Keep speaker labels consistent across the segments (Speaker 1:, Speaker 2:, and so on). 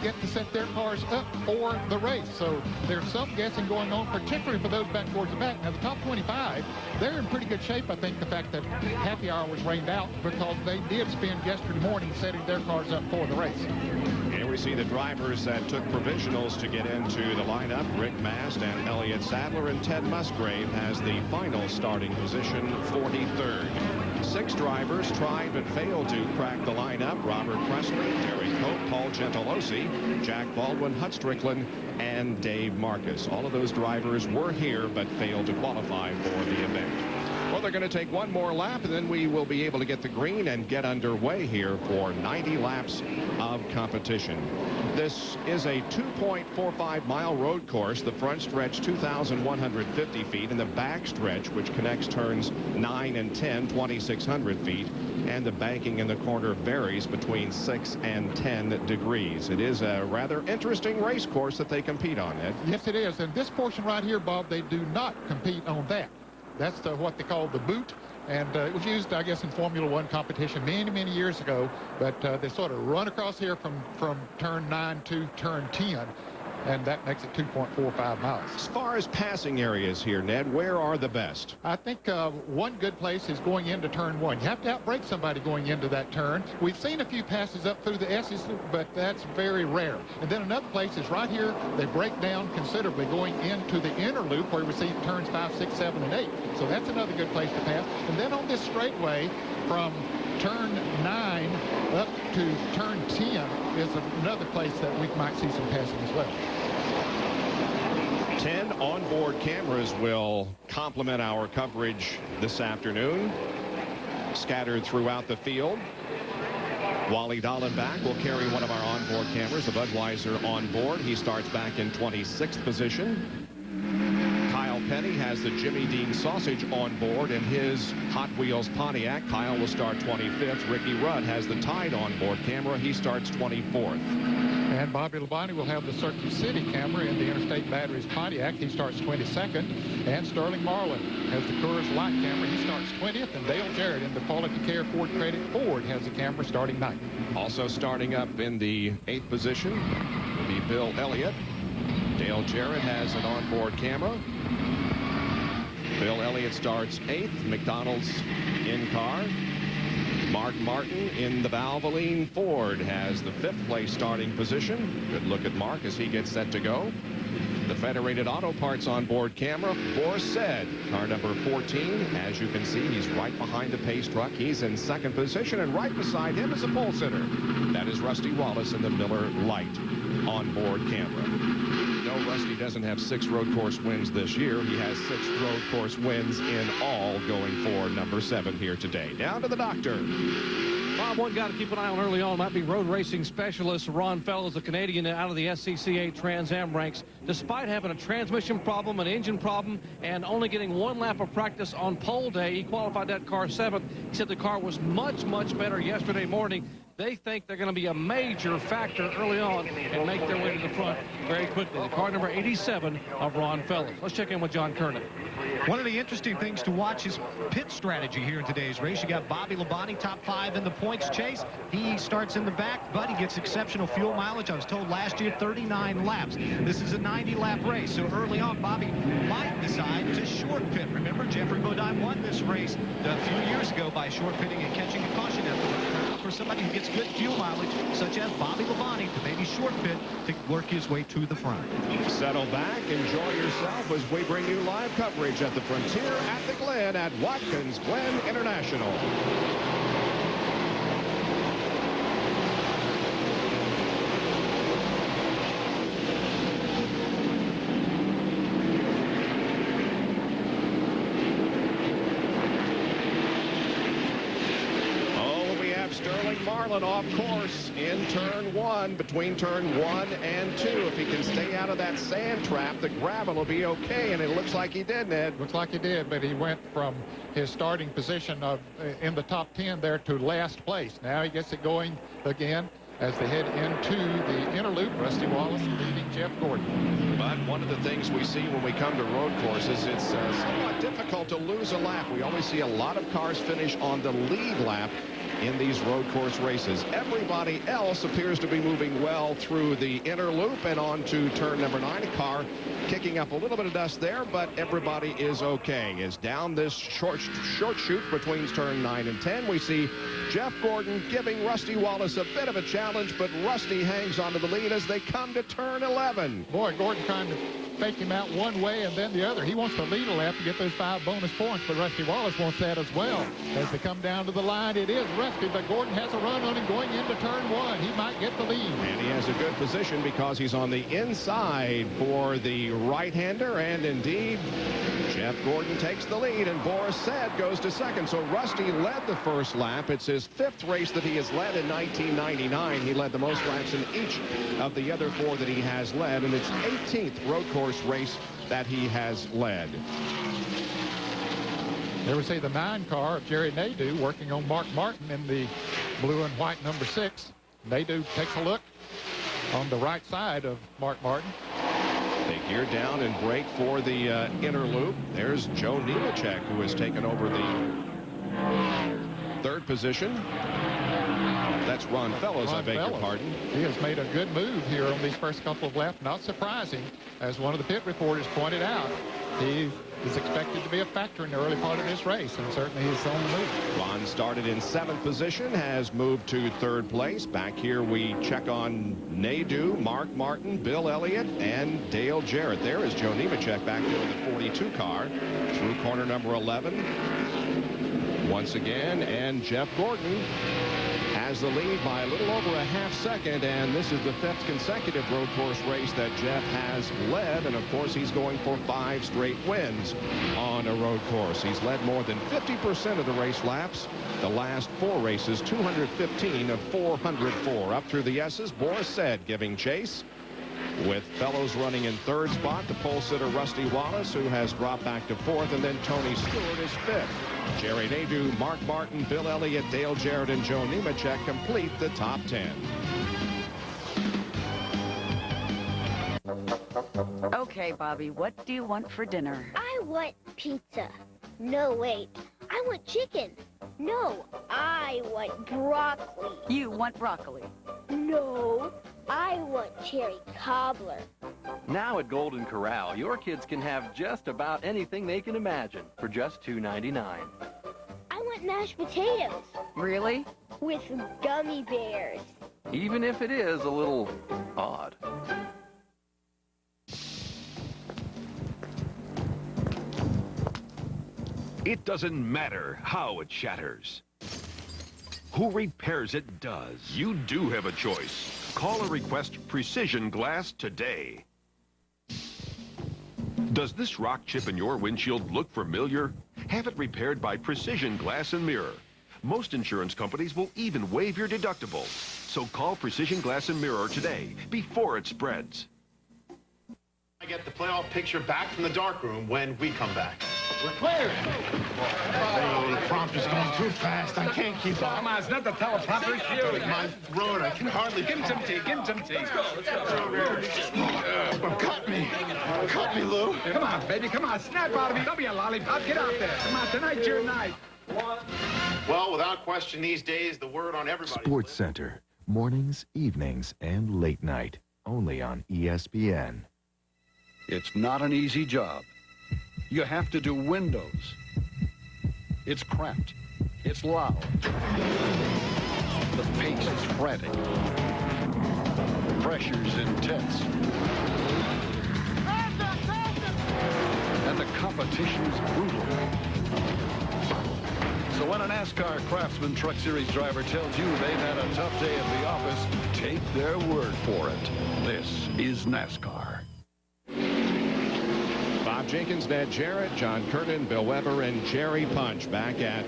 Speaker 1: get to set their cars up for the race. So there's some guessing going on, particularly for those back towards the back. Now, the top 25, they're in pretty good shape. I think the fact that happy hour was rained out because they did spend yesterday morning setting their cars up for the race.
Speaker 2: Here we see the drivers that took provisionals to get into the lineup. Rick Mast and Elliott Sadler, and Ted Musgrave has the final starting position, 43rd. 6 drivers tried but failed to crack the lineup. Robert Presley, Terry Cope, Paul Gentilossi, Jack Baldwin, Hut Strickland, and Dave Marcus. All of those drivers were here but failed to qualify for the event. Well, they're going to take one more lap, and then we will be able to get the green and get underway here for 90 laps of competition. This is a 2.45-mile road course. The front stretch, 2,150 feet, and the back stretch, which connects turns 9 and 10, 2,600 feet. And the banking in the corner varies between 6 and 10 degrees. It is a rather interesting race course that they compete on, Ed.
Speaker 1: Yes, it is. And this portion right here, Bob, they do not compete on that. That's what they call the boot, and it was used, I guess, in Formula One competition many years ago. But they sort of run across here from turn 9 to turn 10, and that makes it 2.45 miles.
Speaker 2: As far as passing areas here, Ned, where are the best?
Speaker 1: I think one good place is going into turn 1. You have to outbrake somebody going into that turn. We've seen a few passes up through the S's, but that's very rare. And then another place is right here. They break down considerably going into the inner loop where we see turns 5, 6, 7, and 8. So that's another good place to pass. And then on this straightaway from turn 9 up to turn 10 is another place that we might see some passing as well.
Speaker 2: 10 onboard cameras will complement our coverage this afternoon, scattered throughout the field. Wally Dallenbach will carry one of our onboard cameras, the Budweiser on board. He starts back in 26th position. Kyle Petty has the Jimmy Dean Sausage on board in his Hot Wheels Pontiac. Kyle will start 25th. Ricky Rudd has the Tide onboard camera. He starts 24th.
Speaker 1: And Bobby Labonte will have the Circuit City camera in the Interstate Batteries Pontiac. He starts 22nd. And Sterling Marlin has the Coors Light camera. He starts 20th. And Dale Jarrett in the Quality Care Ford Credit Ford has the camera starting 9th.
Speaker 2: Also starting up in the 8th position will be Bill Elliott. Dale Jarrett has an onboard camera. Bill Elliott starts 8th. McDonald's in car. Mark Martin in the Valvoline Ford has the 5th place starting position. Good look at Mark as he gets set to go. The Federated Auto Parts onboard camera for Said, car number 14. As you can see, he's right behind the pace truck. He's in 2nd position, and right beside him is a pole sitter. That is Rusty Wallace in the Miller Lite onboard camera. No, Rusty doesn't have 6 road course wins this year. He has 6 road course wins in all, going for number 7 here today. Down to the doctor.
Speaker 3: Bob, one guy to keep an eye on early on might be road racing specialist Ron Fellows, the Canadian out of the SCCA Trans Am ranks. Despite having a transmission problem, an engine problem, and only getting 1 lap of practice on pole day, he qualified that car 7th. He said the car was much better yesterday morning. They think they're going to be a major factor early on and make their way to the front very quickly. The car number 87 of Ron Fellows. Let's check in with John Kernan.
Speaker 4: One of the interesting things to watch is pit strategy here in today's race. You got Bobby Labonte, top 5 in the points chase. He starts in the back, but he gets exceptional fuel mileage. I was told last year 39 laps. This is a 90-lap race, so early on Bobby might decide to short pit. Remember, Jeffrey Bodine won this race a few years ago by short pitting and catching a caution at the front. For somebody who gets good fuel mileage, such as Bobby Labonte, to maybe short pit to work his way to the front.
Speaker 2: Settle back, enjoy yourself as we bring you live coverage at the Frontier at the Glen at Watkins Glen International. Marlin off course in turn 1, between turn 1 and 2. If he can stay out of that sand trap, the gravel will be okay, and it looks like he did, Ned.
Speaker 1: Looks like he did, but he went from his starting position of in the top 10 there to last place. Now he gets it going again as they head into the inner loop. Rusty Wallace leading Jeff Gordon.
Speaker 2: But one of the things we see when we come to road courses, it's somewhat difficult to lose a lap. We always see a lot of cars finish on the lead lap. in these road course races. Everybody else appears to be moving well through the inner loop and on to turn number 9. A car kicking up a little bit of dust there, but everybody is okay. As down this short chute between turn 9 and 10, we see Jeff Gordon giving Rusty Wallace a bit of a challenge, but Rusty hangs onto the lead as they come to turn 11.
Speaker 1: Boy, Gordon trying to fake him out one way and then the other. He wants to lead a lap to get those 5 bonus points, but Rusty Wallace wants that as well. As they come down to the line, it is Rusty, but Gordon has a run on him going into turn 1. He might get the lead.
Speaker 2: And he has a good position because he's on the inside for the right-hander, and indeed, Jeff Gordon takes the lead, and Boris Said goes to second. So Rusty led the first lap. It's his 5th race that he has led in 1999. He led the most laps in each of the other 4 that he has led, and it's 18th road course race that he has led.
Speaker 1: There we see the 9 car of Jerry Nadeau working on Mark Martin in the blue and white number 6. Nadeau takes a look on the right side of Mark Martin.
Speaker 2: They gear down and brake for the inner loop. There's Joe Nemechek, who has taken over the 3rd position. That's Ron Fellows, I beg your pardon.
Speaker 1: He has made a good move here on these first couple of laps. Not surprising, as one of the pit reporters pointed out. He is expected to be a factor in the early part of this race, and certainly his own move.
Speaker 2: Ron started in 7th position, has moved to 3rd place. Back here we check on Nadeau, Mark Martin, Bill Elliott, and Dale Jarrett. There is Joe Nemechek back there with the 42 car through corner number 11. Once again, and Jeff Gordon has the lead by a little over a half second, and this is the 5th consecutive road course race that Jeff has led, and of course he's going for 5 straight wins on a road course. He's led more than 50% of the race laps the last 4 races, 215 of 404. Up through the S's, Boris Said giving chase, with Fellows running in 3rd spot, the pole sitter Rusty Wallace, who has dropped back to 4th, and then Tony Stewart is 5th. Jerry Nadeau, Mark Martin, Bill Elliott, Dale Jarrett, and Joe Nemechek complete the top 10.
Speaker 5: Okay, Bobby, what do you want for dinner?
Speaker 6: I want pizza. No, wait. I want chicken. No, I want broccoli.
Speaker 5: You want broccoli.
Speaker 6: No, I want cherry cobbler.
Speaker 7: Now at Golden Corral, your kids can have just about anything they can imagine for just $2.99.
Speaker 6: I want mashed potatoes.
Speaker 5: Really?
Speaker 6: With gummy bears.
Speaker 7: Even if it is a little odd.
Speaker 8: It doesn't matter how it shatters. Who repairs it does. You do have a choice. Call or request Precision Glass today. Does this rock chip in your windshield look familiar? Have it repaired by Precision Glass and Mirror. Most insurance companies will even waive your deductible. So call Precision Glass and Mirror today, before it spreads.
Speaker 9: I get the playoff picture back from the darkroom when we come back.
Speaker 10: We're clear.
Speaker 9: Oh, the prompter's going too fast. I can't keep up.
Speaker 10: Come on, it's not the teleprompter, it's you.
Speaker 9: My throat, I can hardly...
Speaker 10: Give him some tea, give him some tea. Let's go, let's go.
Speaker 9: Cut me. Cut me, Lou.
Speaker 10: Come on, baby, come on, snap out of me. Don't be a lollipop, get out there. Come on, tonight's your night.
Speaker 9: Well, without question, these days, the word on everybody...
Speaker 11: Sports Center, mornings, evenings, and late night, only on ESPN.
Speaker 12: It's not an easy job. You have to do windows. It's cramped. It's loud. The pace is frantic. The pressure's intense. And the competition's brutal. So when a NASCAR Craftsman Truck Series driver tells you they've had a tough day at the office, take their word for it. This is NASCAR.
Speaker 2: Bob Jenkins, Ned Jarrett, John Curtin, Bill Weber, and Jerry Punch back at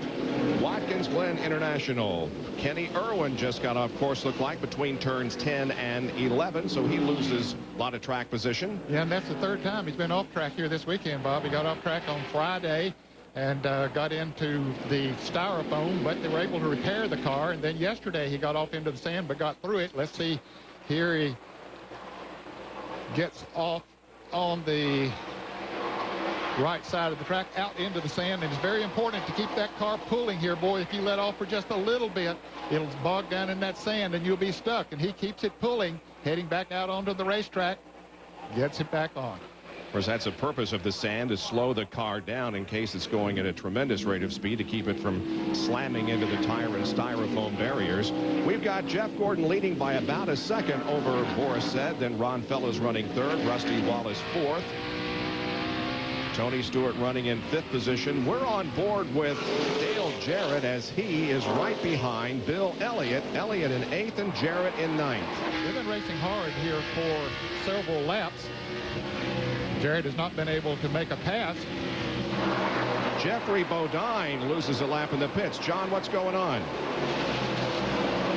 Speaker 2: Watkins Glen International. Kenny Irwin just got off course, looked like, between turns 10 and 11, so he loses a lot of track position.
Speaker 1: Yeah, and that's the 3rd time he's been off track here this weekend, Bob. He got off track on Friday and got into the styrofoam, but they were able to repair the car. And then yesterday he got off into the sand but got through it. Let's see. Here he gets off on the right side of the track out into the sand, and it's very important to keep that car pulling here, boy. If you let off for just a little bit, it'll bog down in that sand and you'll be stuck, and he keeps it pulling, heading back out onto the racetrack, gets it back on.
Speaker 2: Of course, that's the purpose of the sand, to slow the car down in case it's going at a tremendous rate of speed, to keep it from slamming into the tire and styrofoam barriers. We've got Jeff Gordon leading by about a second over Boris Said. Then Ron Fellows running third, Rusty Wallace fourth. Tony Stewart running in fifth position. We're on board with Dale Jarrett as he is right behind Bill Elliott. Elliott in eighth and Jarrett in ninth.
Speaker 1: They've been racing hard here for several laps. Jarrett has not been able to make a pass.
Speaker 2: Jeffrey Bodine loses a lap in the pits. John, what's going on?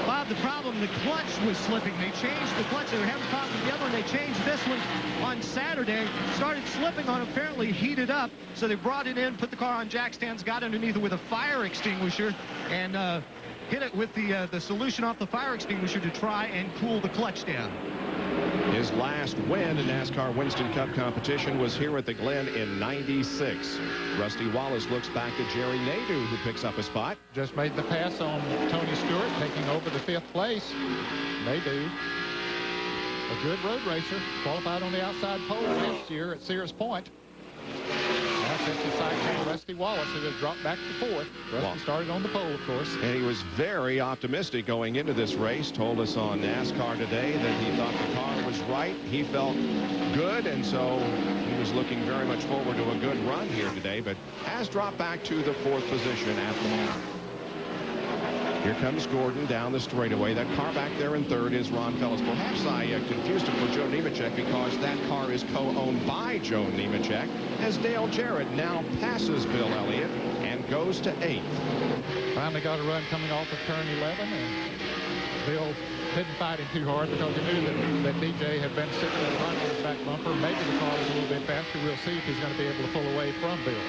Speaker 4: Bob, the problem, the clutch was slipping. They changed the clutch. They were having problems with the other one. They changed this one on Saturday. Started slipping on, apparently heated up. So they brought it in, put the car on jack stands, got underneath it with a fire extinguisher, and hit it with the solution off the fire extinguisher to try and cool the clutch down.
Speaker 2: His last win in NASCAR Winston Cup competition was here at the Glen in '96. Rusty Wallace looks back to Jerry Nadeau, who picks up a spot.
Speaker 1: Just made the pass on Tony Stewart, taking over the fifth place. Nadeau, a good road racer, qualified on the outside pole last year at Sears Point. Now sets his sights on Rusty Wallace, who has dropped back to fourth. Rusty started on the pole, of course.
Speaker 2: And he was very optimistic going into this race. Told us on NASCAR Today that he thought the car was right. He felt good, and so he was looking very much forward to a good run here today, but has dropped back to the fourth position at the moment. Here comes Gordon down the straightaway. That car back there in third is Ron Fellows. Perhaps I confused him for Joe Nemechek, because that car is co-owned by Joe Nemechek, as Dale Jarrett now passes Bill Elliott and goes to eighth.
Speaker 1: Finally got a run coming off of turn 11, and Bill didn't fight him too hard because he knew that DJ had been sitting in front of his back bumper. Maybe the car was a little bit faster. We'll see if he's going to be able to pull away from Bill.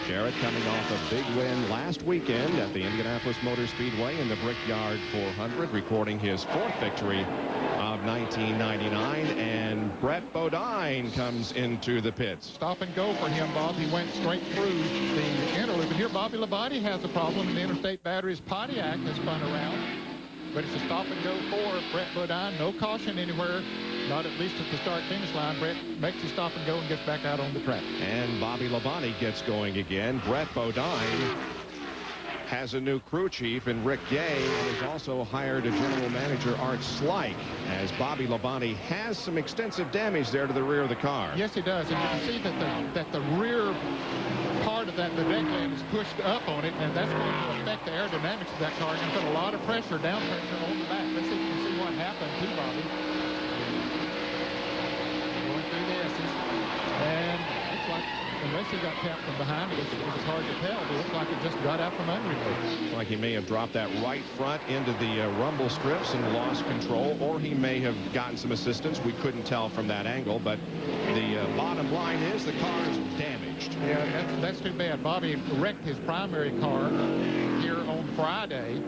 Speaker 2: Jarrett coming off a big win last weekend at the Indianapolis Motor Speedway in the Brickyard 400, recording his fourth victory of 1999. And Brett Bodine comes into the pits.
Speaker 1: Stop and go for him, Bob. He went straight through the interloop. And here Bobby Labonte has a problem in the Interstate Batteries. Pontiac has spun around. But it's a stop and go for Brett Bodine. No caution anywhere. Not at least at the start-finish line. Brett makes his stop and go and gets back out on the track.
Speaker 2: And Bobby Labonte gets going again. Brett Bodine has a new crew chief in Rick Gay, and has also hired a general manager, Art Slike, as Bobby Labonte has some extensive damage there to the rear of the car.
Speaker 1: Yes, he does. And you can see that the rear part of that, the deck lid is pushed up on it, and that's going to affect the aerodynamics of that car. It's going to put a lot of pressure, down pressure on the back. Let's see if you can see what happened to Bobby. Going through the S's. And it looks like, unless he got tapped from behind, it was hard to tell. It looked like it just got out from under him.
Speaker 2: Like he may have dropped that right front into the rumble strips and lost control, or he may have gotten some assistance. We couldn't tell from that angle, but the bottom line is the car is damaged.
Speaker 1: Yeah, that's too bad. Bobby wrecked his primary car here on Friday.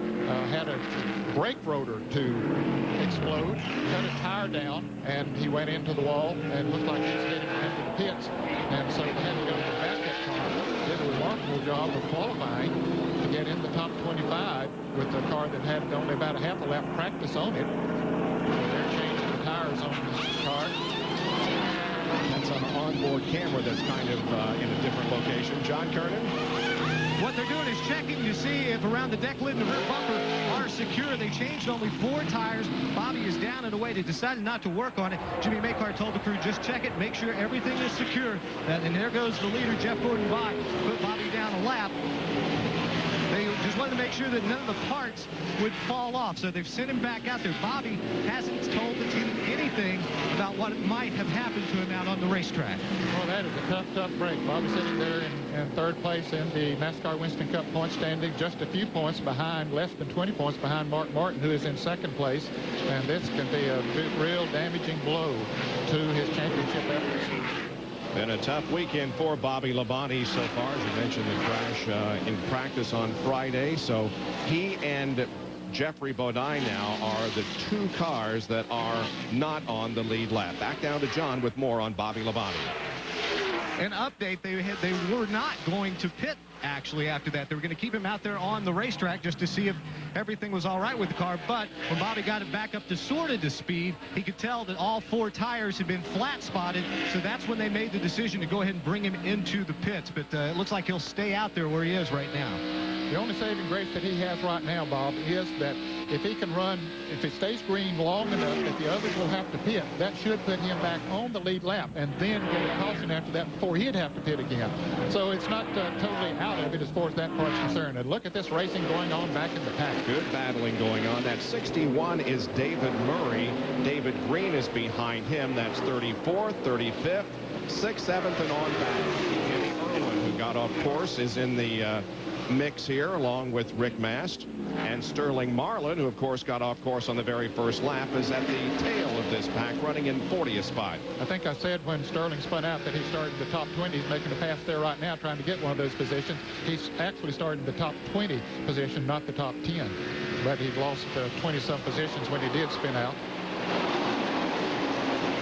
Speaker 1: Had a brake rotor to explode, cut a tire down, and he went into the wall and looked like he was heading into the pits. And so they had to go to the backup car. Did a remarkable job of qualifying to get in the top 25 with a car that had only about a half a lap practice on it. They're changing the tires on this car.
Speaker 2: That's an onboard camera that's kind of in a different location. John Kernan?
Speaker 4: What they're doing is checking to see if around the deck lid and the rear bumper are secure. They changed only 4 tires. Bobby is down and away. They decided not to work on it. Jimmy Makar told the crew, just check it, make sure everything is secure. And there goes the leader, Jeff Gordon, by. Put Bobby down a lap. They just wanted to make sure that none of the parts would fall off, so they've sent him back out there. Bobby hasn't told the team anything about what might have happened to him out on the racetrack.
Speaker 1: Well, that is a tough break. Bobby sitting there in third place in the NASCAR Winston Cup point standing, just a few points behind, less than 20 points behind Mark Martin, who is in second place. And this can be a real damaging blow to his championship efforts.
Speaker 2: Been a tough weekend for Bobby Labonte so far. As you mentioned, the crash in practice on Friday. So he and Jeffrey Bodine now are the 2 cars that are not on the lead lap. Back down to John with more on Bobby Labonte.
Speaker 4: an update. They were not going to pit actually after that. They were going to keep him out there on the racetrack just to see if everything was all right with the car. But when Bobby got it back up to sort of to speed, he could tell that all 4 tires had been flat spotted. So that's when they made the decision to go ahead and bring him into the pits. But it looks like he'll stay out there where he is right now.
Speaker 1: The only saving grace that he has right now, Bob, is that if he can run, if it stays green long enough that the others will have to pit, that should put him back on the lead lap and then get a caution after that before he'd have to pit again. So it's not totally out of it as far as that part's concerned. And look at this racing going on back in the pack.
Speaker 2: Good battling going on. That 61 is David Murray. David Green is behind him. That's 34th, 35th, 6th, 7th, and on back. Kenny Irwin, who got off course, is in the mix here along with Rick Mast. And Sterling Marlin, who of course got off course on the very first lap, is at the tail of this pack, running in 40th spot.
Speaker 1: I think I said when Sterling spun out that he started the top 20. He's making a pass there right now trying to get one of those positions. He's actually started the top 20 position, not the top 10. But he lost 20-some positions when he did spin out.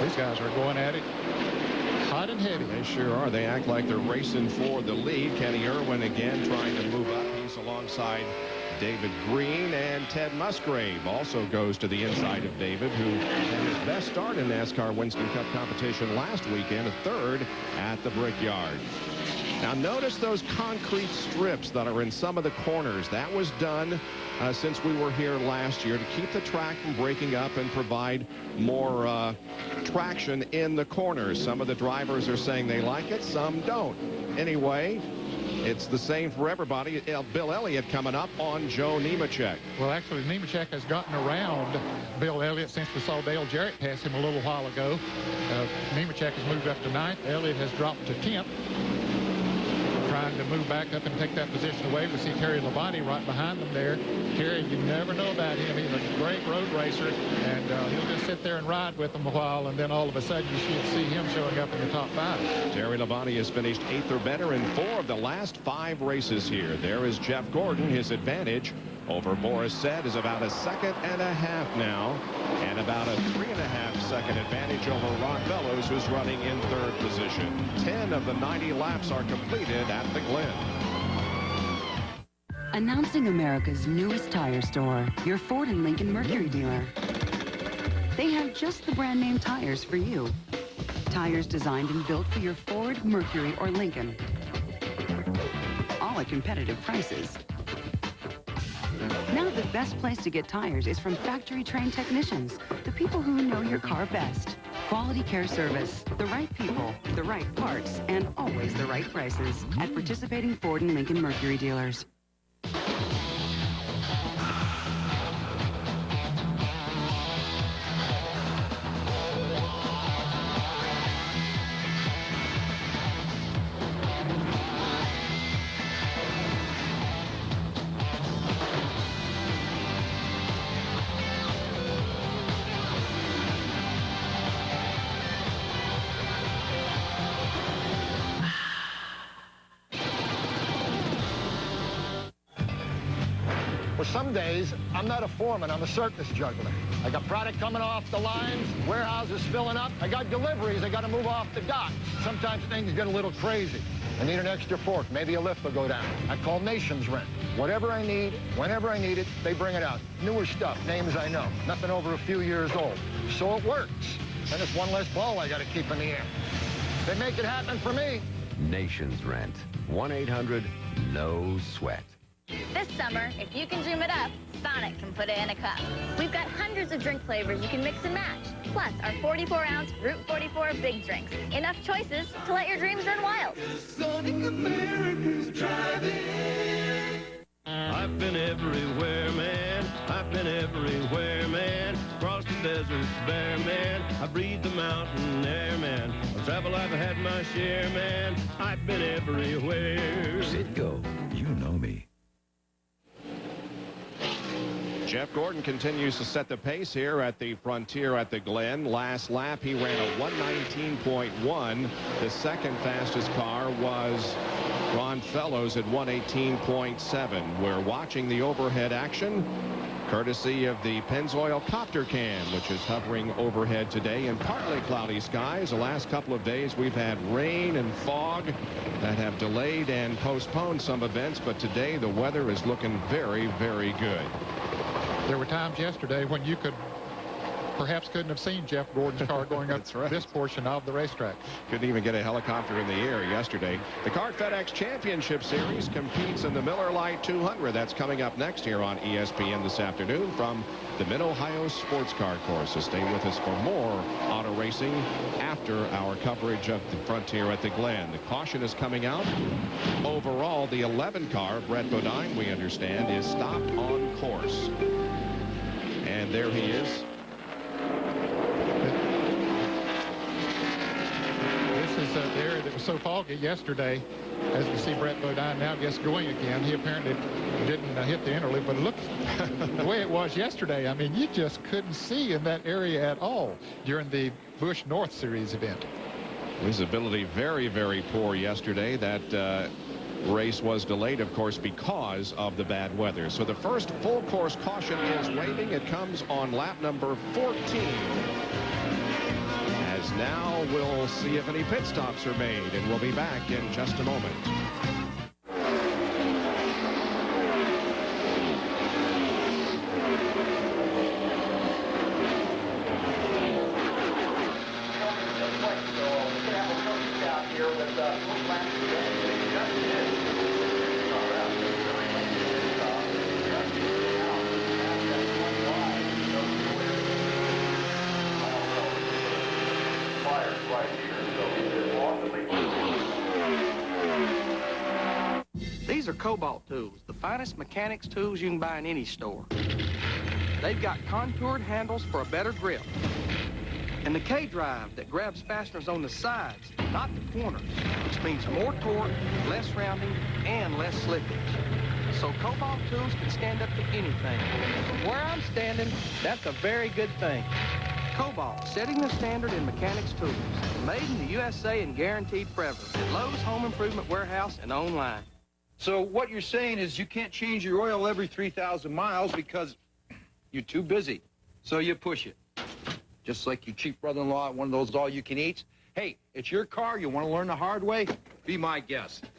Speaker 1: These guys are going at it hot and heavy.
Speaker 2: They sure are. They act like they're racing for the lead. Kenny Irwin again trying to move up. He's alongside David Green, and Ted Musgrave also goes to the inside of David, who had his best start in NASCAR Winston Cup competition last weekend, a 3rd at the Brickyard. Now notice those concrete strips that are in some of the corners. That was done since we were here last year to keep the track from breaking up and provide more traction in the corners. Some of the drivers are saying they like it, some don't. Anyway, it's the same for everybody. Bill Elliott coming up on Joe Nemechek.
Speaker 1: Well, actually, Nemechek has gotten around Bill Elliott since we saw Dale Jarrett pass him a little while ago. Nemechek has moved up to 9th. Elliott has dropped to 10th. Trying to move back up and take that position away. We see Terry Labonte right behind them there. Terry, you never know about him. He's a great road racer, and he'll just sit there and ride with them a while, and then all of a sudden you should see him showing up in the top 5.
Speaker 2: Terry Labonte has finished 8th or better in 4 of the last 5 races here. There is Jeff Gordon. His advantage over Boris Said is about a 1.5 seconds now, and about a 3.5 second advantage over Ron Bellows, who's running in 3rd position. 10 of the 90 laps are completed at the Glen.
Speaker 13: Announcing America's newest tire store, your Ford and Lincoln Mercury dealer. They have just the brand name tires for you. Tires designed and built for your Ford, Mercury, or Lincoln. All at competitive prices. Now the best place to get tires is from factory-trained technicians, the people who know your car best. Quality care service, the right people, the right parts, and always the right prices at participating Ford and Lincoln Mercury dealers.
Speaker 14: Well, some days, I'm not a foreman, I'm a circus juggler. I got product coming off the lines, warehouses filling up. I got deliveries, I got to move off the dock. Sometimes things get a little crazy. I need an extra fork, maybe a lift will go down. I call Nations Rent. Whatever I need, whenever I need it, they bring it out. Newer stuff, names I know, nothing over a few years old. So it works. And it's one less ball I got to keep in the air. They make it happen for me.
Speaker 15: Nations Rent. 1-800-NO-SWEAT.
Speaker 16: This summer, if you can dream it up, Sonic can put it in a cup. We've got hundreds of drink flavors you can mix and match. Plus, our 44-ounce Route 44 big drinks. Enough choices to let your dreams run wild.
Speaker 17: Sonic America's driving.
Speaker 18: I've been everywhere, man. I've been everywhere, man. Across the desert, bare, man. I breathe the mountain air, man. Of travel, I've had my share, man. I've been everywhere.
Speaker 12: Citgo, you know me.
Speaker 2: Jeff Gordon continues to set the pace here at the Frontier at the Glen. Last lap, he ran a 119.1. The second fastest car was Ron Fellows at 118.7. We're watching the overhead action, courtesy of the Pennzoil Copter Cam, which is hovering overhead today in partly cloudy skies. The last couple of days, we've had rain and fog that have delayed and postponed some events, but today the weather is looking very, very good.
Speaker 1: There were times yesterday when you perhaps couldn't have seen Jeff Gordon's car going up this portion of the racetrack.
Speaker 2: Couldn't even get a helicopter in the air yesterday. The Car FedEx Championship Series competes in the Miller Lite 200. That's coming up next here on ESPN this afternoon from the Mid-Ohio Sports Car Course. So stay with us for more auto racing after our coverage of the Frontier at the Glen. The caution is coming out. Overall, the 11 car, Brett Bodine, we understand, is stopped on course. And there he is.
Speaker 1: This is the area that was so foggy yesterday. As we see Brett Bodine now gets going again. He apparently didn't hit the interlude, but look the way it was yesterday. I mean, you just couldn't see in that area at all during the Busch North Series event.
Speaker 2: Visibility very, very poor yesterday. That race was delayed, of course, because of the bad weather. So the first full course caution is waving. It comes on lap number 14. As now we'll see if any pit stops are made, and we'll be back in just a moment.
Speaker 15: These are Cobalt tools, the finest mechanics tools you can buy in any store. They've got contoured handles for a better grip. And the K-drive that grabs fasteners on the sides, not the corners, which means more torque, less rounding, and less slippage. So Cobalt tools can stand up to anything. From where I'm standing, that's a very good thing. Cobalt, setting the standard in mechanics tools. Made in the USA and guaranteed forever. At Lowe's Home Improvement Warehouse and online.
Speaker 10: So what you're saying is you can't change your oil every 3,000 miles because you're too busy. So you push it. Just like your cheap brother-in-law at one of those all-you-can-eats. Hey, it's your car. You want to learn the hard way? Be my guest.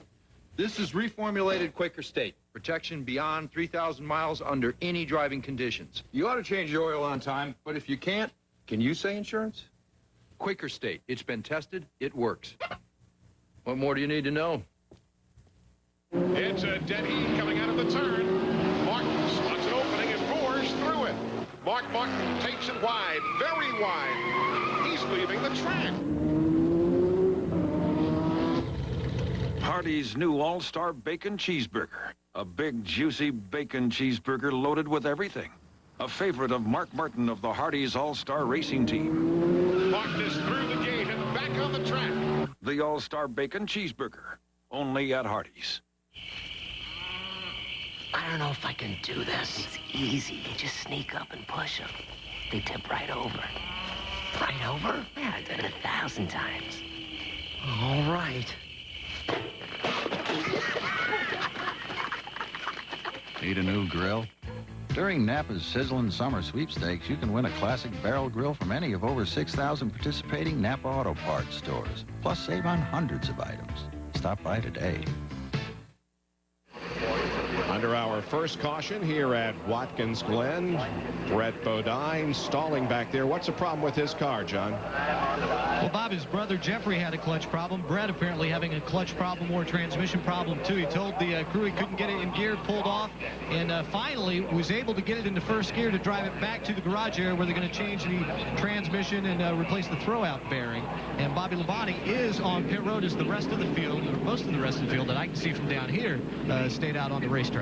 Speaker 10: This is reformulated Quaker State. Protection beyond 3,000 miles under any driving conditions. You ought to change your oil on time, but if you can't, can you say insurance? Quaker State. It's been tested. It works. What more do you need to know?
Speaker 8: It's a dead heat coming out of the turn. Martin spots an opening and roars through it. Mark Martin takes it wide, very wide. He's leaving the track.
Speaker 12: Hardee's new All-Star Bacon Cheeseburger. A big, juicy bacon cheeseburger loaded with everything. A favorite of Mark Martin of the Hardee's All-Star Racing Team.
Speaker 8: Martin is through the gate and back on the track.
Speaker 12: The All-Star Bacon Cheeseburger. Only at Hardee's.
Speaker 19: I don't know if I can do this. It's easy. You just sneak up and push them. They tip right over. Right over? Yeah, I've done it 1,000 times. All right.
Speaker 20: Need a new grill? During Napa's Sizzlin' Summer Sweepstakes, you can win a classic barrel grill from any of over 6,000 participating Napa Auto Parts stores. Plus, save on hundreds of items. Stop by today.
Speaker 2: Under our first caution here at Watkins Glen, Brett Bodine stalling back there. What's the problem with his car, John?
Speaker 4: Well, Bob, his brother Jeffrey had a clutch problem. Brett apparently having a clutch problem or transmission problem, too. He told the crew he couldn't get it in gear, pulled off, and finally was able to get it into first gear to drive it back to the garage area where they're going to change the transmission and replace the throwout bearing. And Bobby Labonte is on pit road as the rest of the field, or most of the rest of the field that I can see from down here, stayed out on the racetrack.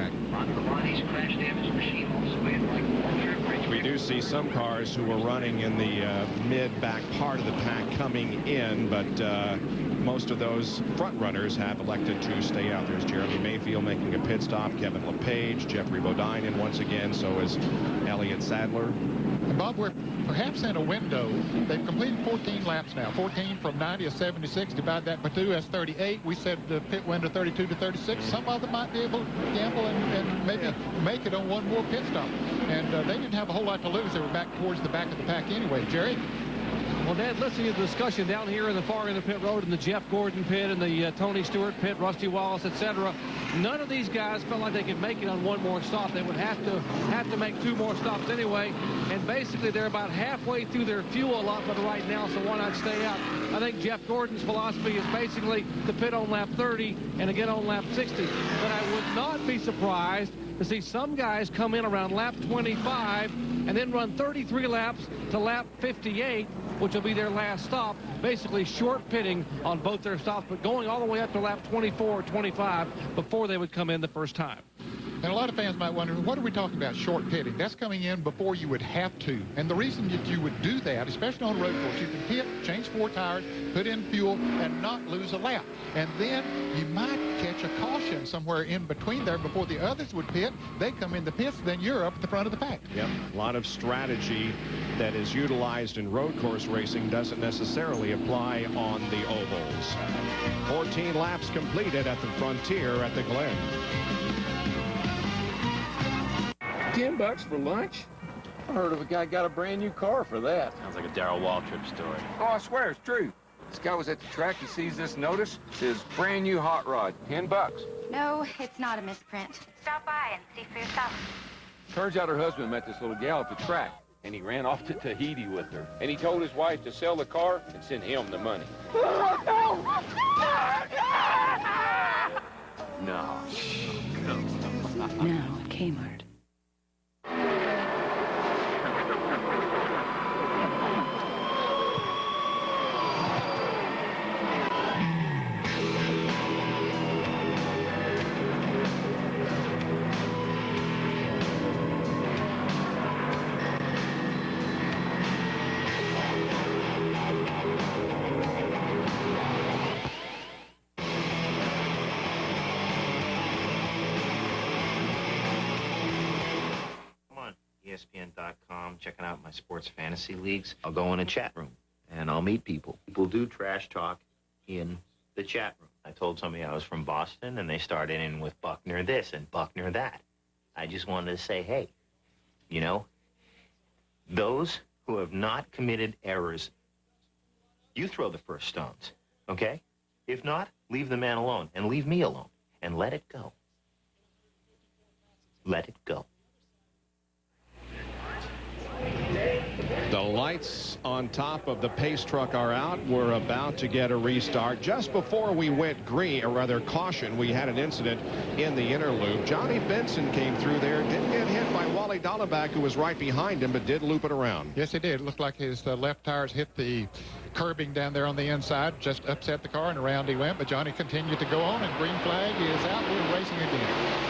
Speaker 2: We do see some cars who are running in the mid-back part of the pack coming in, but most of those front runners have elected to stay out. There's Jeremy Mayfield making a pit stop, Kevin LePage, Jeffrey Bodine, and once again, so is Elliott Sadler.
Speaker 1: And Bob, we're perhaps in a window. They've completed 14 laps now. 14 from 90 to 76. Divide that by 2, that's 38. We said the pit window 32 to 36. Some of them might be able to gamble and maybe make it on one more pit stop. And they didn't have a whole lot to lose. They were back towards the back of the pack anyway. Jerry?
Speaker 3: Well, Dad, listening to the discussion down here in the far end of pit road, in the Jeff Gordon pit and the Tony Stewart pit, Rusty Wallace, etc., none of these guys felt like they could make it on one more stop. They would have to make 2 more stops anyway. And basically, they're about halfway through their fuel allotment right now, so why not stay out? I think Jeff Gordon's philosophy is basically to pit on lap 30 and again on lap 60. But I would not be surprised to see some guys come in around lap 25 and then run 33 laps to lap 58, which will be their last stop, basically short pitting on both their stops, but going all the way up to lap 24 or 25 before they would come in the first time.
Speaker 1: And a lot of fans might wonder, what are we talking about, short pitting? That's coming in before you would have to. And the reason that you would do that, especially on a road course, you can pit, change 4 tires, put in fuel, and not lose a lap. And then you might catch a caution somewhere in between there before the others would pit. They come in the pits, then you're up at the front of the pack.
Speaker 2: Yep, a lot of strategy that is utilized in road course racing doesn't necessarily apply on the ovals. 14 laps completed at the Frontier at the Glen.
Speaker 10: $10 for lunch? I heard of a guy got a brand new car for that.
Speaker 7: Sounds like a Darrell Waltrip story.
Speaker 10: Oh, I swear it's true. This guy was at the track. He sees this notice. Says brand new hot rod, $10.
Speaker 16: No, it's not a misprint. Stop by and see for yourself.
Speaker 10: Turns out her husband met this little gal at the track, and he ran off to Tahiti with her. And he told his wife to sell the car and send him the money.
Speaker 7: No.
Speaker 13: Now at Kmart.
Speaker 21: ESPN.com, checking out my sports fantasy leagues. I'll go in a chat room and I'll meet people. People do trash talk in the chat room. I told somebody I was from Boston and they started in with Buckner this and Buckner that. I just wanted to say, hey, you know, those who have not committed errors, you throw the first stones, okay? If not, leave the man alone and leave me alone and let it go. Let it go.
Speaker 2: The lights on top of the pace truck are out. We're about to get a restart. Just before we went green, or rather caution, we had an incident in the inner loop. Johnny Benson came through there, didn't get hit by Wally Dollenbach, who was right behind him, but did loop it around.
Speaker 1: Yes, he did. It looked like his left tires hit the curbing down there on the inside, just upset the car, and around he went. But Johnny continued to go on, and green flag is out. We're racing again.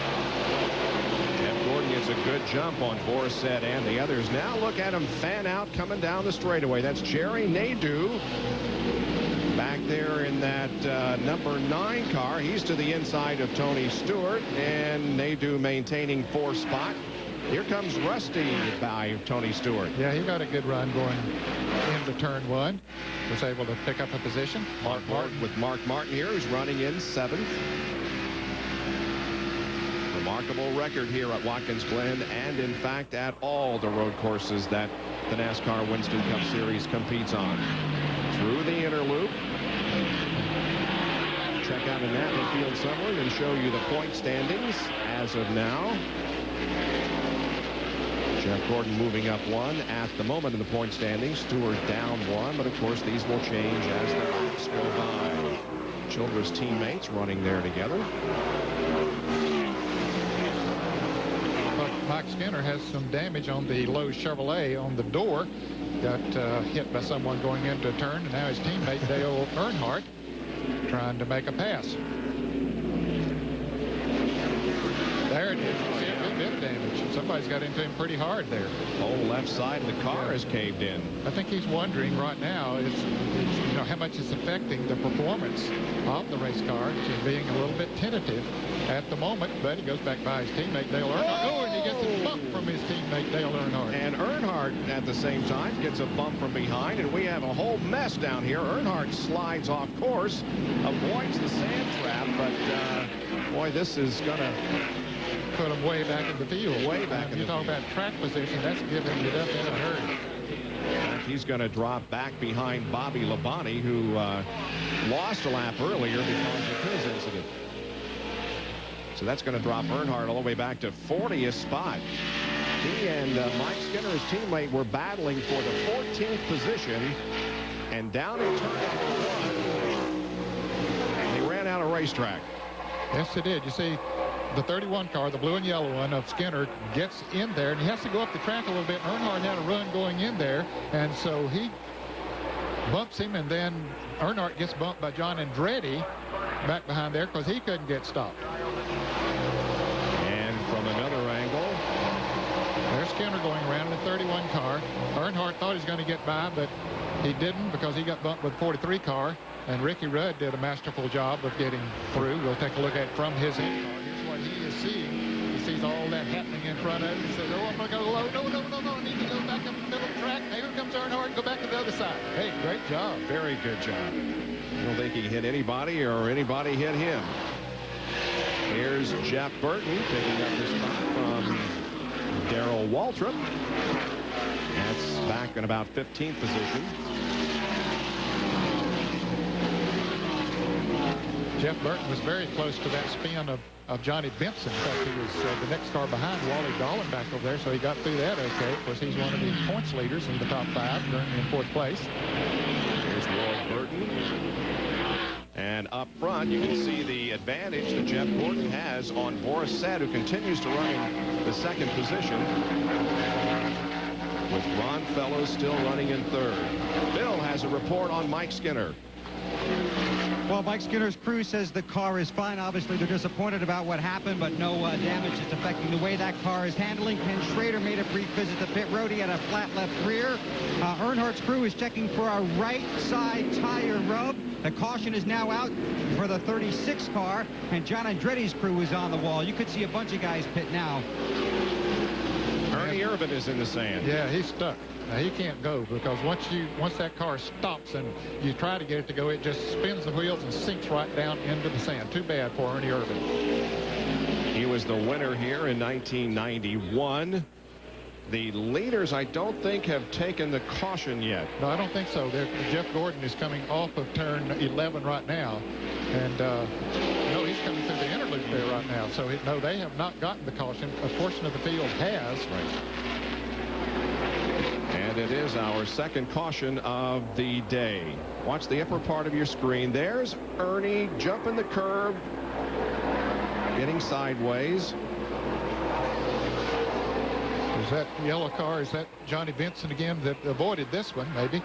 Speaker 2: Gordon gets a good jump on Borisset and the others. Now look at him fan out coming down the straightaway. That's Jerry Nadeau back there in that number 9 car. He's to the inside of Tony Stewart, and Nadeau maintaining 4th spot. Here comes Rusty by Tony Stewart.
Speaker 1: Yeah, he got a good run going into turn 1. Was able to pick up a position.
Speaker 2: Mark Martin with Mark Martin here, who's running in 7th. Remarkable record here at Watkins Glen, and in fact at all the road courses that the NASCAR Winston Cup Series competes on. Through the inner loop. Check out an Napa Field summary and show you the point standings as of now. Jeff Gordon moving up 1 at the moment in the point standings. Stewart down 1, but of course these will change as the laps go by. Childress teammates running there together.
Speaker 1: Mike Skinner has some damage on the Lowe's Chevrolet on the door. Got hit by someone going into a turn, and now his teammate Dale Earnhardt trying to make a pass. There it is. You see a good bit damage. Somebody's got into him pretty hard there.
Speaker 2: Whole left side of the car is caved in.
Speaker 1: I think he's wondering right now is you know, how much it's affecting the performance of the race car. Just being a little bit tentative at the moment, but he goes back by his teammate Dale Earnhardt. Oh, and he gets a bump from his teammate Dale Earnhardt.
Speaker 2: And Earnhardt at the same time gets a bump from behind, and we have a whole mess down here. Earnhardt slides off course, avoids the sand trap, but boy, this is gonna
Speaker 1: put him way back in the field.
Speaker 2: Way back in the field.
Speaker 1: You talk about track position, that's giving it up in a hurry.
Speaker 2: He's going to drop back behind Bobby Labonte, who lost a lap earlier because of his incident. So that's going to drop Earnhardt all the way back to 40th spot. He and Mike Skinner, his teammate, were battling for the 14th position. And down in turn number 1, they ran out of racetrack.
Speaker 1: Yes, they did. You see, the 31 car, the blue and yellow one of Skinner, gets in there, and he has to go up the track a little bit. Earnhardt had a run going in there, and so he bumps him, and then Earnhardt gets bumped by John Andretti back behind there because he couldn't get stopped.
Speaker 2: And from another angle,
Speaker 1: there's Skinner going around in the 31 car. Earnhardt thought he was going to get by, but he didn't because he got bumped with the 43 car, and Ricky Rudd did a masterful job of getting through. We'll take a look at it from his end car. Here's what he is seeing. He sees all that happening in front of him. He says, oh, I'm going to go low. No, I need to go back up the middle of the track. Here comes Earnhardt and go back to the other side. Hey, great job.
Speaker 2: Very good job. I don't think he hit anybody or anybody hit him. Here's Jeff Burton picking up his spot from Darrell Waltrip. That's back in about 15th position.
Speaker 1: Jeff Burton was very close to that spin of Johnny Benson. In fact, he was the next car behind Wally Dahlin back over there, so he got through that okay. Of course, he's one of the points leaders in the top 5, currently in 4th place.
Speaker 2: Here's Ward Burton. And up front, you can see the advantage that Jeff Gordon has on Boris Said, who continues to run in the 2nd position, with Ron Fellows still running in 3rd. Bill has a report on Mike Skinner.
Speaker 5: Well, Mike Skinner's crew says the car is fine. Obviously, they're disappointed about what happened, but no damage is affecting the way that car is handling. Ken Schrader made a brief visit to pit road. He had a flat left rear. Earnhardt's crew is checking for a right side tire rub. The caution is now out for the 36 car, and John Andretti's crew is on the wall. You could see a bunch of guys pit now.
Speaker 2: Ernie Irvan is in the sand.
Speaker 1: Yeah, he's stuck. Now, he can't go because once that car stops and you try to get it to go, it just spins the wheels and sinks right down into the sand. Too bad for Ernie Irvan.
Speaker 2: He was the winner here in 1991. The leaders, I don't think, have taken the caution yet.
Speaker 1: No, I don't think so. Jeff Gordon is coming off of turn 11 right now. And, no, he's coming through the interloop there right now. So, no, they have not gotten the caution. A portion of the field has.
Speaker 2: Right. And it is our 2nd caution of the day. Watch the upper part of your screen. There's Ernie jumping the curb, getting sideways.
Speaker 1: Is that yellow car? Is that Johnny Benson again that avoided this one, maybe?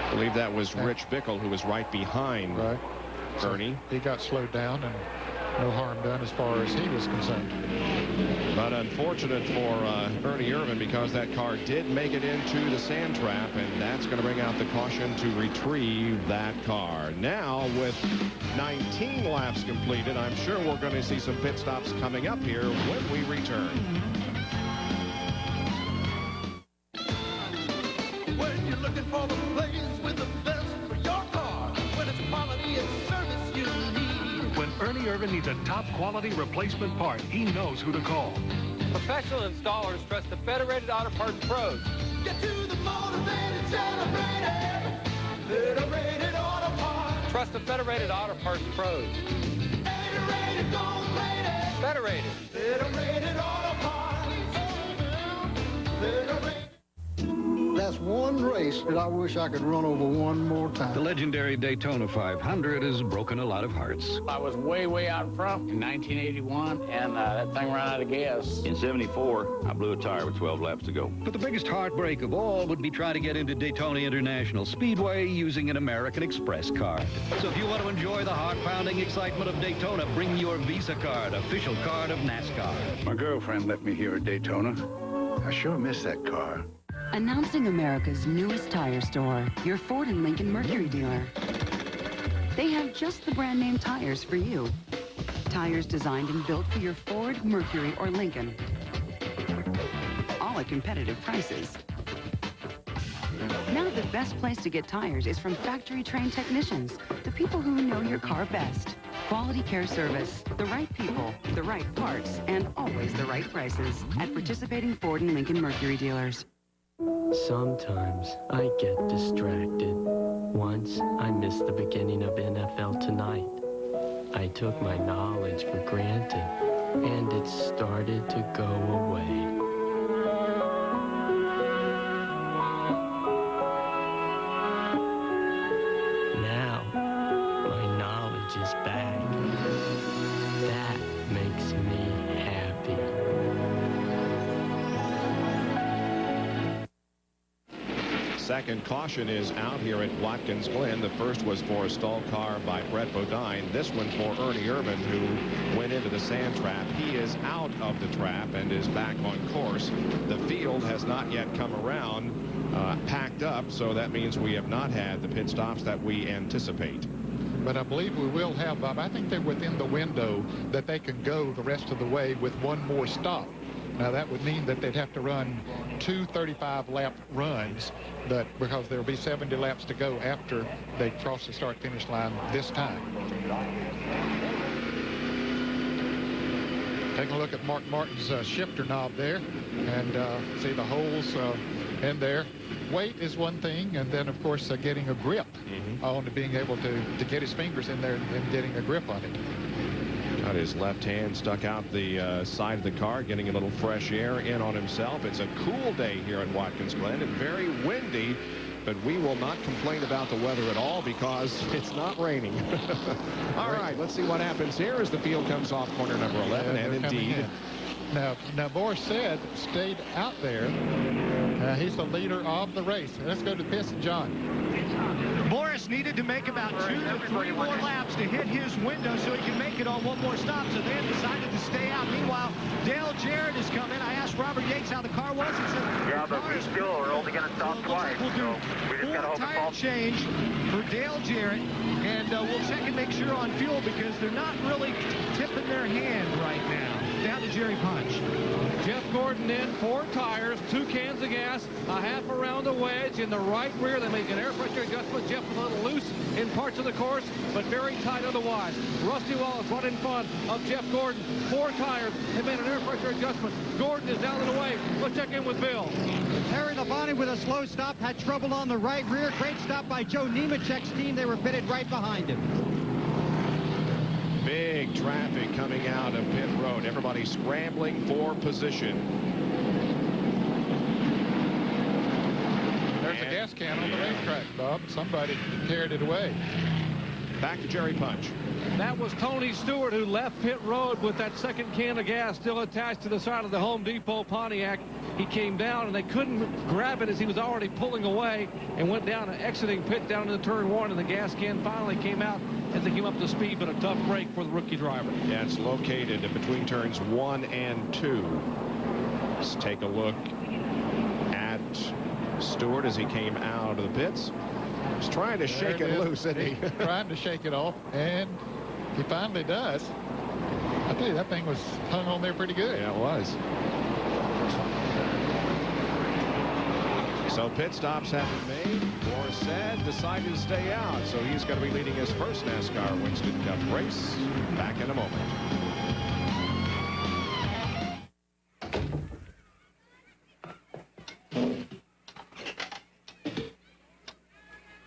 Speaker 2: I believe that was Rich Bickle, who was right behind Ernie.
Speaker 1: So he got slowed down and no harm done as far as he was concerned.
Speaker 2: But unfortunate for Ernie Irvan, because that car did make it into the sand trap, and that's going to bring out the caution to retrieve that car. Now, with 19 laps completed, I'm sure we're going to see some pit stops coming up here when we return.
Speaker 17: When you're looking for the place with the best for your car, when it's quality and service you need.
Speaker 22: When Ernie Irvan needs a top-quality replacement part, he knows who to call.
Speaker 23: Professional installers trust the Federated Auto Parts pros.
Speaker 17: Get to the motivated, celebrated, Federated Auto Parts.
Speaker 23: Trust the Federated Auto Parts pros.
Speaker 17: Federated, gold-plated.
Speaker 23: Federated.
Speaker 17: Federated Auto Parts. Federated.
Speaker 14: That's one race.
Speaker 6: place that I wish I could run over one more time.
Speaker 9: The legendary Daytona 500 has broken a lot of hearts.
Speaker 11: I was way out in front in 1981, and that thing ran out of gas.
Speaker 24: In 74, I blew a tire with 12 laps to go.
Speaker 9: But the biggest heartbreak of all would be trying to get into Daytona International Speedway using an American Express card. So if you want to enjoy the heart-pounding excitement of Daytona, bring your Visa card, official card of NASCAR.
Speaker 25: My girlfriend let me here at Daytona. I sure miss that car.
Speaker 13: Announcing America's newest tire store, your Ford and Lincoln Mercury dealer. They have just the brand name tires for you. Tires designed and built for your Ford, Mercury, or Lincoln. All at competitive prices. Now the best place to get tires is from factory-trained technicians, the people who know your car best. Quality care service, the right people, the right parts, and always the right prices at participating Ford and Lincoln Mercury dealers.
Speaker 26: Sometimes I get distracted. Once I missed the beginning of NFL Tonight. I took my knowledge for granted, and it started to go away. Now, my knowledge is back. That makes me happy.
Speaker 2: Second caution is out here at Watkins Glen. The first was for a stalled car by Brett Bodine. This one for Ernie Irvin, who went into the sand trap. He is out of the trap and is back on course. The field has not yet come around, packed up, so that means we have not had the pit stops that we anticipate.
Speaker 1: But I believe we will have, Bob. I think they're within the window that they can go the rest of the way with one more stop. Now, that would mean that they'd have to run 2 35-lap runs, but because there will be 70 laps to go after they cross the start-finish line this time. Taking a look at Mark Martin's shifter knob there, and see the holes in there. Weight is one thing, and then, of course, getting a grip on being able to get his fingers in there and getting a grip on it.
Speaker 2: Got his left hand stuck out the side of the car, getting a little fresh air in on himself. It's a cool day here at Watkins Glen and very windy, but we will not complain about the weather at all because it's not raining. All right, let's see what happens here as the field comes off corner number 11, and indeed.
Speaker 1: Now Boris said stayed out there. He's the leader of the race. Let's go to the pits, John.
Speaker 4: Boris needed to make about 2 to 3 more laps to hit his window so he can make it on one more stop, so they decided to stay out. Meanwhile, Dale Jarrett has come in. I asked Robert Yates how the car was. He said,
Speaker 27: yeah, but we still are only going to stop twice.
Speaker 4: We'll do
Speaker 27: we just got to
Speaker 4: tire change for Dale Jarrett, and we'll check and make sure on fuel because they're not really tipping their hand right now. Down to Jerry Punch.
Speaker 3: Jeff Gordon in, 4 tires, 2 cans of gas, a half a round of wedge in the right rear. They make an air pressure adjustment. Jeff a little loose in parts of the course, but very tight otherwise. Rusty Wallace right in front of Jeff Gordon. 4 tires. They made an air pressure adjustment. Gordon is down and away. Let's check in with Bill.
Speaker 5: Terry Labonte with a slow stop, had trouble on the right rear. Great stop by Joe Nemechek's team. They were pitted right behind him.
Speaker 2: Big traffic coming out of pit road. Everybody scrambling for position.
Speaker 1: There's a gas can on the racetrack, Bob. Somebody carried it away.
Speaker 2: Back to Jerry Punch.
Speaker 3: That was Tony Stewart who left pit road with that second can of gas still attached to the side of the Home Depot Pontiac. He came down and they couldn't grab it as he was already pulling away and went down and exiting pit down into turn 1, and the gas can finally came out as they came up to speed, but a tough break for the rookie driver.
Speaker 2: Yeah, it's located between turns 1 and 2. Let's take a look at Stewart as he came out of the pits. He's trying to shake it loose, isn't he?
Speaker 1: Trying to shake it off, and he finally does. I tell you, that thing was hung on there pretty good.
Speaker 2: Yeah, it was. So pit stops have been made. Boris said decided to stay out, so he's going to be leading his first NASCAR Winston Cup race. Back in a moment.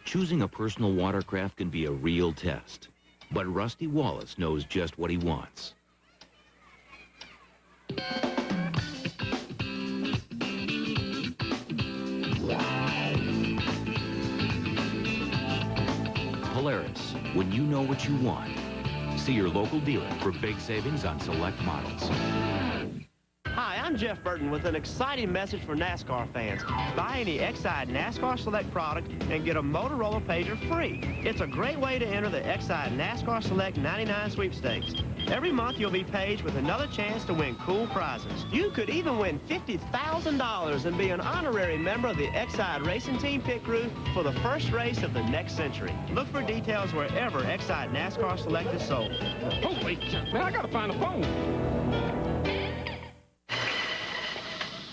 Speaker 28: Choosing a personal watercraft can be a real test, but Rusty Wallace knows just what he wants. when you know what you want. See your local dealer for big savings on select models.
Speaker 8: Hi, I'm Jeff Burton with an exciting message for NASCAR fans. Buy any Exide NASCAR Select product and get a Motorola pager free. It's a great way to enter the Exide NASCAR Select 99 sweepstakes. Every month you'll be paged with another chance to win cool prizes. You could even win $50,000 and be an honorary member of the Exide Racing Team pit crew for the first race of the next century. Look for details wherever Exide NASCAR Select is sold.
Speaker 22: Holy, man, I gotta find a phone.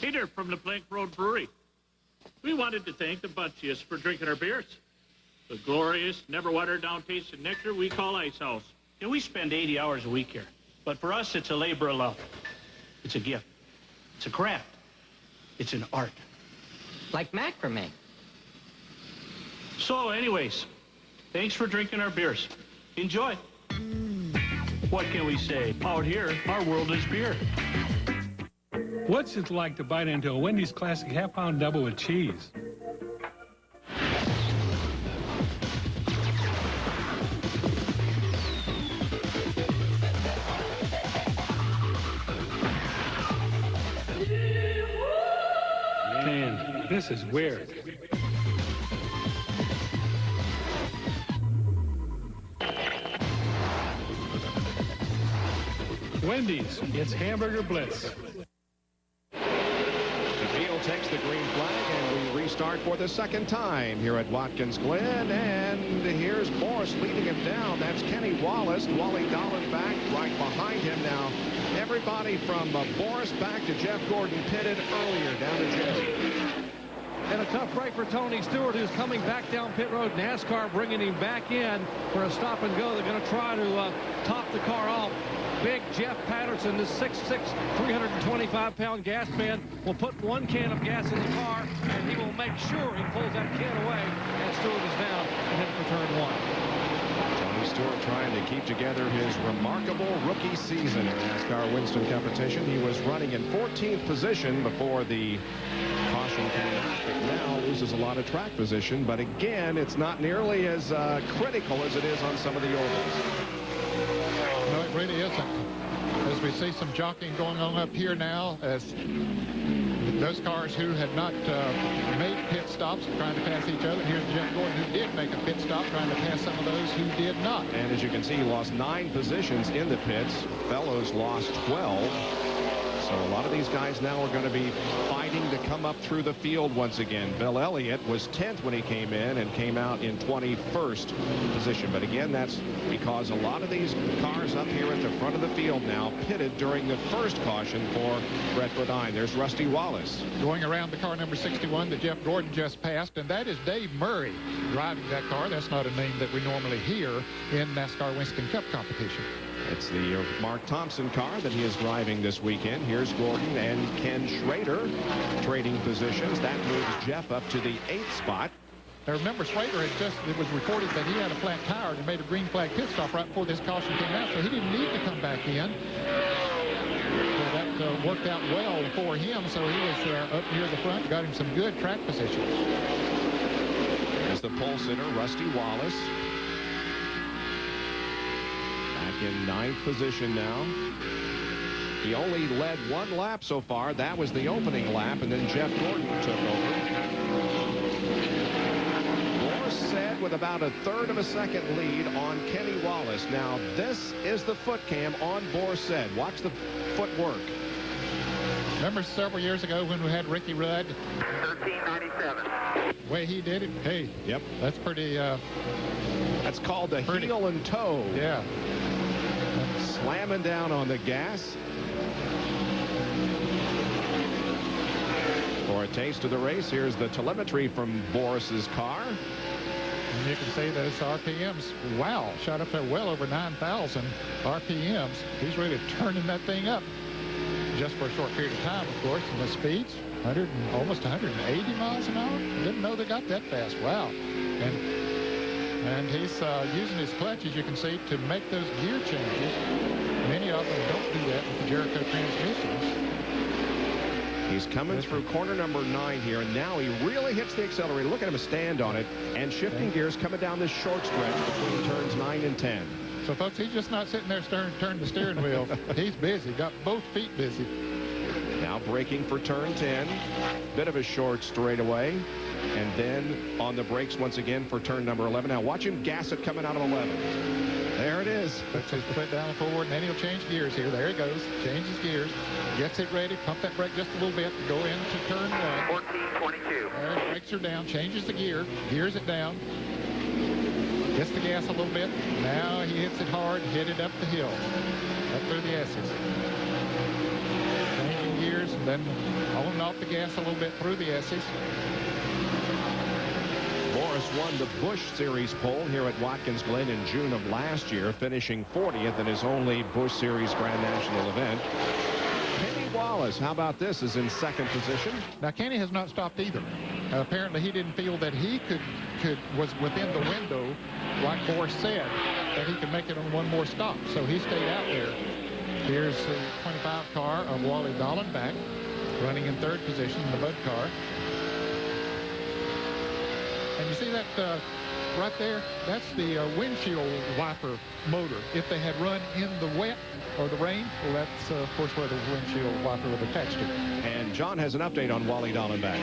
Speaker 10: Peter from the Plank Road Brewery. We wanted to thank the Butchiest for drinking our beers. The glorious, never watered down taste of nectar we call Ice House. And we spend 80 hours a week here. But for us, it's a labor of love. It's a gift. It's a craft. It's an art.
Speaker 12: Like macrame.
Speaker 10: So anyways, thanks for drinking our beers. Enjoy. What can we say? Out here, our world is beer.
Speaker 22: What's it like to bite into a Wendy's Classic half-pound double with cheese? Man, this is weird. Wendy's, it's Hamburger Blitz.
Speaker 2: Takes the green flag, and we restart for the second time here at Watkins Glen. And here's Morris leading him down. That's Kenny Wallace. Wally Dolan back right behind him now. Everybody from Morris back to Jeff Gordon pitted earlier down to Jesse.
Speaker 3: And a tough break for Tony Stewart, who's coming back down pit road. NASCAR bringing him back in for a stop and go. They're going to try to top the car off. Big Jeff Patterson, this 6'6", 325-pound gas man, will put one can of gas in the car, and he will make sure he pulls that can away as Stewart is down and headed for turn one.
Speaker 2: Tony Stewart trying to keep together his remarkable rookie season in NASCAR Winston competition. He was running in 14th position before the caution came out, but now loses a lot of track position. But again, it's not nearly as critical as it is on some of the ovals.
Speaker 1: No, it really isn't. As we see some jockeying going on up here now, as those cars who had not made pit stops trying to pass each other. Here's Jeff Gordon, who did make a pit stop, trying to pass some of those who did not.
Speaker 2: And as you can see, he lost 9 positions in the pits. Fellows lost 12. So a lot of these guys now are going to be fighting to come up through the field once again. Bill Elliott was 10th when he came in and came out in 21st position. But again, that's because a lot of these cars up here at the front of the field now pitted during the first caution for Brett Bodine. There's Rusty Wallace.
Speaker 1: Going around the car number 61 that Jeff Gordon just passed, and that is Dave Murray driving that car. That's not a name that we normally hear in NASCAR Winston Cup competition.
Speaker 2: It's the Mark Thompson car that he is driving this weekend. Here's Gordon and Ken Schrader trading positions. That moves Jeff up to the 8th spot.
Speaker 1: Now remember, Schrader it was reported that he had a flat tire and made a green flag pit stop right before this caution came out, so he didn't need to come back in. So that worked out well for him, so he was up near the front, got him some good track positions.
Speaker 2: There's the pole sitter, Rusty Wallace. In 9th position now. He only led 1 lap so far. That was the opening lap, and then Jeff Gordon took over. Borset with about a 1/3 of a second lead on Kenny Wallace. Now this is the foot cam on Borset. Watch the footwork.
Speaker 1: Remember several years ago when we had Ricky Rudd?
Speaker 27: 1397.
Speaker 1: The way he did it, hey,
Speaker 2: yep,
Speaker 1: that's pretty.
Speaker 2: That's called the heel and toe.
Speaker 1: Yeah.
Speaker 2: Slamming down on the gas. For a taste of the race, here's the telemetry from Boris's car.
Speaker 1: And you can see those RPMs, wow, shot up there well over 9,000 RPMs. He's really turning that thing up just for a short period of time, of course. And the speeds, almost 180 miles an hour. Didn't know they got that fast. Wow. And he's using his clutch, as you can see, to make those gear changes. Many of them don't do that with the Jericho transmissions.
Speaker 2: He's coming through corner number 9 here, and now he really hits the accelerator. Look at him stand on it, and shifting gears coming down this short stretch between turns 9 and 10.
Speaker 1: So, folks, he's just not sitting there turning the steering wheel. He's busy, got both feet busy.
Speaker 2: Now braking for turn 10. Bit of a short straightaway. And then on the brakes once again for turn number 11. Now watch him gas it coming out of 11. There it is.
Speaker 1: Puts his foot down forward, and then he'll change gears here. There he goes. Changes gears. Gets it ready. Pump that brake just a little bit to go into turn 1.
Speaker 27: 1422.
Speaker 1: There, brakes are down. Changes the gear. Gears it down. Gets the gas a little bit. Now he hits it hard. Hit it up the hill. Up through the S's. Changing gears, and then on and off the gas a little bit through the S's.
Speaker 2: Morris won the Busch Series pole here at Watkins Glen in June of last year, finishing 40th in his only Busch Series Grand National event. Kenny Wallace, how about this, is in second position.
Speaker 1: Now, Kenny has not stopped either. Apparently, he didn't feel that he was within the window, like Boris said, that he could make it on one more stop. So he stayed out there. Here's the 25 car of Wally Dallenbach running in third position in the Bud car. And you see that right there? That's the windshield wiper motor. If they had run in the wet or the rain, well, that's, of course, where the windshield wiper would attach to.
Speaker 2: And John has an update on Wally Dallenbach.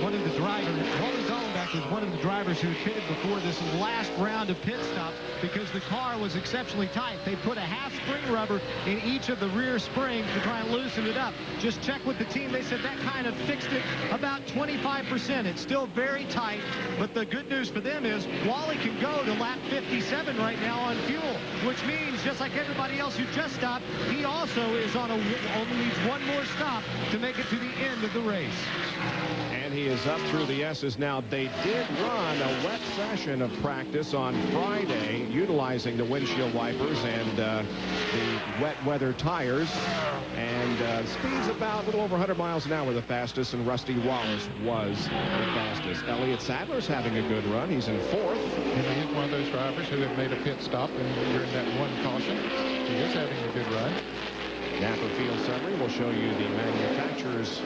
Speaker 4: One of the drivers, Wally Dallenbach was one of the drivers who pitted before this last round of pit stops because the car was exceptionally tight. They put a half spring rubber in each of the rear springs to try and loosen it up. Just check with the team. They said that kind of fixed it about 25%. It's still very tight, but the good news for them is Wally can go to lap 57 right now on fuel, which means just like everybody else who just stopped, he also is only needs one more stop to make it to the end of the race.
Speaker 2: And he is up through the S's now. They did run a wet session of practice on Friday, utilizing the windshield wipers and the wet weather tires. And speeds about a little over 100 miles an hour the fastest, and Rusty Wallace was the fastest. Elliott Sadler's having a good run. He's in fourth.
Speaker 1: And he is one of those drivers who have made a pit stop during that one caution. He is having a good run.
Speaker 2: Napa Field summary will show you the manufacturer's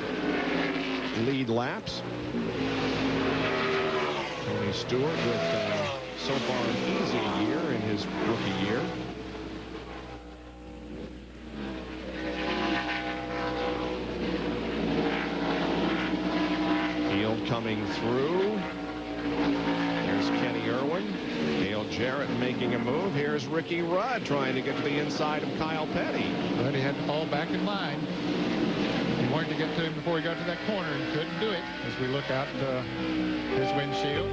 Speaker 2: lead laps. Tony Stewart with so far an easy year in his rookie year. Field coming through. There's Kenny Irwin. Dale Jarrett making a move. Here's Ricky Rudd trying to get to the inside of Kyle Petty.
Speaker 1: But he had to fall back in line. He wanted to get to him before he got to that corner and couldn't do it. As we look out his windshield.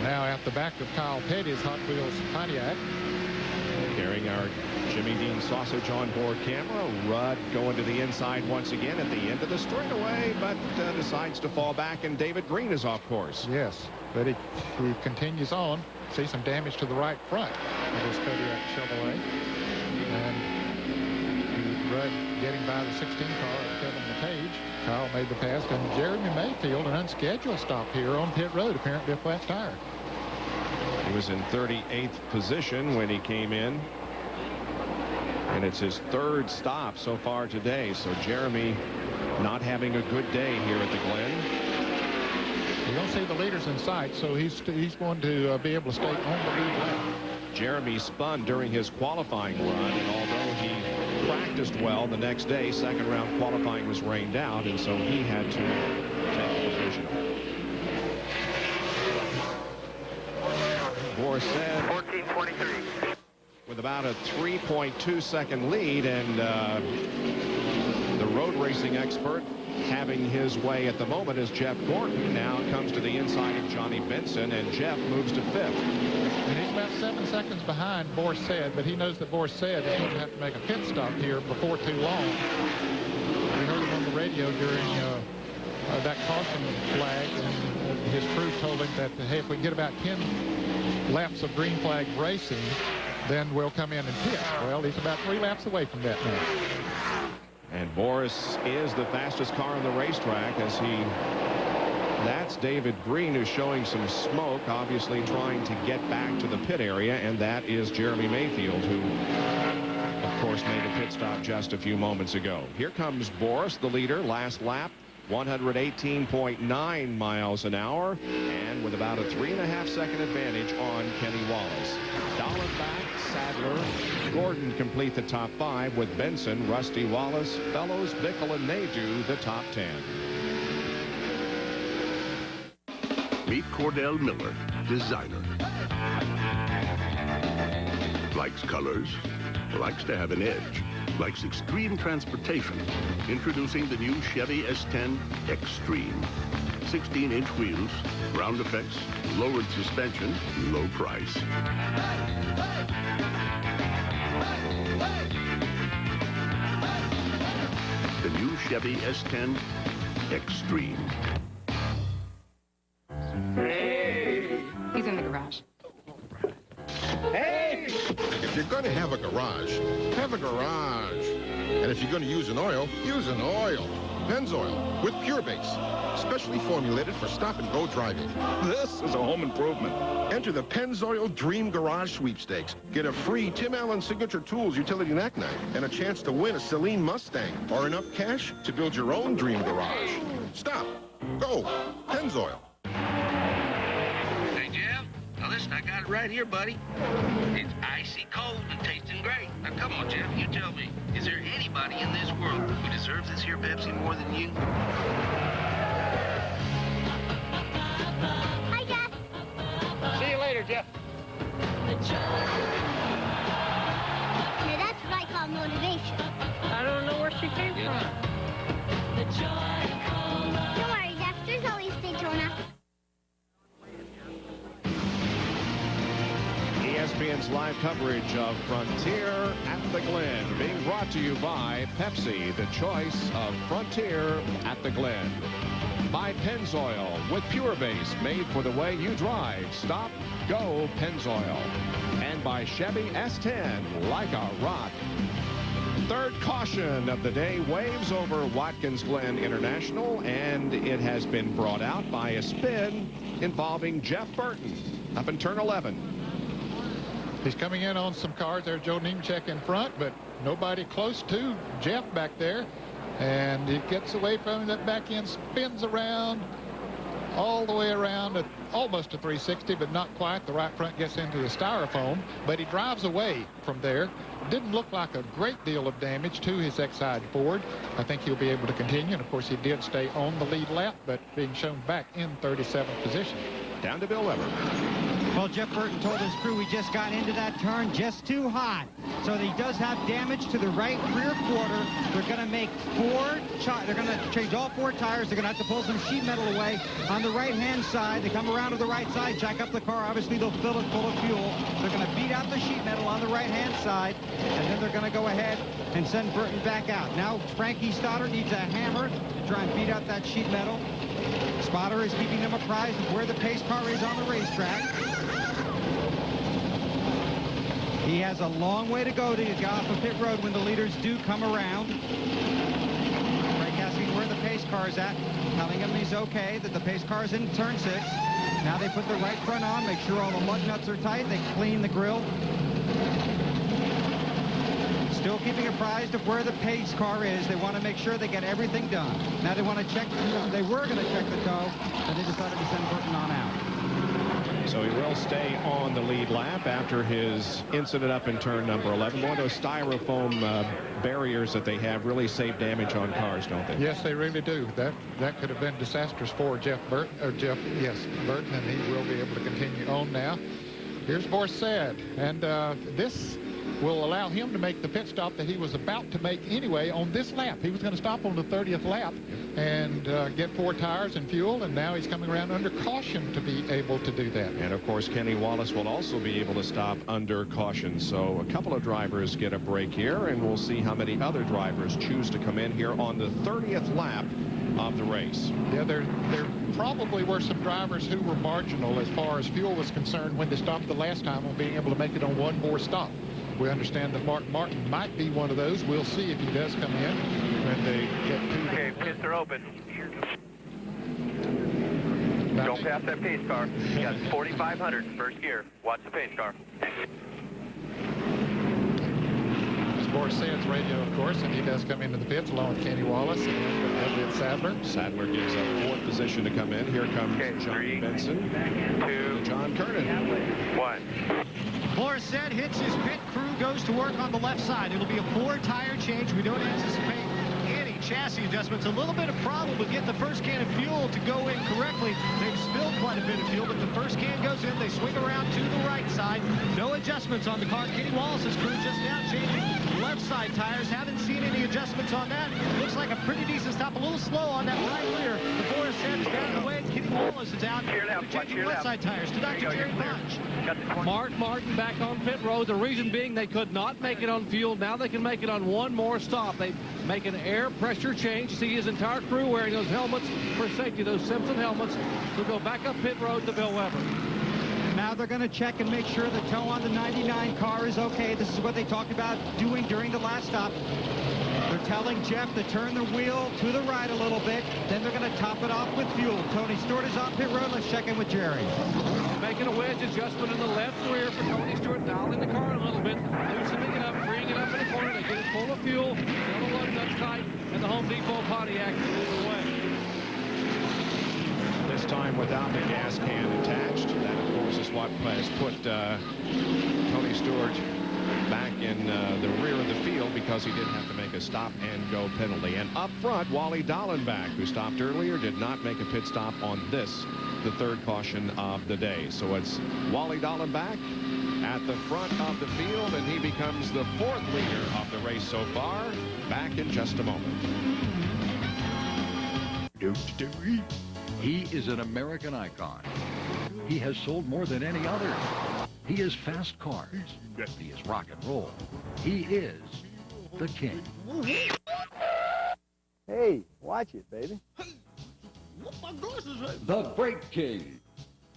Speaker 1: Now at the back of Kyle Petty's Hot Wheels Pontiac.
Speaker 2: Carrying our Jimmy Dean sausage on board camera. Rudd going to the inside once again at the end of the straightaway, but decides to fall back, and David Green is off course.
Speaker 1: Yes, but he continues on. See some damage to the right front of his Kodiak Chevrolet. And Rudd getting by the 16 car of Kevin McCage. Kyle made the pass, and Jeremy Mayfield, an unscheduled stop here on pit road, apparently a flat tire.
Speaker 2: He was in 38th position when he came in. And it's his third stop so far today. So Jeremy not having a good day here at the Glen.
Speaker 1: You don't see the leaders in sight, so he's going to be able to stay on the lead lap.
Speaker 2: Jeremy spun during his qualifying run, and although he practiced well the next day, second round qualifying was rained out, and so he had to take the provisional. Bourset
Speaker 27: 1423.
Speaker 2: with about a 3.2 second lead, and the road racing expert having his way at the moment is Jeff Gordon. Now comes to the inside of Johnny Benson, and Jeff moves to fifth.
Speaker 1: And he's about 7 seconds behind Bourset, but he knows that Bourset is going to have to make a pit stop here before too long. We heard him on the radio during that caution flag, and his crew told him that, hey, if we get about 10 laps of green flag racing, then we'll come in and pit. Well, he's about 3 laps away from that now.
Speaker 2: And Boris is the fastest car on the racetrack as he That's David Green, who's showing some smoke, obviously trying to get back to the pit area, and that is Jeremy Mayfield, who, of course, made a pit stop just a few moments ago. Here comes Boris, the leader, last lap, 118.9 miles an hour, and with about a 3.5-second advantage on Kenny Wallace. Dallenbach, Sadler, Gordon complete the top 5 with Benson, Rusty Wallace, Fellows, Bickle, and Nadeau the top 10.
Speaker 7: Meet Cordell Miller, designer. Likes colors, likes to have an edge, likes extreme transportation. Introducing the new Chevy S10 Extreme. 16-inch wheels, ground effects, lowered suspension, low price. The new Chevy S10 Extreme.
Speaker 13: Hey! He's in the garage.
Speaker 15: Hey! If you're going to have a garage, have a garage. And if you're going to use an oil, use an oil. Pennzoil with Pure Base. Specially formulated for stop-and-go driving. This is a home improvement. Enter the Pennzoil Dream Garage Sweepstakes. Get a free Tim Allen Signature Tools utility knack knife and a chance to win a Celine Mustang or enough cash to build your own dream garage. Stop. Go. Pennzoil.
Speaker 16: Hey, Jeff. Now listen, I got it right here, buddy. It's icy cold and tasting great. Now come on, Jeff, you tell me. Is there anybody in this world who deserves this here Pepsi more than you?
Speaker 18: Hi, Jeff.
Speaker 16: See you later, Jeff.
Speaker 18: Now that's what I call motivation.
Speaker 19: I don't know where she came from.
Speaker 18: Don't worry, Jeff. There's always Daytona.
Speaker 2: ESPN's live coverage of Frontier at the Glen, being brought to you by Pepsi, the choice of Frontier at the Glen. By Pennzoil with Pure Base, made for the way you drive. Stop, go Pennzoil. And by Chevy S10, like a rock. Third caution of the day waves over Watkins Glen International, and it has been brought out by a spin involving Jeff Burton up in turn 11.
Speaker 1: He's coming in on some cars. There's Joe Nemechek in front, but nobody close to Jeff back there. And he gets away from him. That back end spins around all the way around at almost a 360, but not quite. The right front gets into the styrofoam, but he drives away from there. Didn't look like a great deal of damage to his Exide Ford. I think he'll be able to continue. And, of course, he did stay on the lead lap, but being shown back in 37th position.
Speaker 2: Down to Bill Weber.
Speaker 5: Well, Jeff Burton told his crew we just got into that turn just too hot. So he does have damage to the right rear quarter. They're going to make they're going to change all 4 tires. They're going to have to pull some sheet metal away on the right-hand side. They come around to the right side, jack up the car. Obviously, they'll fill it full of fuel. They're going to beat out the sheet metal on the right-hand side, and then they're going to go ahead and send Burton back out. Now, Frankie Stoddard needs a hammer to try and beat out that sheet metal. Spotter is keeping them apprised of where the pace car is on the racetrack. He has a long way to go to get off of pit road when the leaders do come around. Frank asking where the pace car is at, telling him he's okay, that the pace car is in turn 6. Now they put the right front on, make sure all the lug nuts are tight. They clean the grill. Still keeping apprised of where the pace car is. They want to make sure they get everything done. Now they want to check, they were going to check the tow, but they decided to send Burton on out.
Speaker 2: So he will stay on the lead lap after his incident up in turn number 11. One of those styrofoam barriers that they have really save damage on cars, don't they?
Speaker 1: Yes, they really do. That could have been disastrous for Jeff Burton, Burton, and he will be able to continue on now. Here's Borsad, and this will allow him to make the pit stop that he was about to make anyway on this lap. He was going to stop on the 30th lap and get 4 tires and fuel, and now he's coming around under caution to be able to do that.
Speaker 2: And, of course, Kenny Wallace will also be able to stop under caution. So a couple of drivers get a break here, and we'll see how many other drivers choose to come in here on the 30th lap of the race.
Speaker 1: Yeah, there probably were some drivers who were marginal as far as fuel was concerned when they stopped the last time on being able to make it on one more stop. We understand that Mark Martin might be one of those. We'll see if he does come in when they get to the...
Speaker 27: Okay, pits are open. Don't pass that pace car. You got 4,500 first gear. Watch the pace car.
Speaker 1: Boris Sands radio, of course, and he does come into the pits along with Kenny Wallace and Elliott Sadler.
Speaker 2: Sadler gives up 4th position to come in. Here comes John Benson.
Speaker 27: 2,
Speaker 2: John Kernan.
Speaker 27: 1.
Speaker 4: Morissette hits his pit crew, goes to work on the left side. It'll be a 4-tire change. We don't anticipate any chassis adjustments. A little bit of problem with getting the first can of fuel to go in correctly. They've spilled quite a bit of fuel, but the first can goes in. They swing around to the right side. No adjustments on the car. Kenny Wallace's crew just now changing left side tires. Haven't seen any adjustments on that. Looks like a pretty decent stop. A little slow on that right rear. The Boris Sands is down the way. Kenny Wallace is out. Changing left side tires to Dr. Jerry Bunch.
Speaker 3: Mark Martin back on pit road. The reason being they could not make it on fuel. Now they can make it on one more stop. They make an air pressure change. See his entire crew wearing those helmets for safety, those Simpson helmets. We'll go back up pit road to Bill Weber.
Speaker 5: Now they're going to check and make sure the toe on the 99 car is okay. This is what they talked about doing during the last stop. They're telling Jeff to turn the wheel to the right a little bit. Then they're going to top it off with fuel. Tony Stewart is on pit road. Let's check in with Jerry.
Speaker 3: Making a wedge adjustment in the left rear for Tony Stewart, dialing the car a little bit, loosening it up, freeing it up in the corner. They get it full of fuel, still the lug nuts tight, and the Home Depot Pontiac moves away.
Speaker 2: This time without the gas can attached. That, of course, is what has put Tony Stewart back in the rear of the field because he didn't have to make a stop-and-go penalty. And up front, Wally Dallenbach, who stopped earlier, did not make a pit stop on this, the 3rd caution of the day. So it's Wally Dallenbach at the front of the field, and he becomes the 4th leader of the race so far. Back in just a moment.
Speaker 6: He is an American icon. He has sold more than any other. He is fast cars. He is rock and roll. He is the king.
Speaker 11: Hey, watch it, baby.
Speaker 6: The Brake King.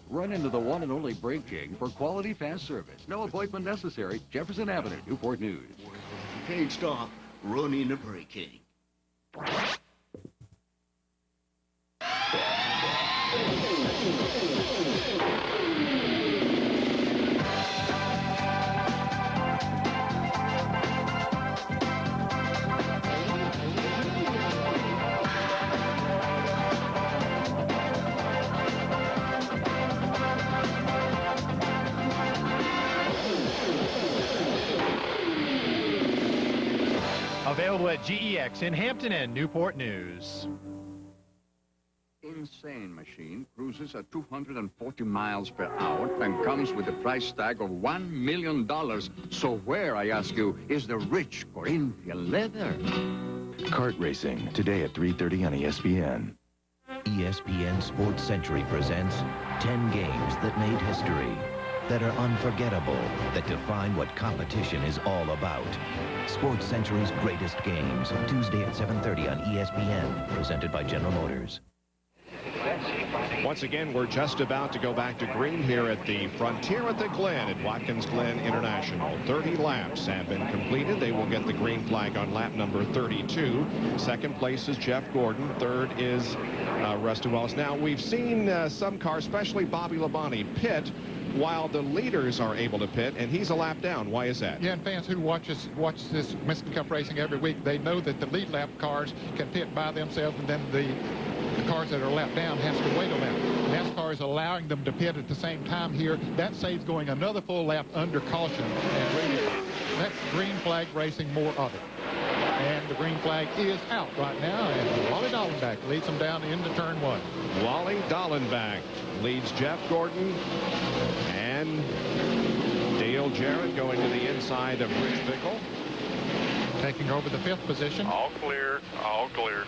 Speaker 6: Run into the one and only Brake King for quality fast service. No appointment necessary. Jefferson Avenue, Newport News.
Speaker 14: Can't stop. Run in the Brake King.
Speaker 4: Available at GEX in Hampton and Newport News.
Speaker 17: Insane machine cruises at 240 miles per hour and comes with a price tag of $1 million. So where, I ask you, is the rich Corinthian leather?
Speaker 20: Kart racing today at 3:30 on ESPN.
Speaker 28: ESPN Sports Century presents 10 games that made history, that are unforgettable, that define what competition is all about. Sports Century's greatest games, Tuesday at 7:30 on ESPN, presented by General Motors.
Speaker 2: Once again, we're just about to go back to green here at the Frontier at the Glen at Watkins Glen International. 30 laps have been completed. They will get the green flag on lap number 32. Second place is Jeff Gordon. Third is Rusty Wallace. Now, we've seen some cars, especially Bobby Labonte, pit while the leaders are able to pit, and he's a lap down. Why is that?
Speaker 1: Yeah, and fans who watch this Michigan Cup racing every week, they know that the lead lap cars can pit by themselves, and then the cars that are lap down has to wait a lap. NASCAR is allowing them to pit at the same time here. That saves going another full lap under caution, and really, that's green flag racing, more of it. And the green flag is out right now, and Wally Dallenbach leads them down into turn 1.
Speaker 2: Wally Dallenbach leads Jeff Gordon and Dale Jarrett going to the inside of Rich Bickle.
Speaker 1: Taking over the 5th position.
Speaker 27: All clear, all clear.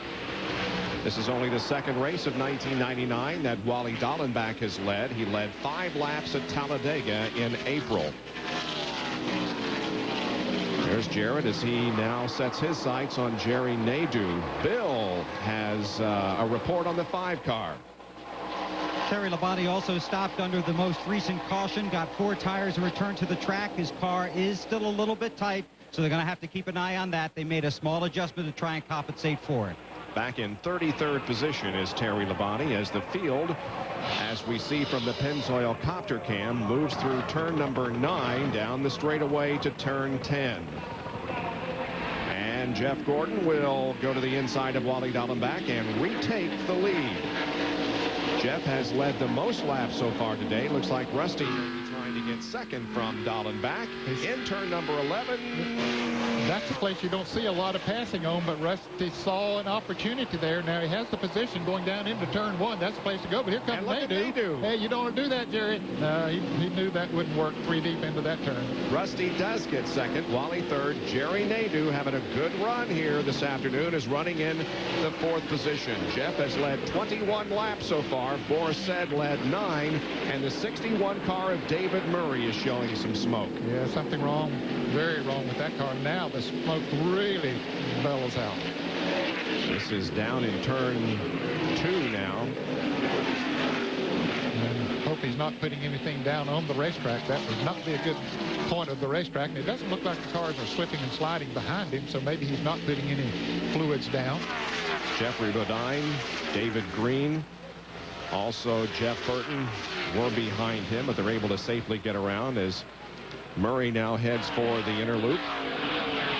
Speaker 2: This is only the second race of 1999 that Wally Dallenbach has led. He led 5 laps at Talladega in April. There's Jarrett as he now sets his sights on Jerry Nadeau. Bill has a report on the 5 car.
Speaker 5: Terry Labonte also stopped under the most recent caution, got 4 tires and returned to the track. His car is still a little bit tight, so they're going to have to keep an eye on that. They made a small adjustment to try and compensate for it.
Speaker 2: Back in 33rd position is Terry Labonte as the field as we see from the Pennzoil copter cam, moves through turn number 9 down the straightaway to turn 10. And Jeff Gordon will go to the inside of Wally Dallenbach and retake the lead. Jeff has led the most laps so far today. Looks like Rusty may be trying to get second from Dallenbach in turn number 11.
Speaker 1: That's a place you don't see a lot of passing on, but Rusty saw an opportunity there. Now he has the position going down into turn 1. That's the place to go. But here comes Nadeau. Hey, you don't want to do that, Jerry. No, he knew that wouldn't work 3 deep into that turn.
Speaker 2: Rusty does get second. Wally third. Jerry Nadeau, having a good run here this afternoon, is running in the 4th position. Jeff has led 21 laps so far. Boris Said led 9. And the 61 car of David Murray is showing some smoke.
Speaker 1: Yeah, something wrong. Very wrong with that car. Now the smoke really bellows out.
Speaker 2: This is down in turn 2 now.
Speaker 1: And hope he's not putting anything down on the racetrack. That would not be a good point of the racetrack. And it doesn't look like the cars are slipping and sliding behind him, so maybe he's not putting any fluids down.
Speaker 2: Jeffrey Bodine, David Green, also Jeff Burton were behind him, but they're able to safely get around as Murray now heads for the inner loop.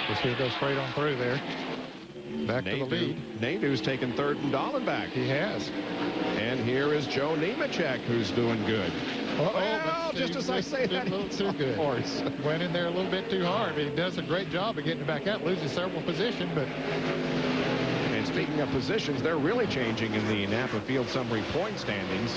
Speaker 1: Just he'll go straight on through there. Back to the lead.
Speaker 2: Nadeau's taken third from Dallenbach.
Speaker 1: He has.
Speaker 2: And here is Joe Nemechek, who's doing good. Well, just as I say that,
Speaker 1: a little too good.
Speaker 2: Horse.
Speaker 1: Went in there a little bit too hard, but he does a great job of getting back out, loses several positions, but.
Speaker 2: And speaking of positions, they're really changing in the Napa Field Summary point standings.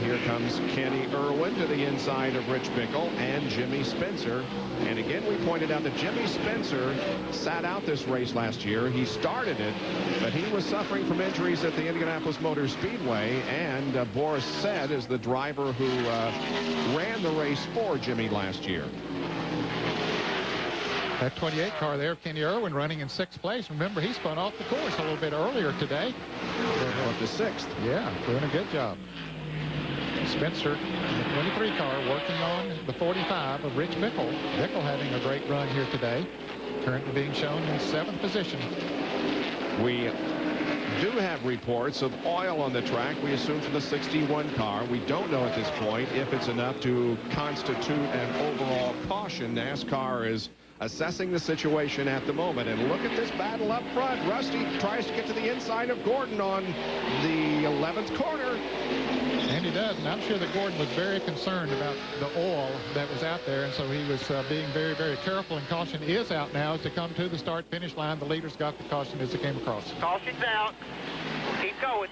Speaker 2: Here comes Kenny Irwin to the inside of Rich Bickle and Jimmy Spencer. And again, we pointed out that Jimmy Spencer sat out this race last year. He started it, but he was suffering from injuries at the Indianapolis Motor Speedway. And Boris Said is the driver who ran the race for Jimmy last year.
Speaker 1: That 28 car there, Kenny Irwin, running in 6th place. Remember, he spun off the course a little bit earlier today.
Speaker 2: Up to 6th.
Speaker 1: Yeah, doing a good job. Spencer, the 23 car, working on the 45 of Rich Bickle. Bickle having a great run here today. Currently being shown in 7th position.
Speaker 2: We do have reports of oil on the track, we assume, for the 61 car. We don't know at this point if it's enough to constitute an overall caution. NASCAR is assessing the situation at the moment. And look at this battle up front. Rusty tries to get to the inside of Gordon on the 11th corner.
Speaker 1: And he does, and I'm sure that Gordon was very concerned about the oil that was out there, and so he was being very, very careful, and caution is out now as they come to the start-finish line. The leaders got the caution as they came across.
Speaker 27: Caution's out. Keep going.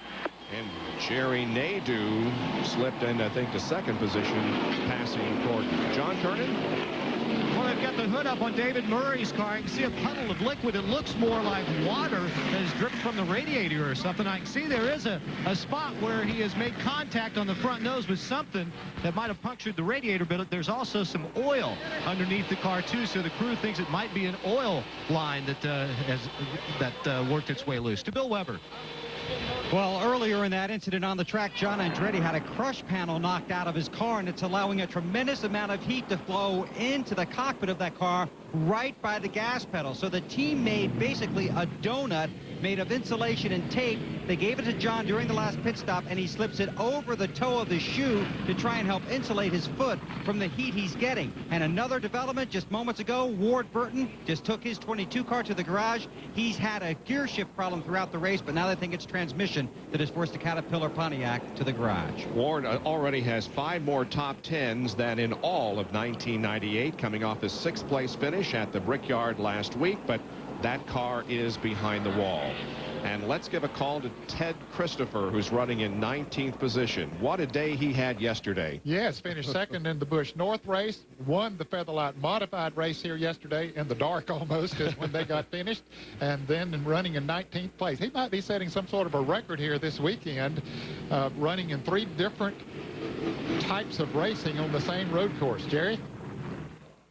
Speaker 2: And Jerry Nadeau slipped in, I think, to 2nd position, passing Gordon. John Kernan?
Speaker 4: Well, they've got the hood up on David Murray's car. I can see a puddle of liquid. It looks more like water that is dripping from the radiator or something. I can see there is a spot where he has made contact on the front nose with something that might have punctured the radiator, but there's also some oil underneath the car, too, so the crew thinks it might be an oil line that worked its way loose. To Bill Weber.
Speaker 5: Well, earlier in that incident on the track, John Andretti had a crush panel knocked out of his car, and it's allowing a tremendous amount of heat to flow into the cockpit of that car right by the gas pedal. So the team made basically a donut made of insulation and tape. They gave it to John during the last pit stop, and he slips it over the toe of the shoe to try and help insulate his foot from the heat he's getting. And another development just moments ago, Ward Burton just took his 22 car to the garage. He's had a gear shift problem throughout the race, but now they think it's transmission that has forced the Caterpillar Pontiac to the garage.
Speaker 2: Ward already has 5 more top 10s than in all of 1998, coming off his 6th place finish at the Brickyard last week, but that car is behind the wall. And let's give a call to Ted Christopher, who's running in 19th position. What a day he had yesterday.
Speaker 1: Yes, finished 2nd in the Busch North race, won the Featherlight Modified race here yesterday in the dark almost is when they got finished, and then running in 19th place. He might be setting some sort of a record here this weekend, running in 3 different types of racing on the same road course. Jerry?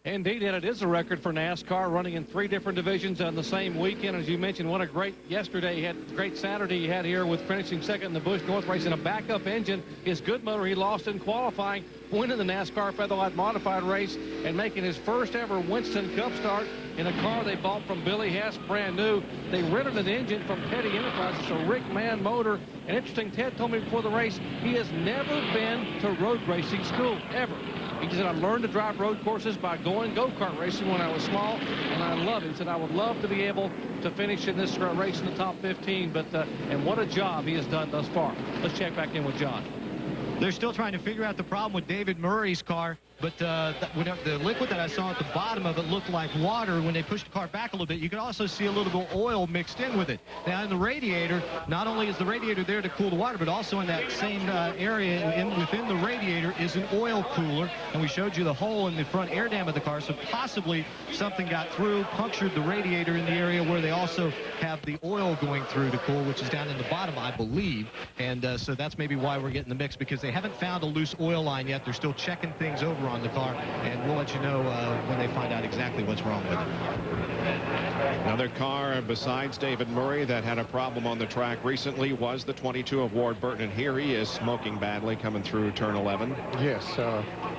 Speaker 3: Indeed, and it is a record for NASCAR, running in 3 different divisions on the same weekend. As you mentioned, what a great yesterday. He had a great Saturday he had here with finishing 2nd in the Busch North race in a backup engine. His good motor he lost in qualifying. winning the NASCAR Featherlight Modified race and making his first ever Winston Cup start in a car they bought from Billy Hess, brand new. They rented an engine from Petty Enterprises, a Rick Mann motor. And interesting, Ted told me before the race, he has never been to road racing school, ever. He said, I learned to drive road courses by going go-kart racing when I was small, and I love it. He said, I would love to be able to finish in this race in the top 15, but and what a job he has done thus far. Let's check back in with John.
Speaker 4: They're still trying to figure out the problem with David Murray's car, but the liquid that I saw at the bottom of it looked like water. When they pushed the car back a little bit, you could also see a little bit of oil mixed in with it. Now, in the radiator, not only is the radiator there to cool the water, but also in that same area within the radiator is an oil cooler, and we showed you the hole in the front air dam of the car, so possibly something got through, punctured the radiator in the area where they also have the oil going through to cool, which is down in the bottom, I believe, and so that's maybe why we're getting the mix, because they haven't found a loose oil line yet. They're still checking things over on the car, and we'll let you know when they find out exactly what's wrong with it.
Speaker 2: Another car besides David Murray that had a problem on the track recently was the 22 of Ward Burton, and here he is smoking badly coming through turn 11.
Speaker 1: Yes,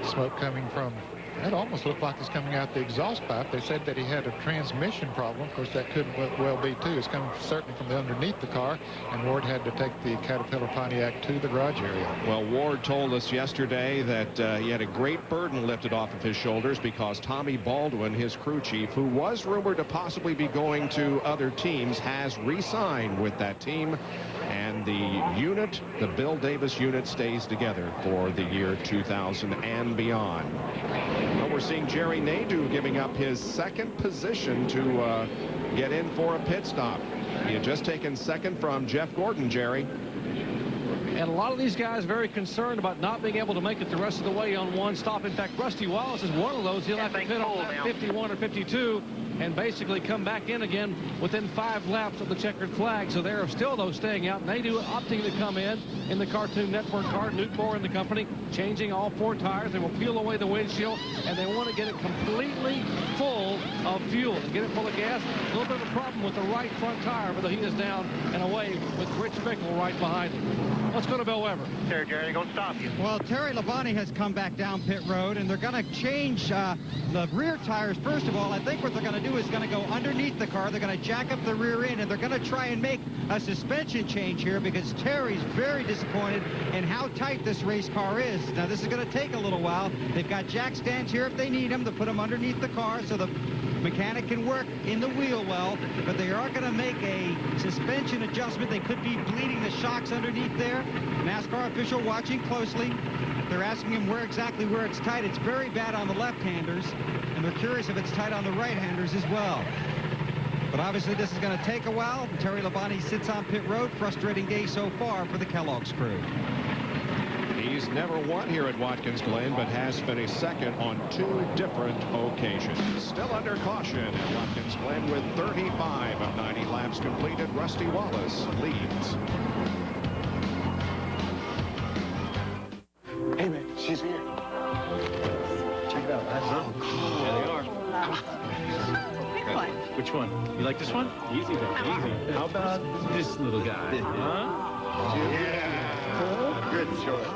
Speaker 1: smoke coming from, that almost looked like it's coming out the exhaust pipe. They said that he had a transmission problem. Of course, that could well be, too. It's coming certainly from underneath the car, and Ward had to take the Caterpillar Pontiac to the garage area.
Speaker 2: Well, Ward told us yesterday that he had a great burden lifted off of his shoulders because Tommy Baldwin, his crew chief, who was rumored to possibly be going to other teams, has re-signed with that team. And the unit, the Bill Davis unit, stays together for the year 2000 and beyond. Well, we're seeing Jerry Nadeau giving up his second position to get in for a pit stop. He had just taken second from Jeff Gordon, Jerry.
Speaker 3: And a lot of these guys very concerned about not being able to make it the rest of the way on one stop. In fact, Rusty Wallace is one of those. He'll have to pit on lap 51 or 52 and basically come back in again within 5 laps of the checkered flag. So there are still those staying out. Nadeau opting to come in the Cartoon Network car. Newtmore and the company changing all 4 tires. They will peel away the windshield, and they want to get it completely full of fuel. To get it full of gas, a little bit of a problem with the right front tire, but the heat is down and away with Rich Bickle right behind him. Let's go to Bill Weber.
Speaker 27: There, Jerry, they're going to stop you.
Speaker 5: Well, Terry Labonte has come back down pit road, and they're going to change the rear tires. First of all, I think what they're going to do is going to go underneath the car. They're going to jack up the rear end, and they're going to try and make a suspension change here because Terry's very disappointed in how tight this race car is. Now, this is going to take a little while. They've got jack stands here if they need them to put them underneath the car so the mechanic can work in the wheel well, but they are going to make a suspension adjustment. They could be bleeding the shocks underneath there. NASCAR official watching closely. They're asking him where it's tight. It's very bad on the left-handers, and they're curious if it's tight on the right-handers as well. But obviously this is going to take a while. Terry Labonte sits on pit road. Frustrating day so far for the Kellogg's crew.
Speaker 2: He's never won here at Watkins Glen, but has finished second on 2 different occasions. Still under caution at Watkins Glen with 35 of 90 laps completed. Rusty Wallace leads.
Speaker 11: Hey, man, she's here. Check it out. Oh, cool.
Speaker 8: There they are. Which one? You like this one? Easy, though. Easy. How about this little guy? Huh?
Speaker 11: Yeah. Good choice.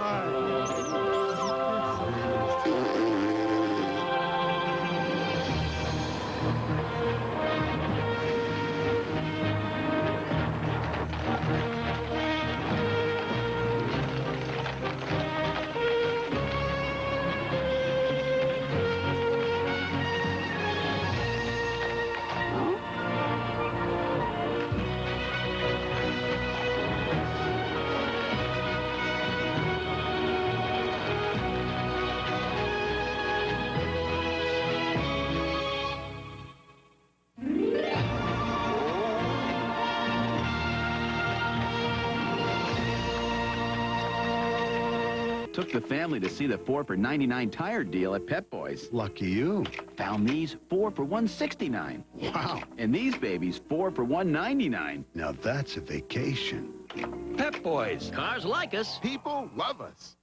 Speaker 9: Took the family to see the 4 for $99 tire deal at Pep Boys.
Speaker 14: Lucky you.
Speaker 9: Found these 4 for $169.
Speaker 14: Wow.
Speaker 9: And these babies 4 for $199.
Speaker 14: Now that's a vacation.
Speaker 12: Pep Boys. Cars like us.
Speaker 14: People love us.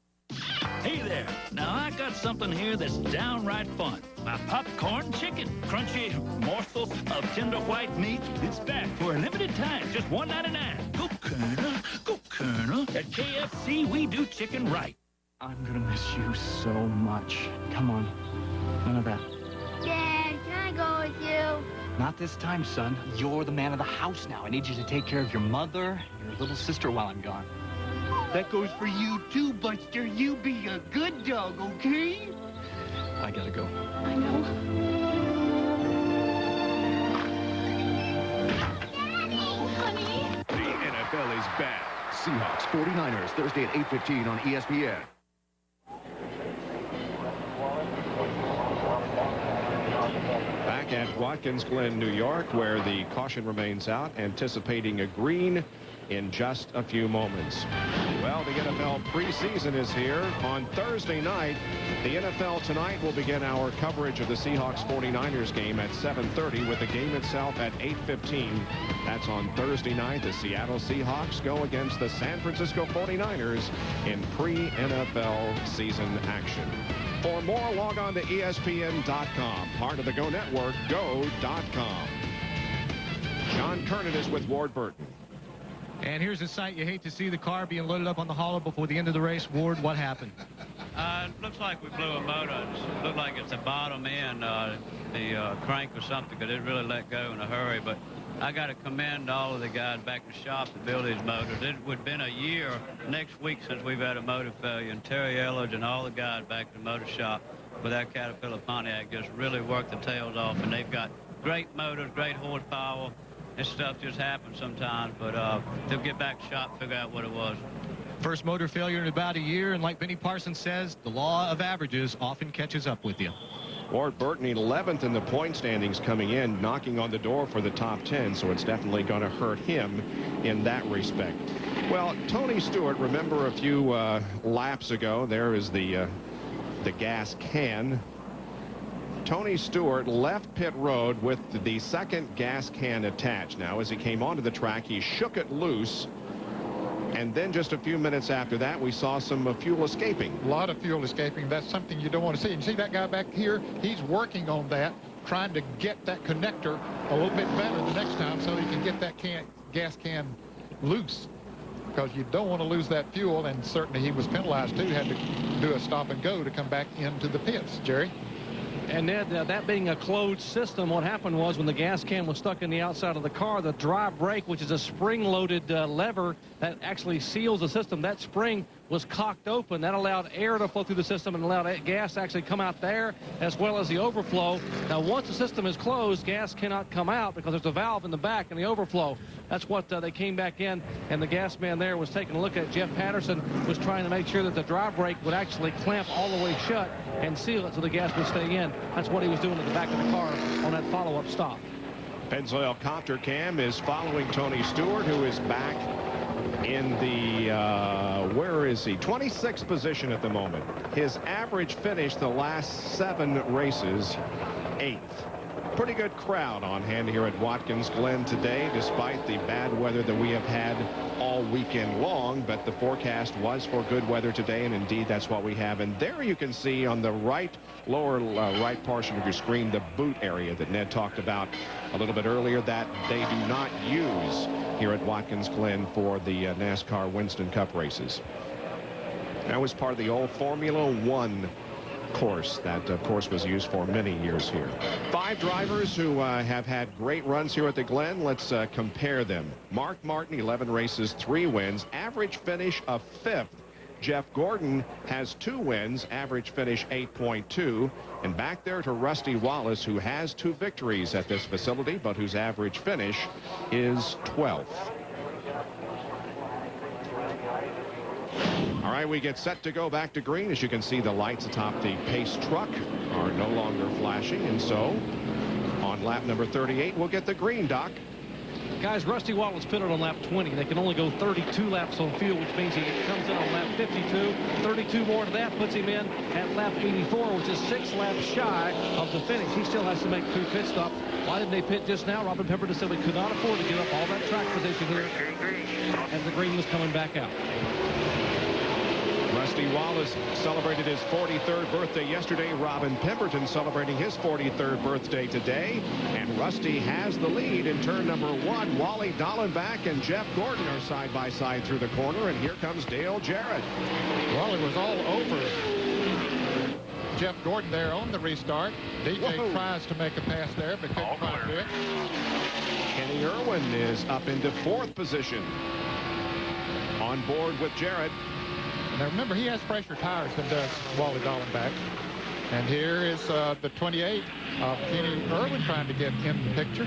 Speaker 12: Hey there. Now I got something here that's downright fun. My popcorn chicken. Crunchy morsel of tender white meat. It's back for a limited time. Just $1.99. Go Colonel. Go Colonel. At KFC, we do chicken right.
Speaker 8: I'm gonna miss you so much. Come on. None of that.
Speaker 18: Dad, can I go with you?
Speaker 8: Not this time, son. You're the man of the house now. I need you to take care of your mother, your little sister while I'm gone.
Speaker 14: That goes for you too, Buster. You be a good dog, okay?
Speaker 8: I gotta go.
Speaker 18: I know.
Speaker 2: The NFL is back.
Speaker 20: Seahawks 49ers Thursday at 8:15 on ESPN.
Speaker 2: Back at Watkins Glen, New York, where the caution remains out, anticipating a green in just a few moments. Well, the NFL preseason is here. On Thursday night, the NFL Tonight will begin our coverage of the Seahawks-49ers game at 7:30 with the game itself at 8:15. That's on Thursday night. The Seattle Seahawks go against the San Francisco 49ers in pre-NFL season action. For more, log on to ESPN.com. Part of the Go Network, go.com. John Kernan is with Ward Burton.
Speaker 4: And here's a sight you hate to see, the car being loaded up on the hauler before the end of the race. Ward, what happened?
Speaker 7: It looks like we blew a motor. It looks like it's the bottom end, the crank or something, because it really let go in a hurry. But I got to commend all of the guys back in the shop that build these motors. It would have been a year next week since we've had a motor failure, and Terry Ellard and all the guys back in the motor shop with that Caterpillar Pontiac just really worked the tails off, and they've got great motors, great horsepower. This stuff just happens sometimes, but they'll get back to the shop and figure out what it was.
Speaker 4: First motor failure in about a year, and like Benny Parsons says, the law of averages often catches up with you.
Speaker 2: Ward Burton 11th in the point standings coming in, knocking on the door for the top 10, so it's definitely going to hurt him in that respect. Well, Tony Stewart, remember a few laps ago, there is the gas can. Tony Stewart left pit road with the second gas can attached. Now, as he came onto the track, he shook it loose. And then just a few minutes after that, we saw some fuel escaping.
Speaker 1: A lot of fuel escaping. That's something you don't want to see. And see that guy back here? He's working on that, trying to get that connector a little bit better the next time so he can get that gas can loose. Because you don't want to lose that fuel, and certainly he was penalized too, had to do a stop and go to come back into the pits. Jerry?
Speaker 3: And Ned, that being a closed system, what happened was when the gas can was stuck in the outside of the car, the dry brake, which is a spring-loaded lever that actually seals the system, that spring was cocked open. That allowed air to flow through the system and allowed gas to actually come out there, as well as the overflow. Now, once the system is closed, gas cannot come out because there's a valve in the back and the overflow. That's what they came back in, and the gas man there was taking a look at. Jeff Patterson was trying to make sure that the dry brake would actually clamp all the way shut and seal it so the gas would stay in. That's what he was doing at the back of the car on that follow-up stop.
Speaker 2: Pennzoil Copter Cam is following Tony Stewart, who is back in the, where is he? 26th position at the moment. His average finish the last 7 races, 8th. Pretty good crowd on hand here at Watkins Glen today, despite the bad weather that we have had all weekend long. But the forecast was for good weather today, and indeed that's what we have. And there you can see on the right, lower right portion of your screen, the boot area that Ned talked about a little bit earlier that they do not use here at Watkins Glen for the NASCAR Winston Cup races. That was part of the old Formula One course that, of course, was used for many years here. 5 drivers who have had great runs here at the Glen. Let's compare them. Mark Martin, 11 races, 3 wins, average finish of 5th. Jeff Gordon has 2 wins, average finish 8.2. And back there to Rusty Wallace, who has 2 victories at this facility, but whose average finish is 12th. All right, we get set to go back to green. As you can see, the lights atop the pace truck are no longer flashing. And so on lap number 38, we'll get the green, Doc.
Speaker 3: Guys, Rusty Wallace pitted on lap 20. They can only go 32 laps on fuel, which means he comes in on lap 52. 32 more to that puts him in at lap 84, which is 6 laps shy of the finish. He still has to make 2 pit stops. Why didn't they pit just now? Robin Pemberton said we could not afford to give up all that track position here as the green was coming back out.
Speaker 2: Rusty Wallace celebrated his 43rd birthday yesterday. Robin Pemberton celebrating his 43rd birthday today. And Rusty has the lead in turn number 1. Wally Dallenbach and Jeff Gordon are side by side through the corner. And here comes Dale Jarrett.
Speaker 1: Wally was all over Jeff Gordon there on the restart. DJ tries to make a pass there, but couldn't quite do it.
Speaker 2: Kenny Irwin is up into 4th position. On board with Jarrett.
Speaker 1: Now remember, he has fresher tires than does Wally Dallenbach. And here is the 28 of Kenny Irwin trying to get in the picture.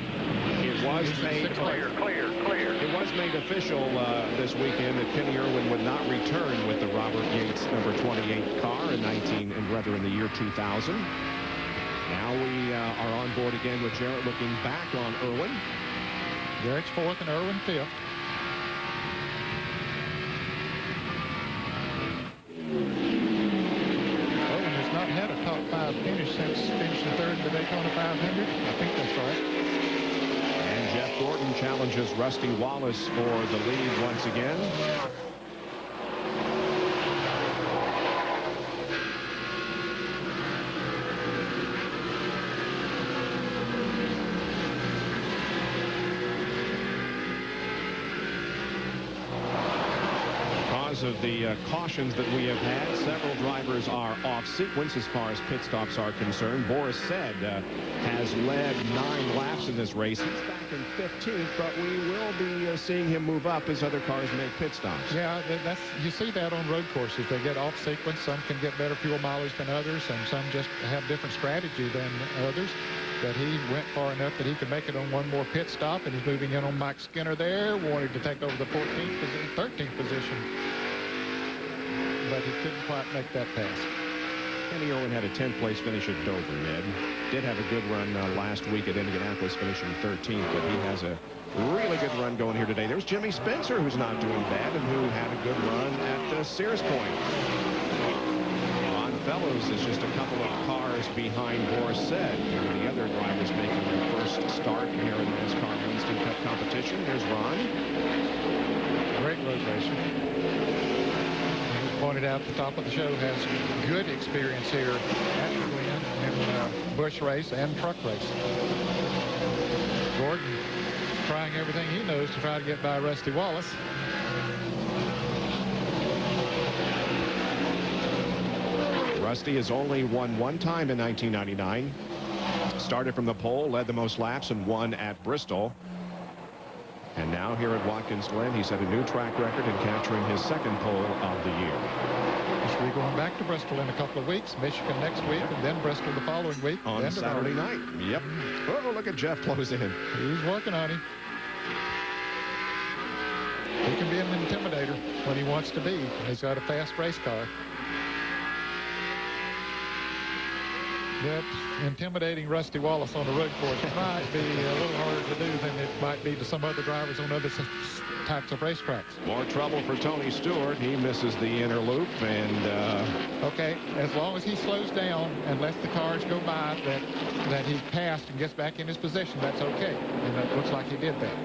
Speaker 2: It was made
Speaker 27: clear.
Speaker 2: It was made official this weekend that Kenny Irwin would not return with the Robert Yates number 28 car in the year 2000. Now we are on board again with Jarrett looking back on Irwin.
Speaker 1: Jarrett's 4th and Irwin 5th. Irwin has not had a top 5 finish since finishing 3rd in the Daytona 500. I think that's right.
Speaker 2: And Jeff Gordon challenges Rusty Wallace for the lead once again. Of the cautions that we have had, several drivers are off sequence as far as pit stops are concerned. Boris Said has led 9 laps in this race. He's back in 15th, but we will be seeing him move up as other cars make pit stops.
Speaker 1: Yeah, you see that on road courses. They get off sequence. Some can get better fuel mileage than others, and some just have different strategy than others. But he went far enough that he could make it on one more pit stop, and he's moving in on Mike Skinner there. Wanted to take over the 13th position. But he couldn't quite make that pass.
Speaker 2: Kenny Irwin had a 10th place finish at Dover, Ned. Did have a good run last week at Indianapolis, finishing 13th, but he has a really good run going here today. There's Jimmy Spencer, who's not doing bad and who had a good run at Sears Point. Ron Fellows is just a couple of cars behind Boris Said. One of the other drivers making their first start here in the NASCAR Winston Cup competition. There's Ron.
Speaker 1: Great road racer. Pointed out at the top of the show, has good experience here at the Glen in bush race and truck race. Gordon trying everything he knows to try to get by Rusty Wallace.
Speaker 2: Rusty has only won 1 time in 1999. Started from the pole, led the most laps, and won at Bristol. And now here at Watkins Glen, he set a new track record in capturing his 2nd pole of the year.
Speaker 1: We're going back to Bristol in a couple of weeks, Michigan next week, and then Bristol the following week.
Speaker 2: On Saturday night. Yep. Oh, look at Jeff close in.
Speaker 1: He's working on him. He can be an intimidator when he wants to be. He's got a fast race car. But intimidating Rusty Wallace on the road course might be a little harder to do than it might be to some other drivers on other types of racetracks.
Speaker 2: More trouble for Tony Stewart. He misses the inner loop, and
Speaker 1: okay, as long as he slows down and lets the cars go by that he passed and gets back in his position, that's okay. And it looks like he did that.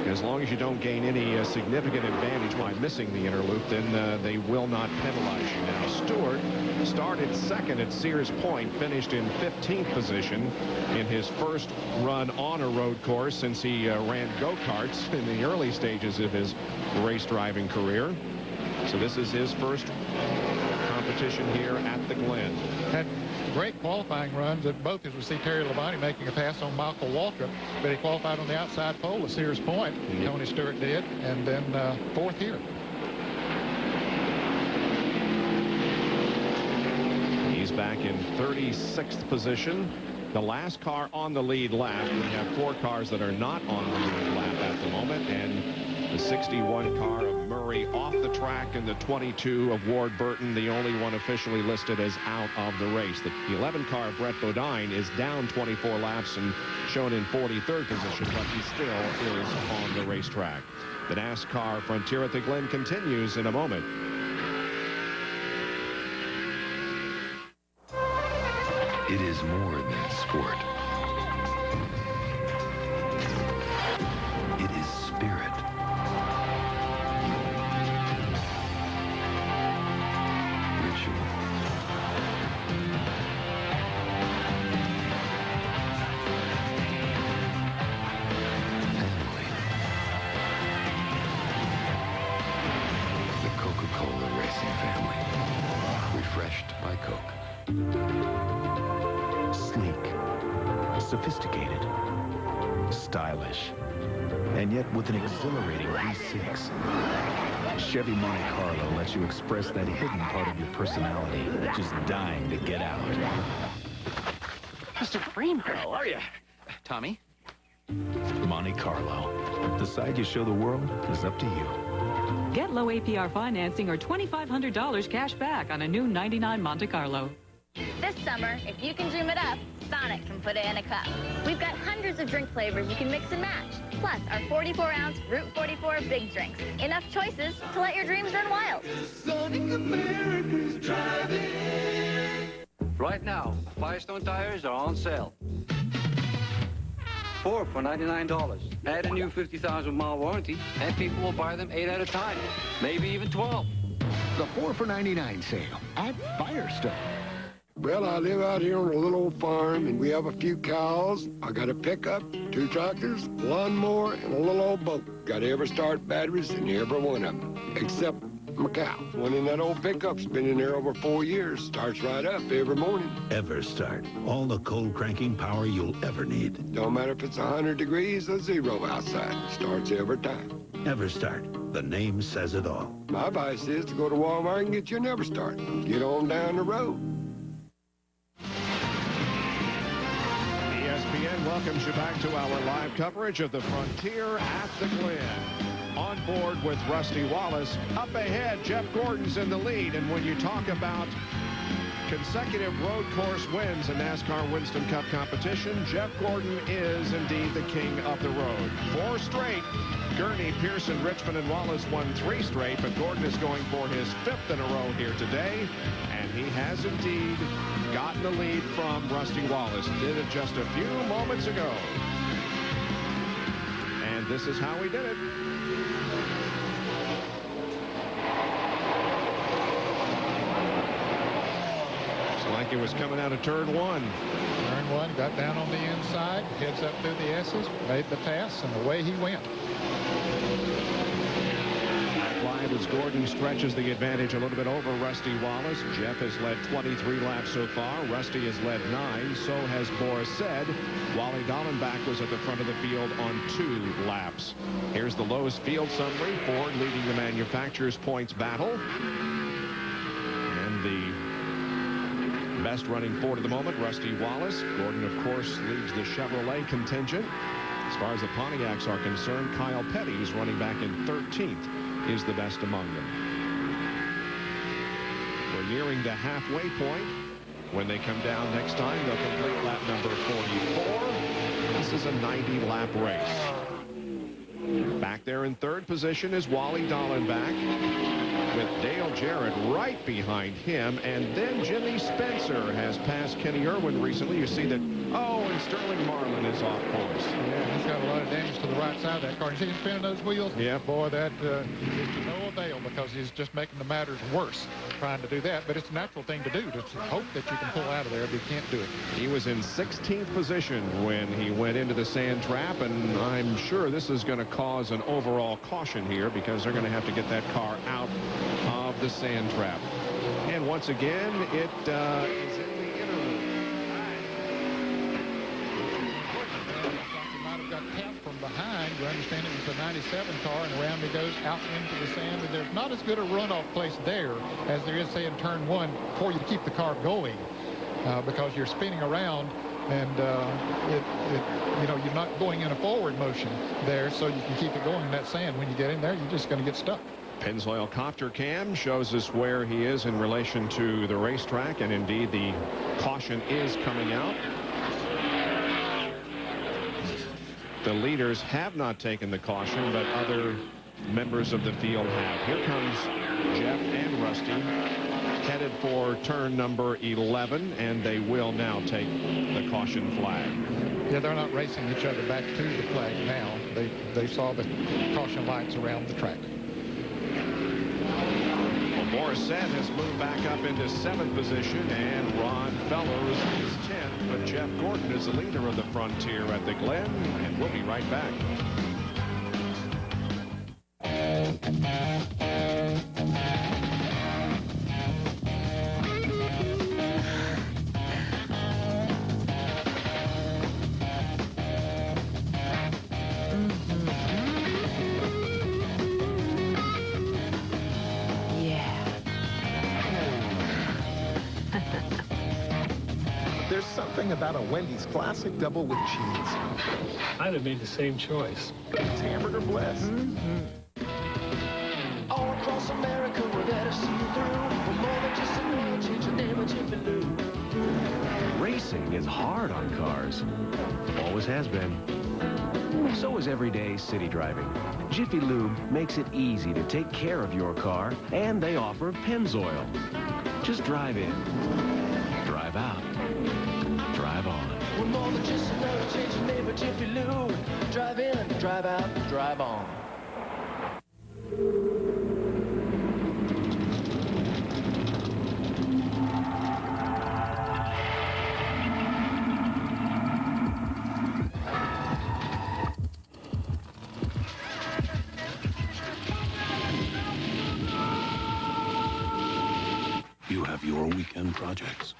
Speaker 2: As long as you don't gain any significant advantage by missing the inner loop, then they will not penalize you. Now, Stewart started 2nd at Sears Point, finished in 15th position in his first run on a road course since he ran go-karts in the early stages of his race driving career. So this is his first competition here at the Glen.
Speaker 1: Had great qualifying runs at both, as we see Terry Labonte making a pass on Michael Waltrip, but he qualified on the outside pole at Sears Point. Yep. Tony Stewart did, and then 4th here.
Speaker 2: He's back in 36th position. The last car on the lead lap. We have 4 cars that are not on the lead lap at the moment, and the 61 car of Murray off the track, and the 22 of Ward Burton, the only one officially listed as out of the race. The 11 car of Brett Bodine is down 24 laps and shown in 43rd position, but he still is on the racetrack. The NASCAR Frontier at the Glen continues in a moment.
Speaker 20: It is more than sport. It is spirit. Sophisticated. Stylish. And yet with an exhilarating V6. Chevy Monte Carlo lets you express that hidden part of your personality, just dying to get out.
Speaker 10: Mr. Freeman. How are you? Tommy?
Speaker 20: Monte Carlo. The side you show the world is up to you.
Speaker 13: Get low APR financing or $2,500 cash back on a new 99 Monte Carlo.
Speaker 21: This summer, if you can dream it up, Sonic can put it in a cup. We've got hundreds of drink flavors you can mix and match. Plus, our 44-ounce Route 44 big drinks. Enough choices to let your dreams run wild.
Speaker 22: Sonic America's driving.
Speaker 23: Right now, Firestone tires are on sale. 4 for $99. Add a new 50,000-mile warranty, and people will buy them 8 at a time, maybe even 12.
Speaker 24: The 4 for $99 sale at Firestone.
Speaker 25: Well, I live out here on a little old farm, and we have a few cows. I got a pickup, 2 tractors, lawnmower, and a little old boat. Got Everstart batteries in every one of them, except my cow. One in that old pickup's been in there over 4 years. Starts right up every morning.
Speaker 26: Everstart. All the cold cranking power you'll ever need.
Speaker 25: Don't matter if it's 100 degrees or 0 outside. Starts every time.
Speaker 26: Everstart. The name says it all.
Speaker 25: My advice is to go to Walmart and get you an Everstart. Get on down the road.
Speaker 2: ESPN welcomes you back to our live coverage of the Frontier at the Glen. On board with Rusty Wallace. Up ahead, Jeff Gordon's in the lead. And when you talk about consecutive road course wins in NASCAR Winston Cup competition, Jeff Gordon is indeed the king of the road. 4 straight. Gurney, Pearson, Richmond, and Wallace won 3 straight, but Gordon is going for his 5th in a row here today. And he has indeed gotten the lead from Rusty Wallace. Did it just a few moments ago. And this is how he did it. Like it was coming out of turn 1.
Speaker 1: Turn 1, got down on the inside, heads up through the S's, made the pass, and away he went.
Speaker 2: Live as Gordon stretches the advantage a little bit over Rusty Wallace. Jeff has led 23 laps so far. Rusty has led 9. So has Boris said. Wally Dallenbach was at the front of the field on 2 laps. Here's the Lowe's field summary. Ford leading the manufacturers' points battle. And the best running Ford at the moment, Rusty Wallace. Gordon, of course, leads the Chevrolet contingent. As far as the Pontiacs are concerned, Kyle Petty, who's running back in 13th, is the best among them. We're nearing the halfway point. When they come down next time, they'll complete lap number 44. This is a 90-lap race. Back there in 3rd position is Wally Dallenbach, with Dale Jarrett right behind him. And then Jimmy Spencer has passed Kenny Irwin recently. You see that, and Sterling Marlin is off course.
Speaker 1: Yeah, he's got a lot of damage to the right side of that car. You see him spinning those wheels?
Speaker 2: Yeah.
Speaker 1: Boy, that is to no avail, because he's just making the matters worse trying to do that. But it's a natural thing to do, to hope that you can pull out of there, but you can't do it.
Speaker 2: He was in 16th position when he went into the sand trap, and I'm sure this is going to cause an overall caution here, because they're going to have to get that car out of the sand trap. And once again, it is in the interlude.
Speaker 1: You might have got tapped from behind. You understand it was a 97 car, and around he goes out into the sand. And there's not as good a runoff place there as there is, say, in turn 1 for you to keep the car going, because you're spinning around. And you're not going in a forward motion there, so you can keep it going in that sand. When you get in there, you're just going to get stuck.
Speaker 2: Pennzoil copter cam shows us where he is in relation to the racetrack, and indeed the caution is coming out. The leaders have not taken the caution, but other members of the field have. Here comes Jeff and Rusty, headed for turn number 11, and they will now take the caution flag.
Speaker 1: Yeah, they're not racing each other back to the flag now. They saw the caution lights around the track.
Speaker 2: Well, Morissette has moved back up into 7th position, and Ron Fellows is 10th, but Jeff Gordon is the leader of the Frontier at the Glen, and we'll be right back.
Speaker 5: something about a Wendy's classic double with cheese.
Speaker 6: I'd have made the same choice.
Speaker 5: It's hamburger bliss.
Speaker 22: All across America, we're there to see you through. We're more than just an oil change, your name is Jiffy Lube.
Speaker 11: Racing is hard on cars. Always has been. So is everyday city driving. Jiffy Lube makes it easy to take care of your car, and they offer Pennzoil. Just drive in, drive out, drive on.
Speaker 22: We're more than just an oil change, your name is Jiffy Lube. Drive in, drive out, drive on.
Speaker 26: You have your weekend projects.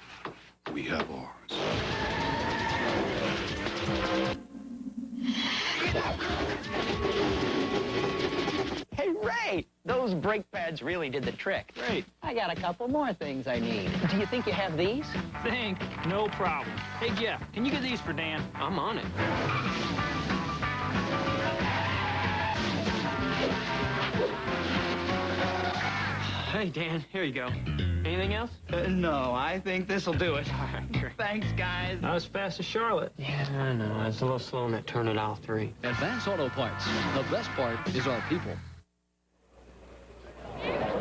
Speaker 26: We have ours.
Speaker 10: Hey, Ray, those brake pads really did the trick.
Speaker 15: Great.
Speaker 10: I got a couple more things I need. Do you think you have these?
Speaker 15: Think? No problem. Hey, Jeff, can you get these for Dan?
Speaker 10: I'm on it.
Speaker 15: Hey, Dan, here you go. Anything else?
Speaker 10: No, I think this'll do it.
Speaker 15: All right, great.
Speaker 10: Thanks, guys.
Speaker 15: Not as fast as Charlotte.
Speaker 10: Yeah, I know.
Speaker 15: It's a little slow on that turn at aisle 3.
Speaker 10: Advance Auto Parts. The best part is our people.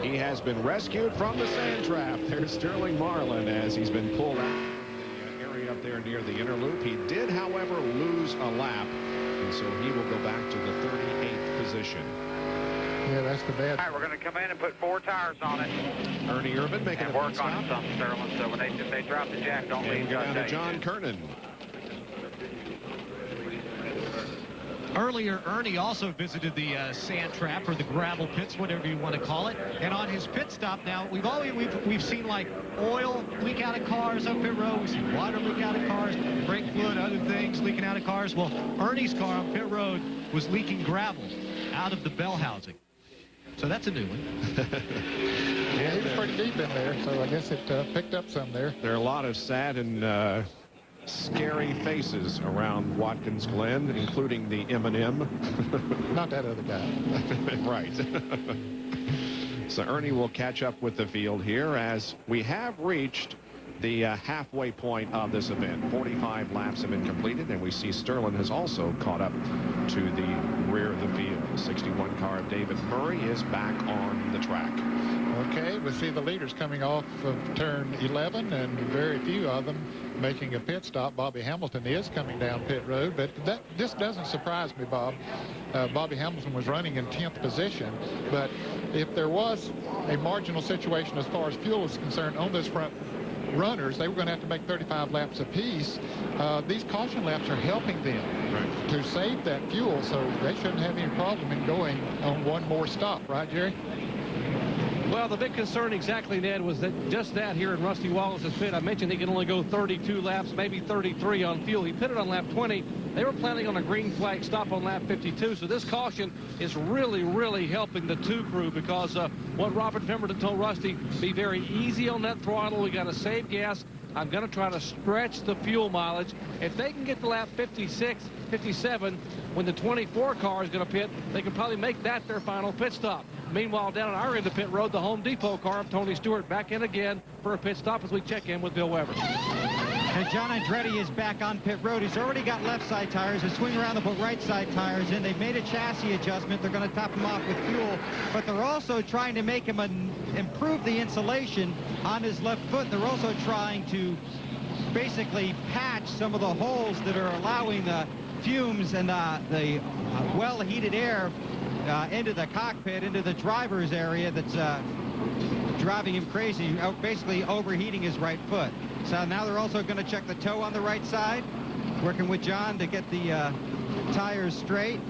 Speaker 2: He has been rescued from the sand trap. There's Sterling Marlin as he's been pulled out of the area up there near the inner loop. He did, however, lose a lap, and so he will go back to the 38th position.
Speaker 1: Yeah, that's the bad.
Speaker 27: All right, we're going to come in and put 4 tires on it.
Speaker 2: Ernie Irvin making
Speaker 27: and
Speaker 2: a
Speaker 27: work on it some, Sterling. So when if they drop the jack, don't leave.
Speaker 2: And we go down to John Kernan.
Speaker 4: Earlier, Ernie also visited the sand trap or the gravel pits, whatever you want to call it. And on his pit stop now, we've seen like oil leak out of cars up pit road. We've seen water leak out of cars, brake fluid, other things leaking out of cars. Well, Ernie's car on pit road was leaking gravel out of the bell housing. So that's a new one.
Speaker 1: Yeah, he was pretty deep in there, so I guess it picked up some there.
Speaker 2: There are a lot of sad and scary faces around Watkins Glen, including the M&M.
Speaker 1: Not that other guy.
Speaker 2: Right. So Ernie will catch up with the field here as we have reached the halfway point of this event. 45 laps have been completed, and we see Sterling has also caught up to the rear of the field. The 61 car of David Murray is back on the track.
Speaker 1: Okay, we see the leaders coming off of turn 11, and very few of them making a pit stop. Bobby Hamilton is coming down pit road, but this doesn't surprise me, Bob. Bobby Hamilton was running in 10th position, but if there was a marginal situation as far as fuel is concerned on those front runners, they were going to have to make 35 laps apiece. These caution laps are helping them to save that fuel, so they shouldn't have any problem in going on one more stop, right, Jerry?
Speaker 3: Well, the big concern exactly, Ned, was that just that here in Rusty Wallace's pit. I mentioned he can only go 32 laps, maybe 33 on fuel. He pitted on lap 20. They were planning on a green flag stop on lap 52. So this caution is really, really helping the 2 crew because what Robert Pemberton told Rusty, be very easy on that throttle. We got to save gas. I'm going to try to stretch the fuel mileage. If they can get to lap 56, 57, when the 24 car is going to pit, they can probably make that their final pit stop. Meanwhile, down on our end of pit road, the Home Depot car of Tony Stewart back in again for a pit stop as we check in with Bill Weber.
Speaker 16: And John Andretti is back on pit road. He's already got left side tires. They swing around to put right side tires in. They've made a chassis adjustment. They're going to top him off with fuel, but they're also trying to make him improve the insulation on his left foot. They're also trying to basically patch some of the holes that are allowing the fumes and the well-heated air into the cockpit, into the driver's area that's driving him crazy, basically overheating his right foot. So now they're also going to check the toe on the right side, working with John to get the tires straight.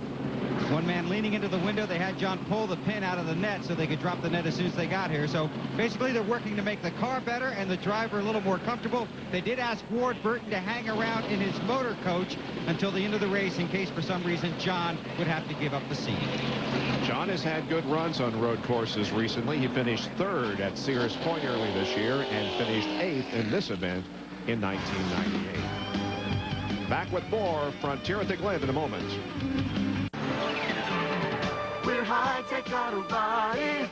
Speaker 16: One man leaning into the window. They had John pull the pin out of the net so they could drop the net as soon as they got here. So basically they're working to make the car better and the driver a little more comfortable. They did ask Ward Burton to hang around in his motor coach until the end of the race in case for some reason John would have to give up the seat.
Speaker 2: John has had good runs on road courses recently. He finished 3rd at Sears Point early this year and finished 8th in this event in 1998. Back with more Frontier at the Glen in a moment.
Speaker 22: We're high-tech auto body.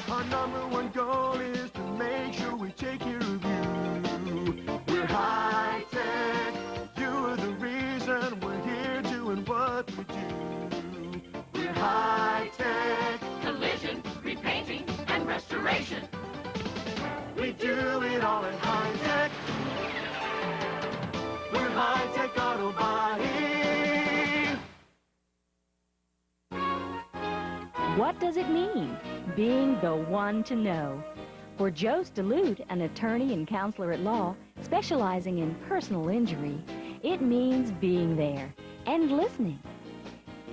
Speaker 22: Our #1 goal is to make sure we take care of you. We're high-tech. You're the reason we're here doing what we do. We're high-tech.
Speaker 8: Collision, repainting, and restoration.
Speaker 22: We do it all at high-tech. We're high-tech auto body.
Speaker 9: What does it mean, being the one to know? For Joe Stallute, an attorney and counselor at law specializing in personal injury, it means being there and listening.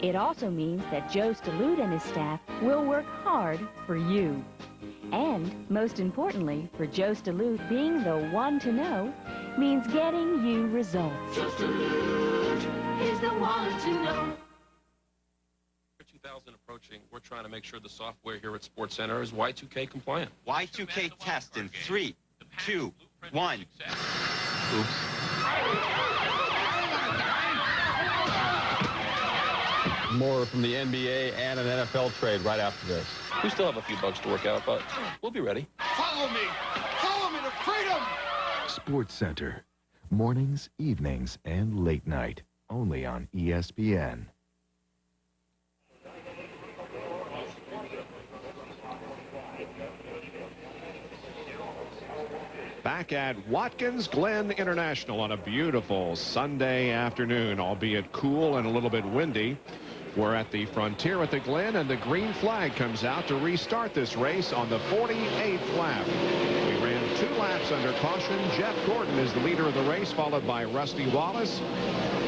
Speaker 9: It also means that Joe Stallute and his staff will work hard for you. And, most importantly, for Joe Stallute, being the one to know means getting you results.
Speaker 8: Joe Stallute is the one to know.
Speaker 12: 2000 approaching, we're trying to make sure the software here at Sports Center is Y2K compliant.
Speaker 14: Y2K test in 3, 2, 1.
Speaker 12: Oops.
Speaker 17: More from the NBA and an NFL trade right after this.
Speaker 12: We still have a few bugs to work out, but we'll be ready.
Speaker 22: Follow me! Follow me to freedom!
Speaker 20: Sports Center. Mornings, evenings, and late night. Only on ESPN.
Speaker 2: Back at Watkins Glen International on a beautiful Sunday afternoon, albeit cool and a little bit windy. We're at the Frontier at the Glen, and the green flag comes out to restart this race on the 48th lap. We ran 2 laps under caution. Jeff Gordon is the leader of the race, followed by Rusty Wallace,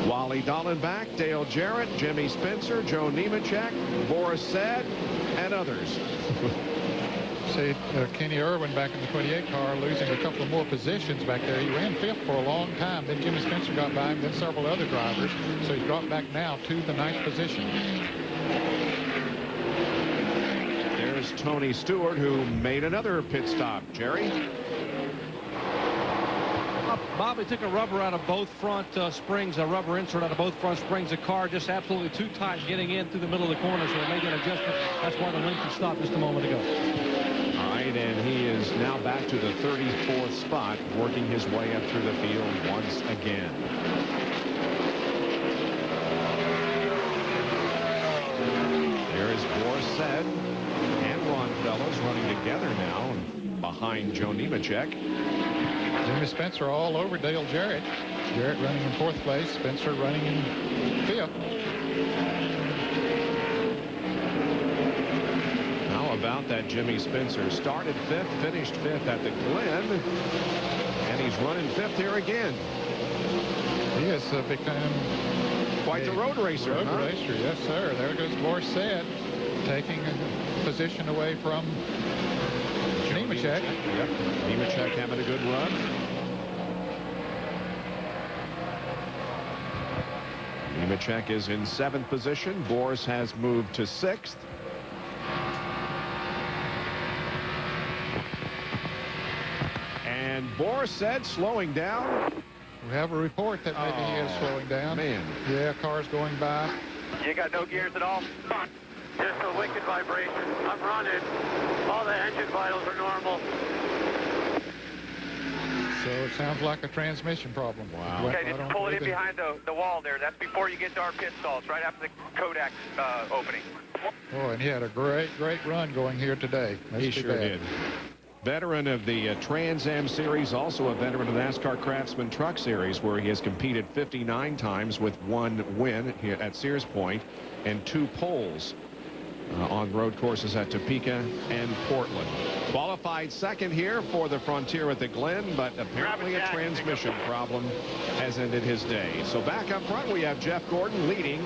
Speaker 2: Wally Dallenbach, Dale Jarrett, Jimmy Spencer, Joe Nemechek, Boris Said, and others.
Speaker 1: See Kenny Irwin back in the 28 car losing a couple of more positions back there. He ran 5th for a long time. Then Jimmy Spencer got by him, then several other drivers. So he dropped back now to the 9th position.
Speaker 2: There's Tony Stewart, who made another pit stop. Jerry?
Speaker 3: Bobby took a rubber out of both front springs, a rubber insert out of both front springs. The car just absolutely too tight getting in through the middle of the corner, so they made an adjustment. That's why the lengthy stop just a moment ago.
Speaker 2: All right, and he is now back to the 34th spot, working his way up through the field once again. There is Boris Said and Ron Fellows running together now behind Joe Nemechek.
Speaker 1: Jimmy Spencer all over Dale Jarrett. Jarrett running in 4th place, Spencer running in 5th.
Speaker 2: How about that Jimmy Spencer? Started 5th, finished 5th at the Glen, and he's running 5th here again.
Speaker 1: He has become
Speaker 2: quite the road racer.
Speaker 1: Road racer, yes, sir. There goes Boris Said, taking a position away from Nemechek.
Speaker 2: Yep. Nemechek having a good run. Nemechek is in 7th position. Boris has moved to 6th. And Boris Said slowing down.
Speaker 1: We have a report that maybe he is slowing down.
Speaker 2: Man.
Speaker 1: Yeah, cars going by.
Speaker 27: You got no gears at all? Just a wicked vibration. I'm running. All the engine vitals are normal.
Speaker 1: So it sounds like a transmission problem.
Speaker 2: Wow.
Speaker 27: Okay, just pull it in behind the wall there. That's before you get to our pit stalls, right after the Kodak opening.
Speaker 1: Oh, and he had a great run going here today.
Speaker 2: He sure did. Veteran of the Trans Am Series, also a veteran of the NASCAR Craftsman Truck Series, where he has competed 59 times with 1 win here at Sears Point and 2 poles on road courses at Topeka and Portland. Qualified 2nd here for the Frontier at the Glen, but apparently a transmission problem has ended his day. So back up front, we have Jeff Gordon leading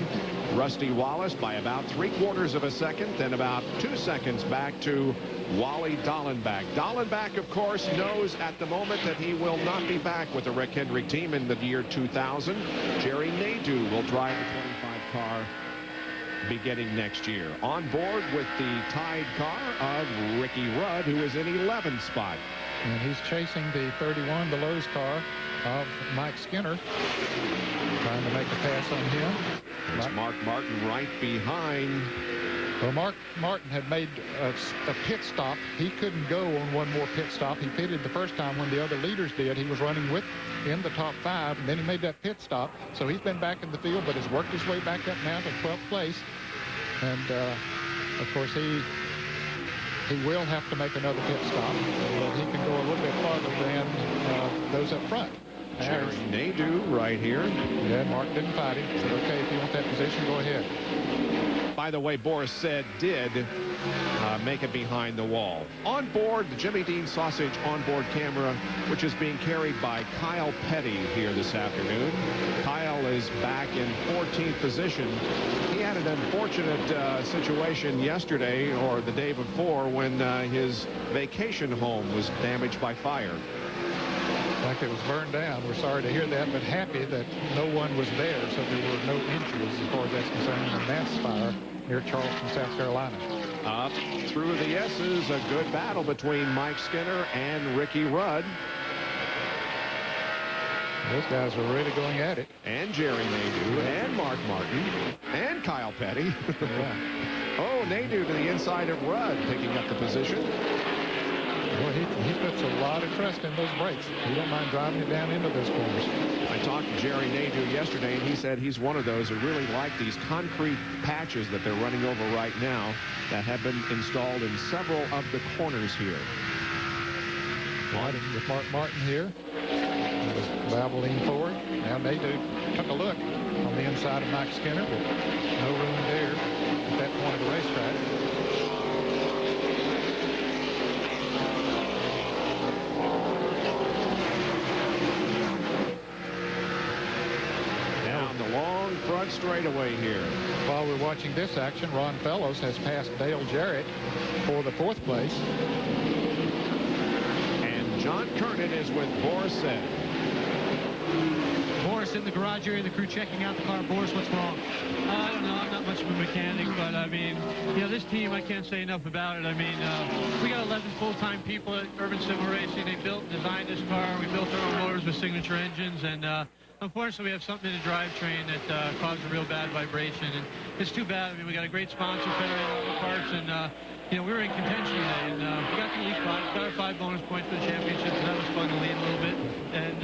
Speaker 2: Rusty Wallace by about 3/4 of a second, then about 2 seconds back to Wally Dallenbach. Dallenbach, of course, knows at the moment that he will not be back with the Rick Hendrick team in the year 2000. Jerry Nadeau will drive the 25 car beginning next year. On board with the tied car of Ricky Rudd, who is in 11th spot.
Speaker 1: And he's chasing the 31, the Lowe's car of Mike Skinner. Trying to make a pass on him.
Speaker 2: It's Mark Martin right behind.
Speaker 1: Well, Mark Martin had made a pit stop. He couldn't go on one more pit stop. He pitted the first time when the other leaders did. He was running in the top 5, and then he made that pit stop. So he's been back in the field, but has worked his way back up now to 12th place. And, of course, he will have to make another pit stop, but he can go a little bit farther than those up front.
Speaker 2: Jerry Nadeau right here.
Speaker 1: Yeah, Mark didn't fight him. He said, okay, if you want that position, go ahead.
Speaker 2: By the way, Boris said did make it behind the wall. On board, the Jimmy Dean Sausage onboard camera, which is being carried by Kyle Petty here this afternoon. Kyle is back in 14th position. He had an unfortunate situation yesterday or the day before when his vacation home was damaged by fire.
Speaker 1: Like it was burned down. We're sorry to hear that, but happy that no one was there, so there were no injuries as far as that's concerned in the mass fire near Charleston, South Carolina.
Speaker 2: Up through the S's, a good battle between Mike Skinner and Ricky Rudd.
Speaker 1: Those guys are really going at it.
Speaker 2: And Jerry Nadeau, and Mark Martin, and Kyle Petty.
Speaker 1: Yeah.
Speaker 2: Oh, Nadeau to the inside of Rudd, picking up the position.
Speaker 1: Well, he puts a lot of trust in those brakes. He don't mind driving it down into those corners.
Speaker 2: I talked to Jerry Nadeau yesterday, and he said he's one of those who really like these concrete patches that they're running over right now that have been installed in several of the corners here.
Speaker 1: With Mark Martin here. Babbling forward. Now Nadeau took a look on the inside of Mike Skinner, but no room there at that point of the racetrack.
Speaker 2: Long front straightaway here.
Speaker 1: While we're watching this action, Ron Fellows has passed Dale Jarrett for the 4th place.
Speaker 2: And John Kernan is with Boris Said.
Speaker 4: Boris in the garage area, the crew checking out the car. Boris, what's wrong?
Speaker 15: I don't know. I'm not much of a mechanic, but I mean, you know, this team, I can't say enough about it. I mean, we got 11 full-time people at Urban Sim Racing. They built and designed this car. We built our own motors with signature engines, and unfortunately, we have something in the drivetrain that caused a real bad vibration, and it's too bad. I mean, we got a great sponsor, Federated Auto Parts, and you know, we were in contention today, and we got the lead spot, got our 5 bonus points for the championship, so that was fun to lead a little bit. And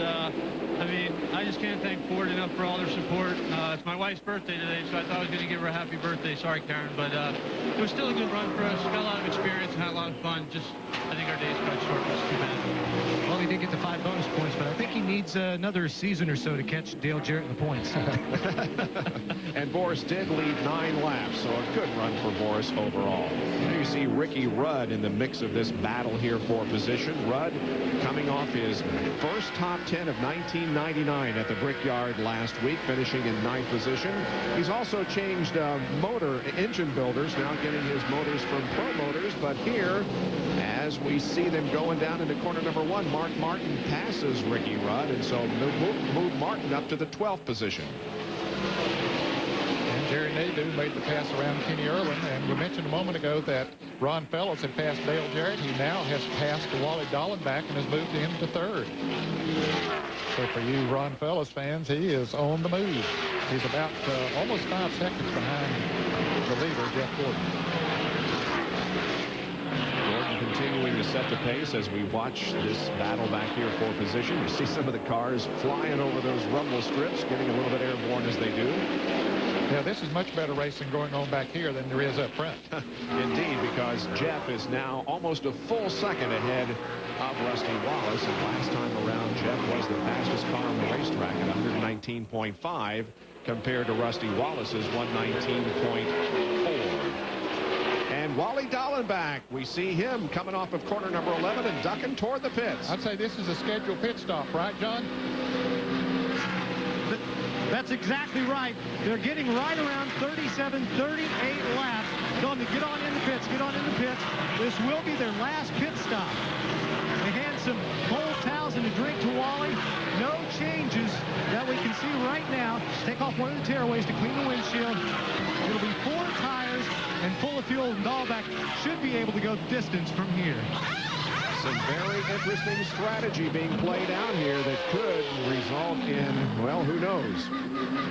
Speaker 15: I mean, I just can't thank Ford enough for all their support. It's my wife's birthday today, so I thought I was going to give her a happy birthday. Sorry, Karen, but it was still a good run for us. Got a lot of experience and had a lot of fun. Just, I think our day's cut short. It was too bad.
Speaker 4: Well, he did get the 5 bonus points, but I think he needs another season or so to catch Dale Jarrett in the points.
Speaker 2: And Boris did lead 9 laps, so a good run for Boris overall. Now you see Ricky Rudd in the mix of this battle here for position. Rudd coming off his first top 10 of 1999 at the Brickyard last week, finishing in 9th position. He's also changed engine builders, now getting his motors from Pro Motors. But here, as we see them going down into corner number 1, Mark Martin passes Ricky Rudd, and so move Martin up to the 12th position.
Speaker 1: And Jerry Nadeau made the pass around Kenny Irwin, and we mentioned a moment ago that Ron Fellows had passed Dale Jarrett. He now has passed Wally Dallenbach and has moved him to 3rd. So for you Ron Fellows fans, he is on the move. He's about almost 5 seconds behind the leader, Jeff Gordon.
Speaker 2: Continuing to set the pace as we watch this battle back here for position. You see some of the cars flying over those rumble strips, getting a little bit airborne as they do.
Speaker 1: Yeah, this is much better racing going on back here than there is up front.
Speaker 2: Indeed, because Jeff is now almost a full second ahead of Rusty Wallace. And last time around, Jeff was the fastest car on the racetrack at 119.5 compared to Rusty Wallace's 119.4. And Wally Dallenbach, we see him coming off of corner number 11 and ducking toward the pits.
Speaker 1: I'd say this is a scheduled pit stop, right, John?
Speaker 4: That's exactly right. They're getting right around 37, 38 laps. Tell them to get on in the pits, get on in the pits. This will be their last pit stop. They hand some cold towels and a drink to Wally. No changes that we can see right now. Take off one of the tearaways to clean the windshield. It'll be 4 tires and full of fuel, and Dallenbach should be able to go distance from here.
Speaker 2: Some very interesting strategy being played out here that could result in, well, who knows.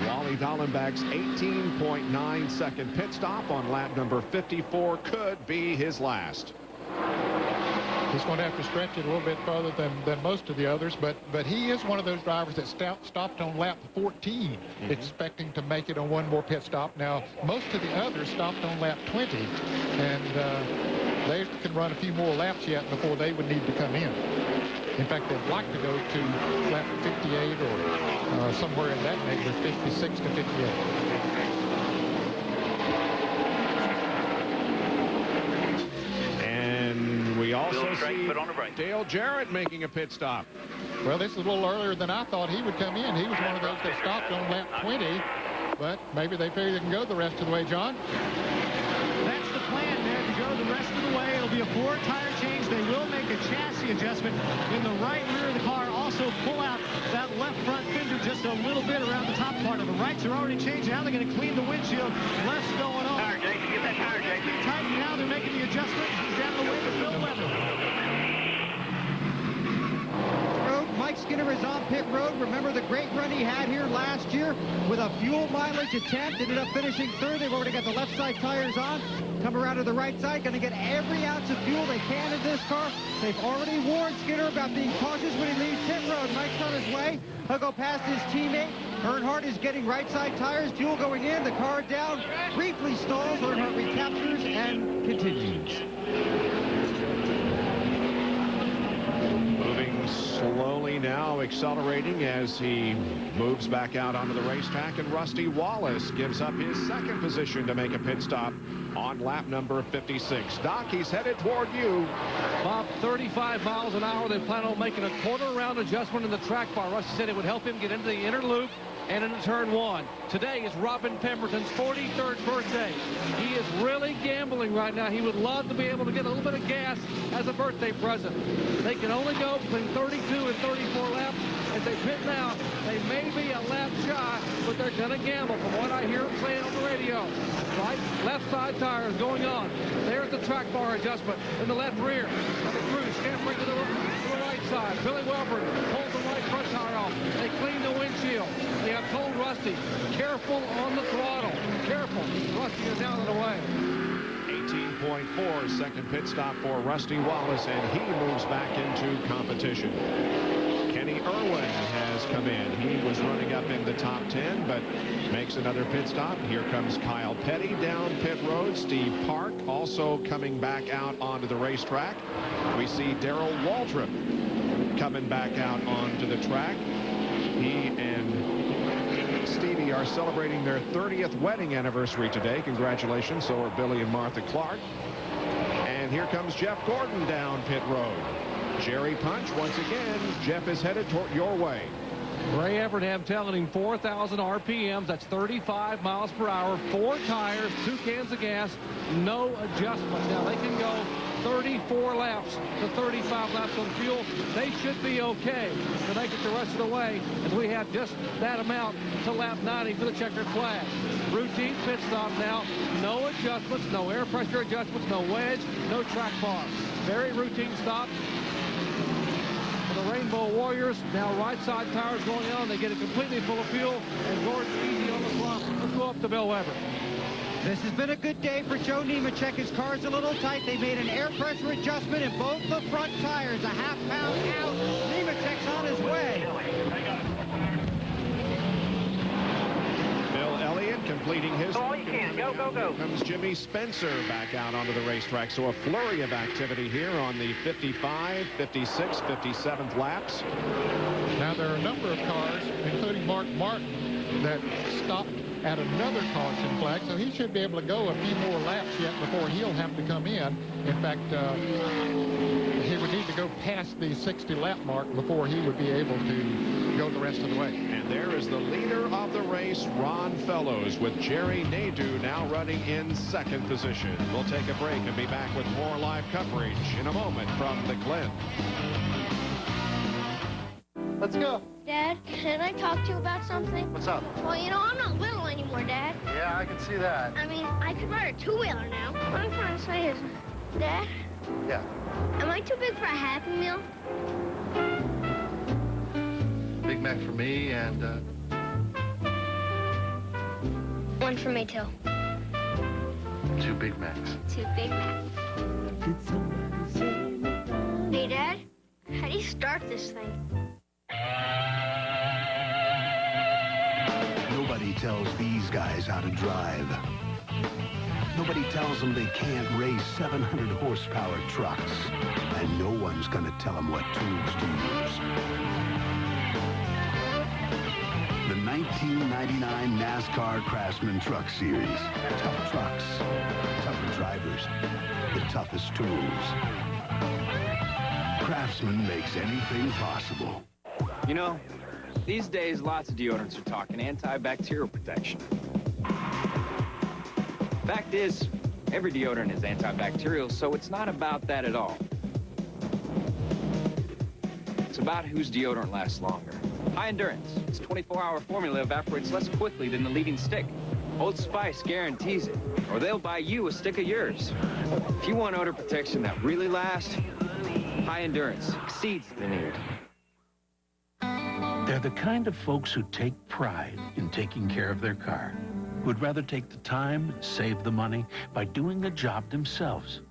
Speaker 2: Wally Dallenbach's 18.9-second pit stop on lap number 54 could be his last.
Speaker 1: He's going to have to stretch it a little bit further than most of the others, but he is one of those drivers that stopped on lap 14, expecting to make it on one more pit stop. Now, most of the others stopped on lap 20, and they can run a few more laps yet before they would need to come in. In fact, they'd like to go to lap 58 or somewhere in that neighborhood, 56 to 58.
Speaker 2: We also see Dale Jarrett making a pit stop.
Speaker 1: Well, this is a little earlier than I thought he would come in. He was one of those that stopped on lap 20, but maybe they figure they can go the rest of the way, John.
Speaker 4: That's the plan there, to go the rest of the way. It'll be a 4-tire change. They will make a chassis adjustment in the right rear of the car. Also pull out that left front fender just a little bit around the top part of the rights are already changed. Now they're going to clean the windshield. Less going on.
Speaker 27: Tire, Jason. Get that tire, Jason.
Speaker 4: Tight now. They're making the adjustment. He's out of the way to Bill Weber.
Speaker 16: Mike Skinner is on pit road. Remember the great run he had here last year with a fuel mileage attempt. Ended up finishing third. They've already got the left side tires on. Come around to the right side. Going to get every ounce of fuel they can in this car. They've already warned Skinner about being cautious when he leaves pit road. Mike's on his way. He'll go past his teammate. Earnhardt is getting right side tires. Fuel going in. The car down. Briefly stalls. Earnhardt recaptures and continues.
Speaker 2: Moving slowly now, accelerating as he moves back out onto the racetrack, and Rusty Wallace gives up his second position to make a pit stop on lap number 56. Doc, he's headed toward you.
Speaker 3: Bob, 35 miles an hour. They plan on making a quarter-round adjustment in the track bar. Rusty said it would help him get into the inner loop and into turn one. Today is Robin Pemberton's 43rd birthday. He is really gambling right now. He would love to be able to get a little bit of gas as a birthday present. They can only go between 32 and 34 laps. As they pit now, they may be a lap shy, but they're going to gamble from what I hear them saying on the radio. Right, left side tires going on. There's the track bar adjustment in the left rear. And the crew scampering to the right side. Billy Welburn pulls the right front tire off. They clean the windshield. They have told Rusty, careful on the throttle. Careful. Rusty is out of the way.
Speaker 2: 18.4 second pit stop for Rusty Wallace, and he moves back into competition. Kenny Irwin has come in. He was running up in the top 10, but makes another pit stop. Here comes Kyle Petty down pit road. Steve Park also coming back out onto the racetrack. We see Darrell Waltrip coming back out onto the track. He and Stevie are celebrating their 30th wedding anniversary today. Congratulations. So are Billy and Martha Clark. And here comes Jeff Gordon down pit road. Jerry Punch once again. Jeff is headed toward your way.
Speaker 3: Ray Evernham telling him 4,000 RPMs. That's 35 miles per hour. 4 tires, 2 cans of gas, no adjustment. Now they can go 34 laps to 35 laps on fuel. They should be okay to make it the rest of the way, as we have just that amount to lap 90 for the checkered flag. Routine pit stop now. No adjustments, no air pressure adjustments, no wedge, no track bar. Very routine stop. The Rainbow Warriors, now right side tires going on. They get it completely full of fuel, and Gordon's easy on the front. Let's go up to Bill Weber.
Speaker 16: This has been a good day for Joe Nemechek. His car's a little tight. They made an air pressure adjustment in both the front tires. A half pound out. Nemechek's on his way.
Speaker 2: Bill Elliott completing his.
Speaker 10: All you can. Go, go, go.
Speaker 2: Comes Jimmy Spencer back out onto the racetrack. So a flurry of activity here on the 55, 56, 57th laps.
Speaker 1: Now there are a number of cars, including Mark Martin, that stopped at another caution flag, so he should be able to go a few more laps yet before he'll have to come in. In fact, he would need to go past the 60 lap mark before he would be able to go the rest of the way.
Speaker 2: And there is the leader of the race, Ron Fellows, with Jerry Nadeau now running in second position. We'll take a break and be back with more live coverage in a moment from the Glen.
Speaker 7: Let's go.
Speaker 13: Dad, can I talk to you about something?
Speaker 7: What's up?
Speaker 13: Well, you know, I'm not little anymore, Dad.
Speaker 7: Yeah, I can see that.
Speaker 13: I mean, I could ride a two-wheeler now. What I'm trying to say is, Dad,
Speaker 5: Yeah.
Speaker 13: Am I too big for a Happy Meal?
Speaker 5: Big Mac for me and,
Speaker 13: One for me, too.
Speaker 5: 2 Big Macs.
Speaker 13: 2 Big Macs. Hey, Dad, how do you start this thing?
Speaker 20: Nobody tells these guys how to drive. Nobody tells them they can't race 700 horsepower trucks. And no one's gonna tell them what tools to use. The 1999 NASCAR Craftsman Truck Series. Tough trucks, tougher drivers, the toughest tools. Craftsman makes anything possible.
Speaker 7: You know, these days lots of deodorants are talking antibacterial protection. Fact is, every deodorant is antibacterial, so it's not about that at all. It's about whose deodorant lasts longer. High Endurance. Its 24-hour formula evaporates less quickly than the leading stick. Old Spice guarantees it, or they'll buy you a stick of yours. If you want odor protection that really lasts, High Endurance exceeds the need.
Speaker 26: They're the kind of folks who take pride in taking care of their car, who'd rather take the time and save the money by doing the job themselves.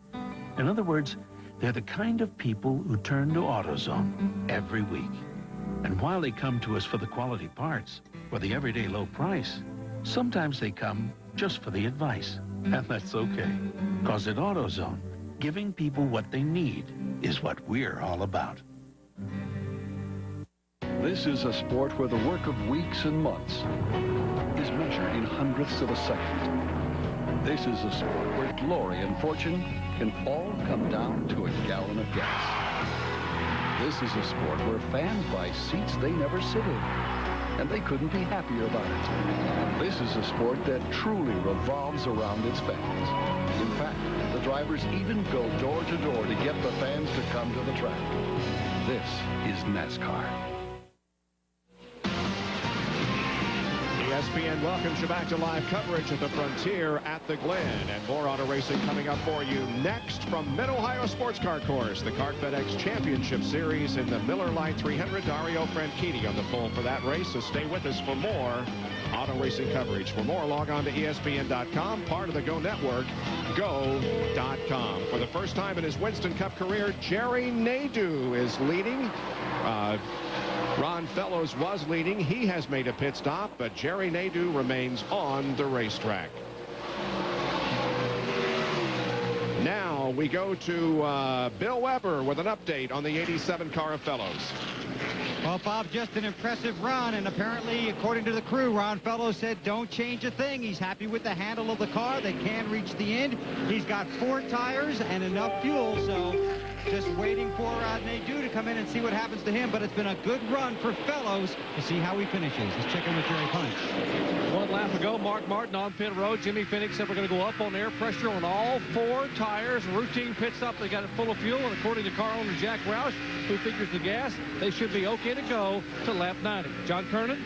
Speaker 26: In other words, they're the kind of people who turn to AutoZone every week. And while they come to us for the quality parts, or the everyday low price, sometimes they come just for the advice. And that's okay, because at AutoZone, giving people what they need is what we're all about.
Speaker 18: This is a sport where the work of weeks and months is measured in hundredths of a second. This is a sport where glory and fortune can all come down to a gallon of gas. This is a sport where fans buy seats they never sit in, and they couldn't be happier about it. This is a sport that truly revolves around its fans. In fact, the drivers even go door to door to get the fans to come to the track. This is NASCAR.
Speaker 2: ESPN welcomes you back to live coverage at the Frontier at the Glen. And more auto racing coming up for you next from Mid-Ohio Sports Car Course. The Kart FedEx Championship Series in the Miller Lite 300. Dario Franchitti on the pole for that race. So stay with us for more auto racing coverage. For more, log on to ESPN.com, part of the Go Network, go.com. For the first time in his Winston Cup career, Jerry Nadeau is leading. Ron Fellows was leading. He has made a pit stop, but Jerry Nadeau remains on the racetrack. Now we go to Bill Weber with an update on the 87 car of Fellows.
Speaker 16: Well, Bob, just an impressive run, and apparently, according to the crew, Ron Fellows said don't change a thing. He's happy with the handle of the car. They can reach the end. He's got 4 tires and enough fuel, so just waiting for Nadeau to come in and see what happens to him. But it's been a good run for Fellows to see how he finishes. Let's check in with Jerry Punch.
Speaker 3: One lap ago, Mark Martin on pit road. Jimmy Phoenix said we're going to go up on air pressure on all 4 tires. Routine pit stop. They got it full of fuel, and according to car owner Jack Roush, who figures the gas, they should be okay to go to lap 90. John Kernan.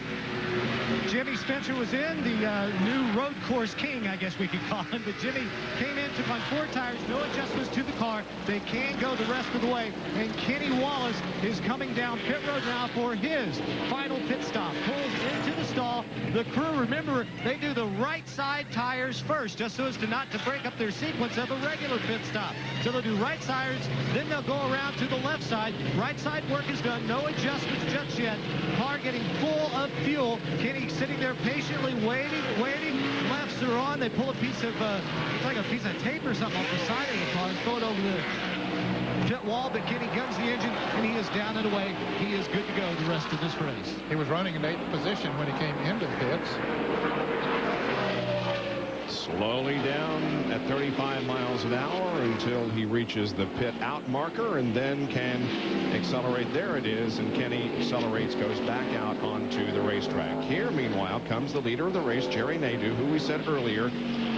Speaker 4: Jimmy Spencer was in, the new road course king, I guess we could call him. But Jimmy came in, took on 4 tires, no adjustments to the car. They can go the rest of the way. And Kenny Wallace is coming down pit road now for his final pit stop. Pulls into the stall. The crew, remember, they do the right side tires first, just so as to not to break up their sequence of a regular pit stop. So they'll do right tires, then they'll go around to the left side. Right side work is done, no adjustments just yet. Car getting full of fuel. Kenny sitting there patiently waiting. Lefts are on. They pull a piece of, it's like a piece of tape or something off the side of the car and throw it over the pit wall. But Kenny guns the engine, and he is down and away. He is good to go the rest of this race.
Speaker 1: He was running in 8th position when he came into the pits.
Speaker 2: Slowly down at 35 miles an hour until he reaches the pit out marker and then can accelerate. There it is, and Kenny accelerates, goes back out onto the racetrack. Here, meanwhile, comes the leader of the race, Jerry Nadeau, who we said earlier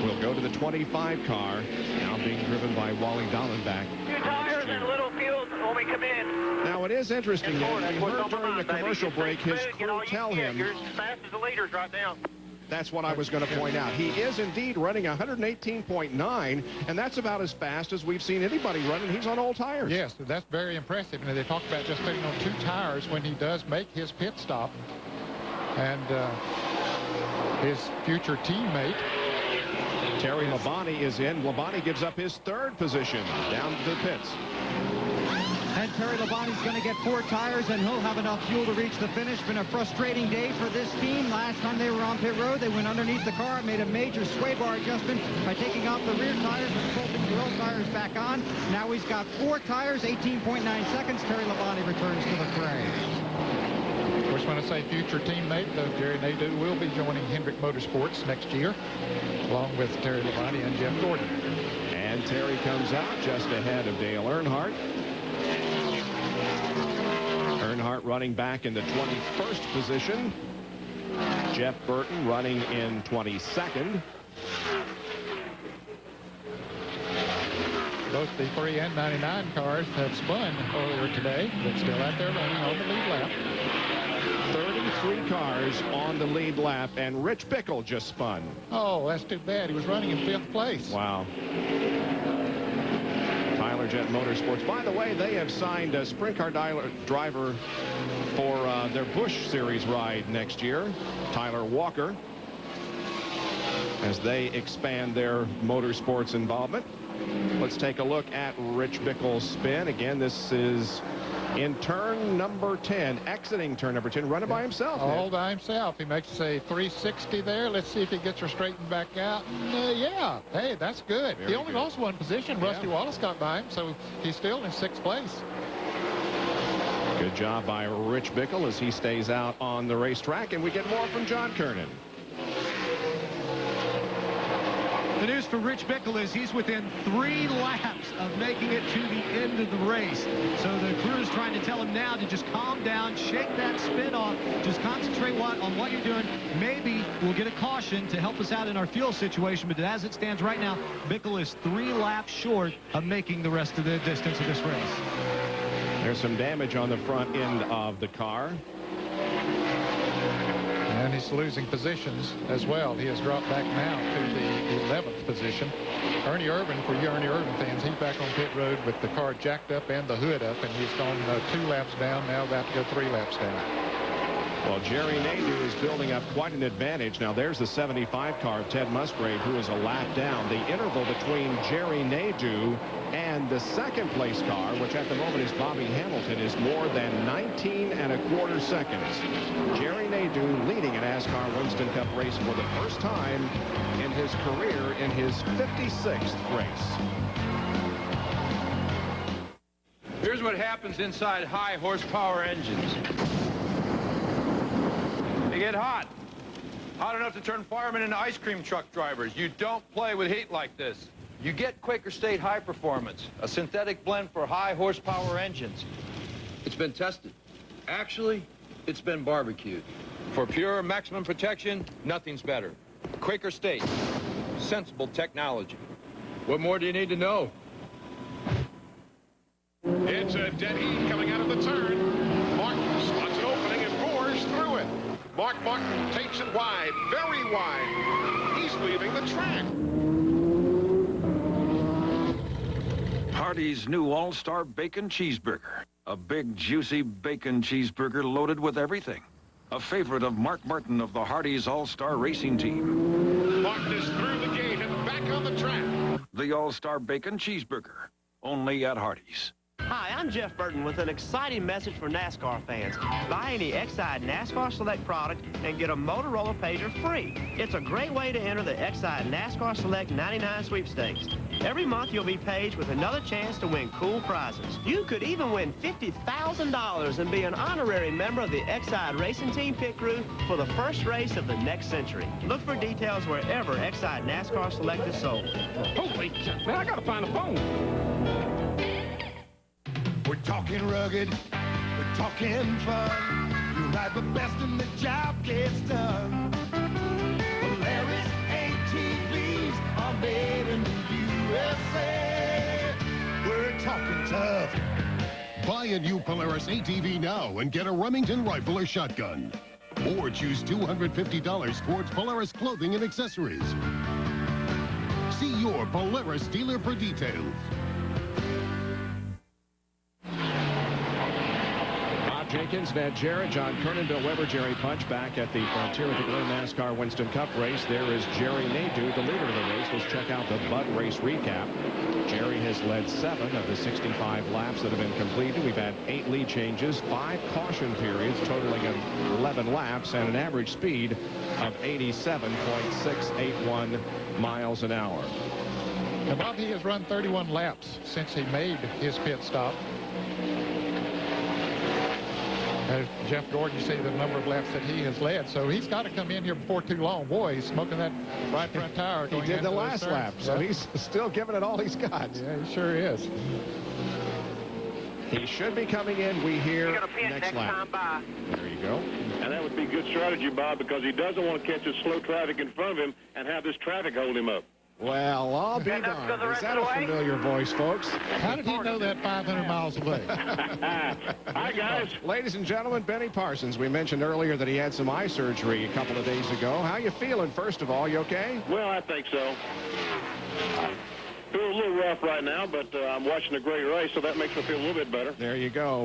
Speaker 2: will go to the 25 car, now being driven by Wally Dallenbach.
Speaker 27: 2 tires and a little fuel when we come in.
Speaker 2: Now, it is interesting that we heard during the commercial break his crew tell him
Speaker 27: you're as fast as the leaders right now.
Speaker 2: That's what I was going to point out. He is indeed running 118.9, and that's about as fast as we've seen anybody running. He's on old tires.
Speaker 1: Yes, that's very impressive. And they talk about just putting on 2 tires when he does make his pit stop. And his future teammate,
Speaker 2: Terry Labonte, is in. Labonte gives up his 3rd position down to the pits.
Speaker 16: And Terry Labonte's going to get 4 tires, and he'll have enough fuel to reach the finish. Been a frustrating day for this team. Last time they were on pit road, they went underneath the car, made a major sway bar adjustment by taking off the rear tires and bolting the old tires back on. Now he's got 4 tires, 18.9 seconds. Terry Labonte returns to the fray.
Speaker 1: Of course, when I say future teammate, Jerry Nadeau will be joining Hendrick Motorsports next year, along with Terry Labonte and Jeff Gordon.
Speaker 2: And Terry comes out just ahead of Dale Earnhardt. Earnhardt running back in the 21st position. Jeff Burton running in 22nd.
Speaker 1: Both the 3 and 99 cars have spun earlier today, but still out there running on the lead lap.
Speaker 2: 33 cars on the lead lap, and Rich Bickle just spun.
Speaker 1: Oh, that's too bad. He was running in 5th place.
Speaker 2: Wow. Tyler Jet Motorsports. By the way, they have signed a sprint car driver for their Busch Series ride next year, Tyler Walker, as they expand their motorsports involvement. Let's take a look at Rich Bickle's spin. Again, this is in turn number 10, exiting turn number 10, running by himself.
Speaker 1: All by himself. He makes a 360 there. Let's see if he gets her straightened back out. Yeah, hey, that's good. He only lost 1 position. Rusty Wallace got by him, so he's still in 6th place.
Speaker 2: Good job by Rich Bickle as he stays out on the racetrack, and we get more from John Kernan.
Speaker 4: The news for Rich Bickle is he's within 3 laps of making it to the end of the race. So the crew is trying to tell him now to just calm down, shake that spin off, just concentrate on what you're doing. Maybe we'll get a caution to help us out in our fuel situation, but as it stands right now, Bickle is 3 laps short of making the rest of the distance of this race.
Speaker 2: There's some damage on the front end of the car.
Speaker 1: And he's losing positions as well. He has dropped back now to the 11th position. Ernie Irvin, for you Ernie Irvin fans, he's back on pit road with the car jacked up and the hood up, and he's gone 2 laps down, now about to go 3 laps down.
Speaker 2: Well, Jerry Nadeau is building up quite an advantage. Now, there's the 75 car of Ted Musgrave, who is a lap down. The interval between Jerry Nadeau and the 2nd place car, which at the moment is Bobby Hamilton, is more than 19¼ seconds. Jerry Nadeau leading a NASCAR Winston Cup race for the first time in his career in his 56th race.
Speaker 6: Here's what happens inside high horsepower engines. They get hot. Hot enough to turn firemen into ice cream truck drivers. You don't play with heat like this. You get Quaker State High Performance, a synthetic blend for high horsepower engines. It's been tested. Actually, it's been barbecued. For pure maximum protection, nothing's better. Quaker State, sensible technology. What more do you need to know?
Speaker 2: It's a dead heat coming out of the turn. Martin spots an opening and roars through it. Mark Martin takes it wide, very wide. He's leaving the track.
Speaker 11: Hardee's new All-Star Bacon Cheeseburger. A big, juicy bacon cheeseburger loaded with everything. A favorite of Mark Martin of the Hardee's All-Star Racing Team.
Speaker 2: Martin is through the gate and back on the track.
Speaker 11: The All-Star Bacon Cheeseburger. Only at Hardee's.
Speaker 10: Hi, I'm Jeff Burton with an exciting message for NASCAR fans. Buy any Exide NASCAR Select product and get a Motorola pager free. It's a great way to enter the Exide NASCAR Select 99 sweepstakes. Every month you'll be paged with another chance to win cool prizes. You could even win $50,000 and be an honorary member of the Exide Racing Team pit crew for the first race of the next century. Look for details wherever Exide NASCAR Select is sold.
Speaker 6: Holy shit, man, I gotta find a phone.
Speaker 22: We're talking rugged, we're talking fun. You ride the best and the job gets done. Polaris ATVs are made in the USA. We're talking tough.
Speaker 19: Buy a new Polaris ATV now and get a Remington rifle or shotgun.
Speaker 8: or choose $250 towards Polaris clothing and accessories. See your Polaris dealer for details.
Speaker 2: Jenkins, Ned Jarrett, John Kernan, Bill Weber, Jerry Punch back at the Frontier at the Glen NASCAR Winston Cup race. There is Jerry Nadeau, the leader of the race. Let's check out the Bud race recap. Jerry has led 7 of the 65 laps that have been completed. We've had 8 lead changes, 5 caution periods totaling 11 laps, and an average speed of 87.681 miles an hour.
Speaker 1: Now, Bob, he has run 31 laps since he made his pit stop. Jeff Gordon, you see the number of laps that he has led, so he's got to come in here before too long. Boy, he's smoking that right front tire.
Speaker 2: He did the last lap, so he's still giving it all he's got.
Speaker 1: Yeah, he sure is.
Speaker 2: He should be coming in, we hear, next lap. There you go.
Speaker 9: And that would be good strategy, Bob, because he doesn't want to catch a slow traffic in front of him and have this traffic hold him up.
Speaker 2: Well, I'll be darned. Is that a familiar voice, folks?
Speaker 1: How did he know that 500 miles away?
Speaker 9: Hi, guys.
Speaker 2: Ladies and gentlemen, Benny Parsons. We mentioned earlier that he had some eye surgery a couple of days ago. How you feeling, first of all? You okay?
Speaker 9: Well, I think so. I feel a little rough right now, but I'm watching a great race, so that makes me feel a little bit better.
Speaker 2: There you go.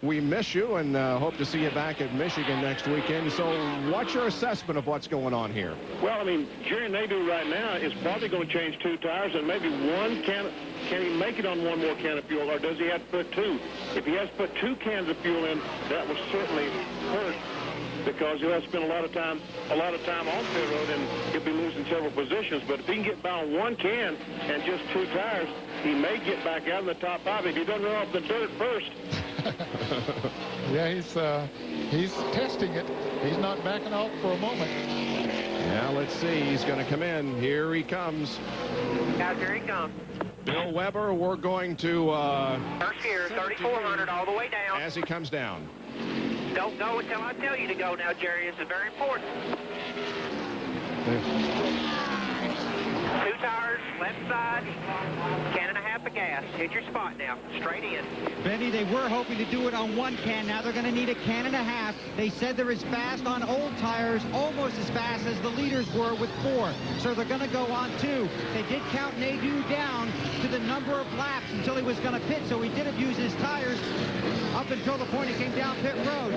Speaker 2: We miss you and hope to see you back at Michigan next weekend. So what's your assessment of what's going on here?
Speaker 9: Well, I mean, Jerry Nadeau right now is probably going to change 2 tires and maybe one can he make it on 1 more can of fuel, or does he have to put 2? If he has to put 2 cans of fuel in, that will certainly hurt, because he'll have to spend a lot of time on pit road, and he'll be losing several positions. But if he can get by on 1 can and just 2 tires, he may get back out in the top 5 if he doesn't run off the dirt first.
Speaker 1: Yeah, he's testing it. He's not backing off for a moment.
Speaker 2: Yeah, let's see. He's going to come in. Here he comes.
Speaker 10: Guys, here he comes.
Speaker 2: Bill Weber, we're going to...
Speaker 10: First gear, 3,400 all the way down.
Speaker 2: As he comes down.
Speaker 10: Don't go until I tell you to go now, Jerry. This is very important. 2 tires, left side, 1.5 of gas. Hit your spot now, straight in.
Speaker 16: Benny, they were hoping to do it on 1 can. Now they're going to need 1.5 cans. They said they're as fast on old tires, almost as fast as the leaders were with 4. So they're going to go on 2. They did count Nadeau down to the number of laps until he was going to pit, so he did abuse his tires up until the point he came down pit road.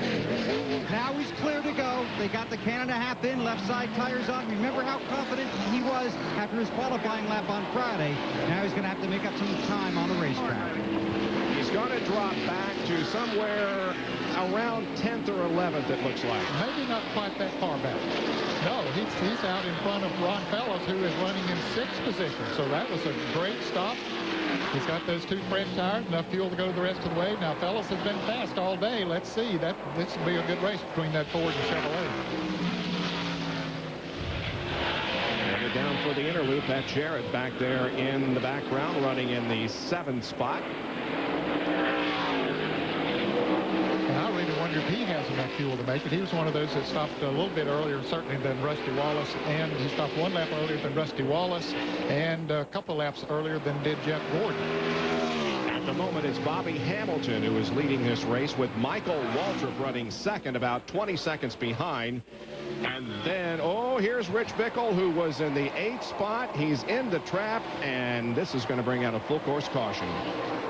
Speaker 16: Now he's clear to go. They got the 1.5 cans in, left side tires on. Remember how confident he was after his qualifying lap on Friday. Now he's going to have to make up some time on the racetrack.
Speaker 2: He's going to drop back to somewhere around 10th or 11th, it looks like.
Speaker 1: Maybe not quite that far back. No, he's out in front of Ron Fellows, who is running in 6th position. So that was a great stop. He's got those 2 fresh tires, enough fuel to go the rest of the way. Now, Fellows has been fast all day. Let's see. This will be a good race between that Ford and Chevrolet.
Speaker 2: Down for the interloop, that Jarrett back there in the background, running in the 7th spot.
Speaker 1: And I really wonder if he has enough fuel to make it. He was one of those that stopped a little bit earlier, certainly, than Rusty Wallace, and he stopped 1 lap earlier than Rusty Wallace, and a couple laps earlier than did Jeff Gordon.
Speaker 2: At the moment, it's Bobby Hamilton who is leading this race, with Michael Waltrip running 2nd, about 20 seconds behind. And then, here's Rich Bickle, who was in the 8th spot. He's in the trap, and this is going to bring out a full course caution.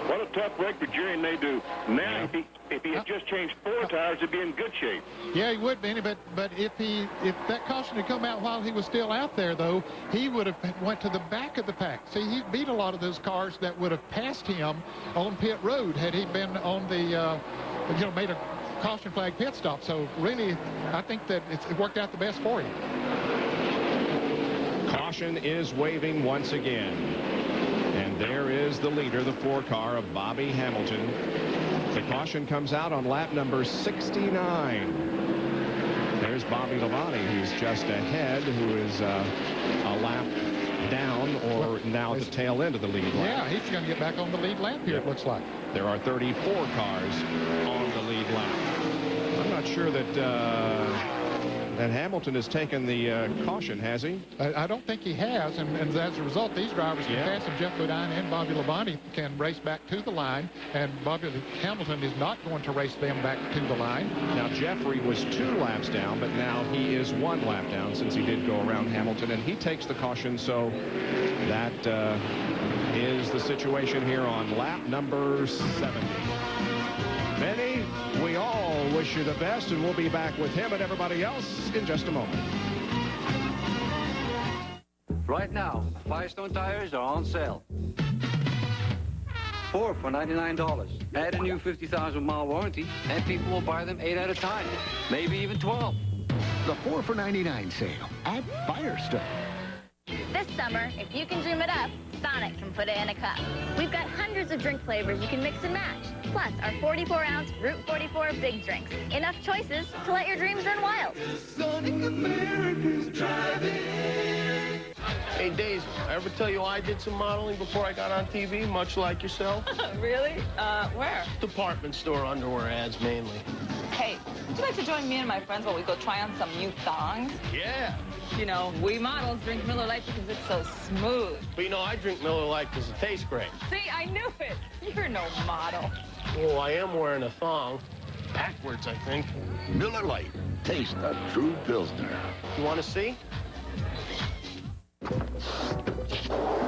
Speaker 9: What a tough break for Jerry Nadeau. Now, if he had just changed 4 tires, he'd be in good shape.
Speaker 1: Yeah, he would, Benny, but if that caution had come out while he was still out there, though, he would have went to the back of the pack. See, he beat a lot of those cars that would have passed him on pit road had he been on the, made a caution flag pit stop. So really, I think that it worked out the best for him.
Speaker 2: Caution is waving once again. And there is the leader, the 4 car of Bobby Hamilton. The caution comes out on lap number 69. There's Bobby Labonte, who's just ahead, who is a lap down, or now at the tail end of the lead lap.
Speaker 1: Yeah, he's going to get back on the lead lap here, it looks like.
Speaker 2: There are 34 cars on the lead lap. I'm not sure that And Hamilton has taken the caution, has he?
Speaker 1: I don't think he has, and as a result, these drivers can pass him. Jeff Bodine and Bobby Labonte can race back to the line, and Bobby Hamilton is not going to race them back to the line.
Speaker 2: Now, Jeffrey was 2 laps down, but now he is 1 lap down since he did go around Hamilton, and he takes the caution, so that is the situation here on lap number 70. Benny, we all wish you the best, and we'll be back with him and everybody else in just a moment.
Speaker 14: Right now, Firestone tires are on sale. 4 for $99. Add a new 50,000-mile warranty, and people will buy them 8 at a time, maybe even 12.
Speaker 17: The 4 for $99 sale at Firestone.
Speaker 19: This summer, if you can dream it up, Sonic can put it in a cup. We've got hundreds of drink flavors you can mix and match. Plus, our 44-ounce Route 44 big drinks. Enough choices to let your dreams run wild.
Speaker 22: Sonic America's driving.
Speaker 21: Hey, Daisy, I ever tell you I did some modeling before I got on TV, much like yourself?
Speaker 23: Really? Where?
Speaker 21: Department store underwear ads, mainly.
Speaker 23: Hey, would you like to join me and my friends while we go try on some new thongs?
Speaker 21: Yeah.
Speaker 23: You know, we models drink Miller Lite because it's so smooth.
Speaker 21: But you know, I drink Miller Lite because it tastes great.
Speaker 23: See, I knew it. You're no model.
Speaker 21: Well, I am wearing a thong. Backwards, I think.
Speaker 17: Miller Lite. Taste a true Pilsner.
Speaker 21: You want to see?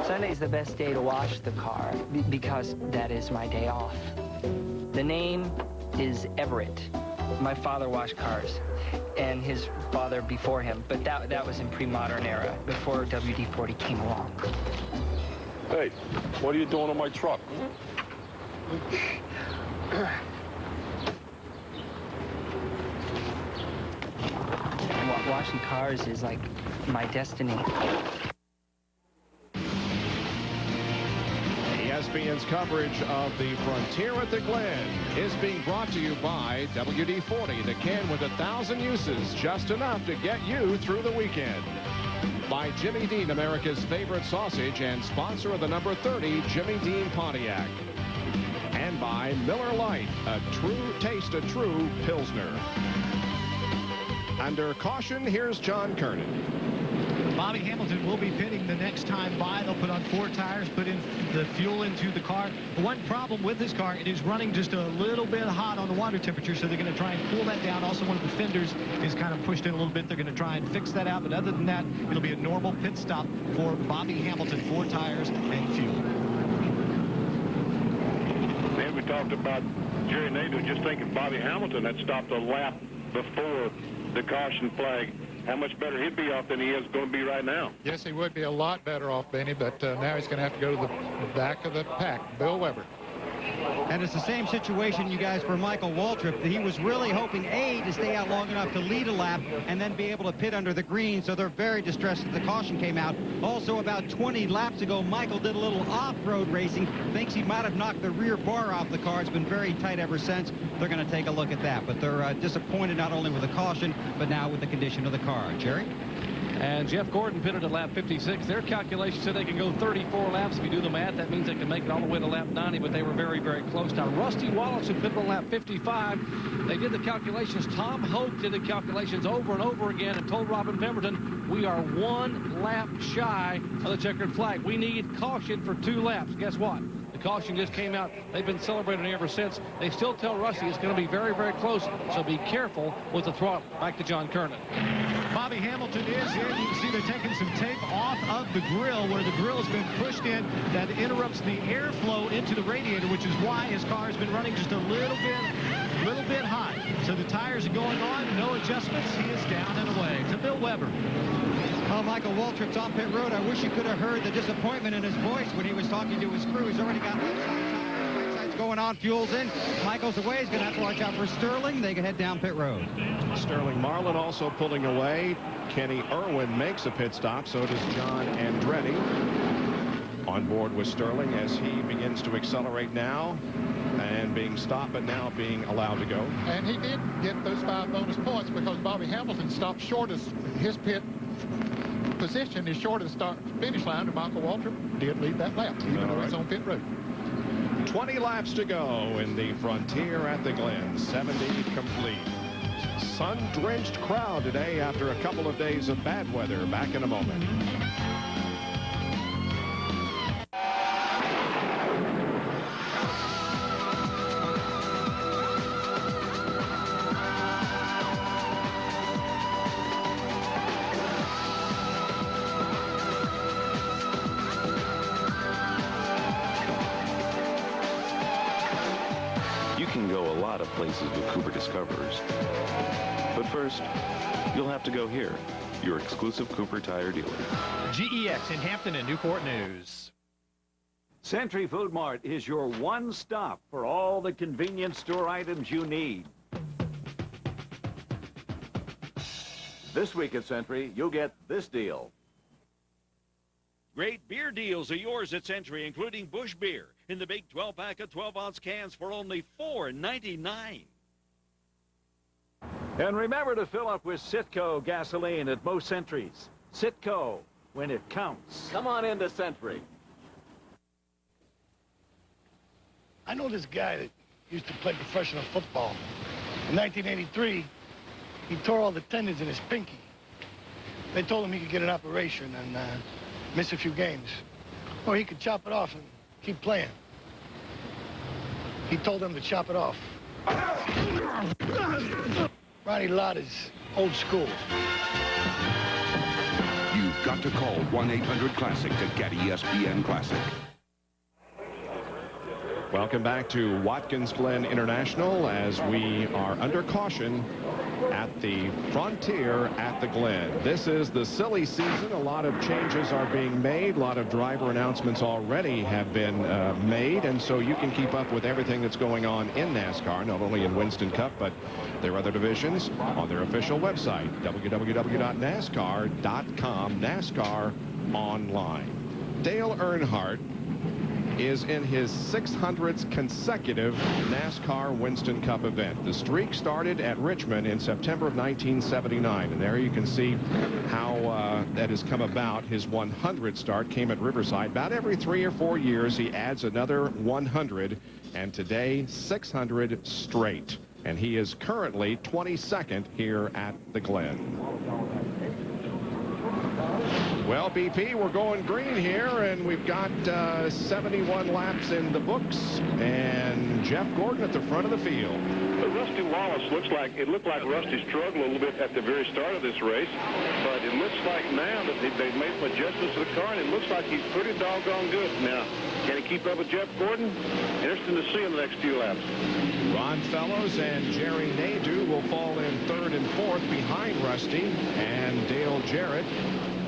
Speaker 24: Sunday's the best day to wash the car because that is my day off. The name is Everett. My father washed cars, and his father before him, but that was in pre-modern era, before WD-40 came along.
Speaker 25: Hey, what are you doing on my truck?
Speaker 24: Washing cars is like my destiny.
Speaker 2: ESPN's coverage of the Frontier at the Glen is being brought to you by WD-40, the can with 1,000 uses, just enough to get you through the weekend. By Jimmy Dean, America's favorite sausage and sponsor of the number 30 Jimmy Dean Pontiac. And by Miller Lite, a true taste, a true Pilsner. Under caution, here's John Kernan.
Speaker 4: Bobby Hamilton will be pitting the next time by. They'll put on 4 tires, put in the fuel into the car. One problem with this car, it is running just a little bit hot on the water temperature, so they're going to try and cool that down. Also, one of the fenders is kind of pushed in a little bit. They're going to try and fix that out, but other than that, it'll be a normal pit stop for Bobby Hamilton, 4 tires and fuel.
Speaker 9: Then we talked about Jerry Nadeau just thinking Bobby Hamilton had stopped a lap before the caution flag. How much better he'd be off than he is going to be right now.
Speaker 1: Yes, he would be a lot better off, Benny, but now he's going to have to go to the back of the pack. Bill Weber.
Speaker 16: And it's the same situation, you guys, for Michael Waltrip. He was really hoping, A, to stay out long enough to lead a lap and then be able to pit under the green, so they're very distressed that the caution came out. Also, about 20 laps ago, Michael did a little off-road racing. Thinks he might have knocked the rear bar off the car. It's been very tight ever since. They're going to take a look at that. But they're disappointed not only with the caution, but now with the condition of the car. Jerry?
Speaker 3: And Jeff Gordon pitted at lap 56. Their calculation said they can go 34 laps. If you do the math, that means they can make it all the way to lap 90, but they were very, very close. Now, Rusty Wallace, who pitted on lap 55, they did the calculations. Tom Hoke did the calculations over and over again and told Robin Pemberton, we are 1 lap shy of the checkered flag. We need caution for 2 laps. Guess what? The caution just came out. They've been celebrating ever since. They still tell Rusty it's going to be very, very close, so be careful with the throttle. Back to John Kernan.
Speaker 4: Bobby Hamilton is in. You can see they're taking some tape off of the grill where the grill has been pushed in. That interrupts the airflow into the radiator, which is why his car has been running just a little bit hot. So the tires are going on, no adjustments. He is down and away to Bill Weber.
Speaker 16: Oh, Michael Waltrip's on pit road. I wish you could have heard the disappointment in his voice when he was talking to his crew. He's already got right sides going on, fuel's in. Michael's away. He's going to have to watch out for Sterling. They can head down pit road.
Speaker 2: Sterling Marlin also pulling away. Kenny Irwin makes a pit stop. So does John Andretti. On board with Sterling as he begins to accelerate now and being stopped, but now being allowed to go.
Speaker 1: And he did get those 5 bonus points because Bobby Hamilton stopped short of his pit position is short of the start finish line, and Michael Waltrip did lead that lap, even though he's on pit road.
Speaker 2: 20 laps to go in the Frontier at the Glen. 70 complete. sun-drenched crowd today after a couple of days of bad weather. Back in a moment.
Speaker 5: Of places with Cooper Discoverers. But first, you'll have to go here, your exclusive Cooper tire dealer.
Speaker 4: GEX in Hampton and Newport News.
Speaker 7: Century Food Mart is your one stop for all the convenience store items you need. This week at Century, you'll get this deal.
Speaker 11: Great beer deals are yours at Century, including Busch Beer in the big 12-pack of 12-ounce cans for only $4.99.
Speaker 7: And remember to fill up with Citgo gasoline at most Centuries. Citgo, when it counts. Come on into Century.
Speaker 12: I know this guy that used to play professional football. In 1983, he tore all the tendons in his pinky. They told him he could get an operation and miss a few games. Or he could chop it off and keep playing. He told them to chop it off. Ronnie Lott is old school.
Speaker 13: You've got to call 1-800-CLASSIC to get ESPN Classic.
Speaker 2: Welcome back to Watkins Glen International as we are under caution at the Frontier at the Glen. This is the silly season. A lot of changes are being made. A lot of driver announcements already have been made, and so you can keep up with everything that's going on in NASCAR, not only in Winston Cup, but their other divisions on their official website, www.nascar.com, NASCAR Online. Dale Earnhardt is in his 600th consecutive NASCAR Winston Cup event. The streak started at Richmond in September of 1979, and there you can see how that has come about. His 100th start came at Riverside. About every 3 or 4 years, he adds another 100, and today, 600 straight. And he is currently 22nd here at the Glen. Well, BP, we're going green here, and we've got 71 laps in the books, and Jeff Gordon at the front of the field.
Speaker 9: But Rusty Wallace looked like Rusty struggled a little bit at the very start of this race, but it looks like now that they've made some adjustments to the car, and it looks like he's pretty doggone good. Now, can he keep up with Jeff Gordon? Interesting to see in the next few laps.
Speaker 2: Ron Fellows and Jerry Nadeau will fall in 3rd and 4th behind Rusty, and Dale Jarrett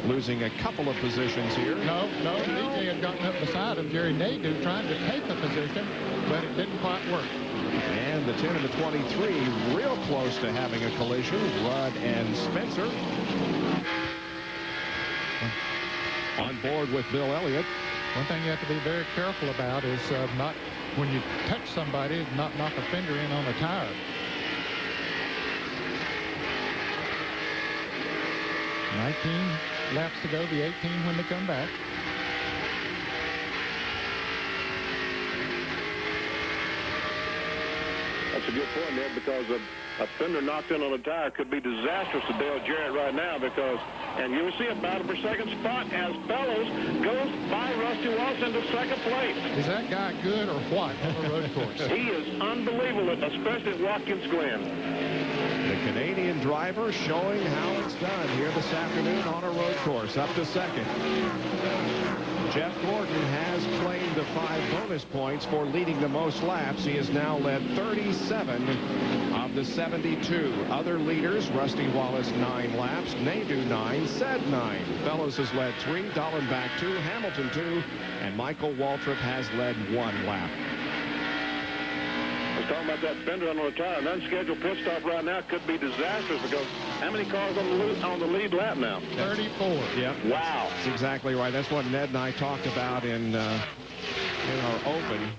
Speaker 2: losing a couple of positions here.
Speaker 1: No, DJ had gotten up beside him, Jerry Nadeau, trying to take the position, but it didn't quite work.
Speaker 2: And the 10 and the 23 real close to having a collision. Rudd and Spencer on board with Bill Elliott.
Speaker 1: One thing you have to be very careful about is not, when you touch somebody, not knock a finger in on a tire. Laps to go, the 18 when they come back.
Speaker 9: That's a good point, Ned, because a fender knocked in on a tire could be disastrous to Dale Jarrett right now, because, and you will see a battle for second spot as Fellows goes by Rusty Wallace into second place.
Speaker 1: Is that guy good or what on the road course?
Speaker 9: He is unbelievable, especially at Watkins Glen.
Speaker 2: The Canadian driver showing how it's done here this afternoon on a road course, up to second. Jeff Gordon has claimed the 5 bonus points for leading the most laps. He has now led 37 of the 72. Other leaders, Rusty Wallace 9 laps, Nadeau 9, Said 9. Fellows has led 3, Dallenbach 2, Hamilton 2, and Michael Waltrip has led 1 lap.
Speaker 9: I was talking about that fender on the tire. An unscheduled pit stop right now could be disastrous, because how many cars on the lead lap now?
Speaker 1: 34.
Speaker 2: Yep.
Speaker 9: Wow.
Speaker 2: That's exactly right. That's what Ned and I talked about in our open.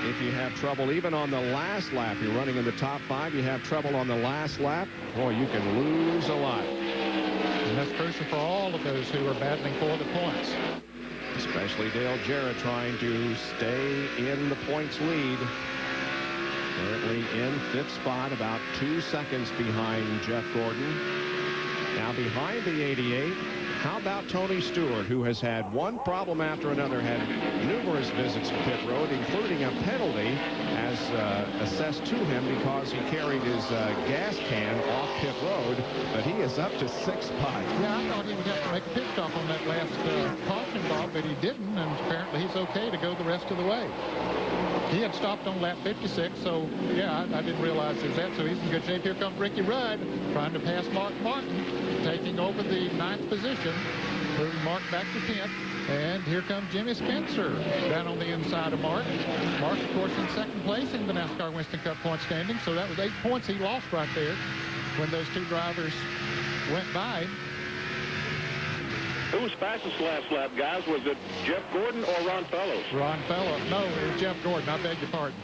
Speaker 2: If you have trouble even on the last lap, you're running in the top 5, you have trouble on the last lap, boy, you can lose a lot.
Speaker 1: And that's crucial for all of those who are battling for the points.
Speaker 2: Especially Dale Jarrett trying to stay in the points lead. Currently in 5th spot, about 2 seconds behind Jeff Gordon. Now behind the 88, how about Tony Stewart, who has had one problem after another, had numerous visits to pit road, including a penalty as assessed to him because he carried his gas can off pit road, but he is up to 6th spot.
Speaker 1: Yeah, I thought he would have to make a pit stop on that last caution ball, but he didn't, and apparently he's okay to go the rest of the way. He had stopped on lap 56, so yeah, I didn't realize there's that, so he's in good shape. Here comes Ricky Rudd trying to pass Mark Martin, taking over the 9th position, moving Mark back to 10th. And here comes Jimmy Spencer down on the inside of Mark. Mark, of course, in 2nd place in the NASCAR Winston Cup point standing, so that was 8 points he lost right there when those two drivers went by.
Speaker 9: Who was fastest last lap, guys? Was it Jeff Gordon or Ron Fellows?
Speaker 1: Ron Fellows. No, it was Jeff Gordon. I beg your pardon.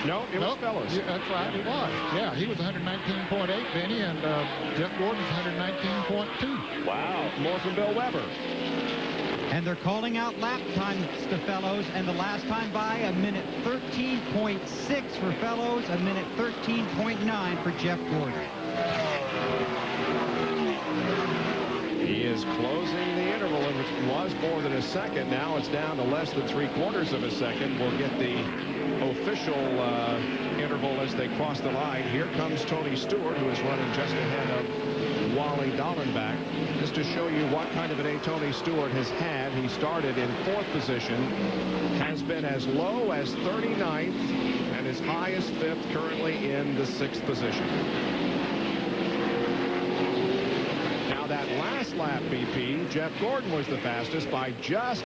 Speaker 2: No, it was Fellows.
Speaker 1: Yeah, that's right, it was. Yeah, he was 119.8, Benny, and Jeff Gordon's 119.2.
Speaker 2: Wow, more from Bill Weber.
Speaker 16: And they're calling out lap times to Fellows, and the last time by, a minute 13.6 for Fellows, a minute 13.9 for Jeff Gordon.
Speaker 2: He is closing the interval, and it was more than a second. Now it's down to less than 3/4 of a second. We'll get the official interval as they cross the line. Here comes Tony Stewart, who is running just ahead of Wally Dallenbach. Just to show you what kind of a day Tony Stewart has had, he started in 4th position, has been as low as 39th, and as high as 5th, currently in the 6th position. Now that last lap, BP, Jeff Gordon was the fastest by just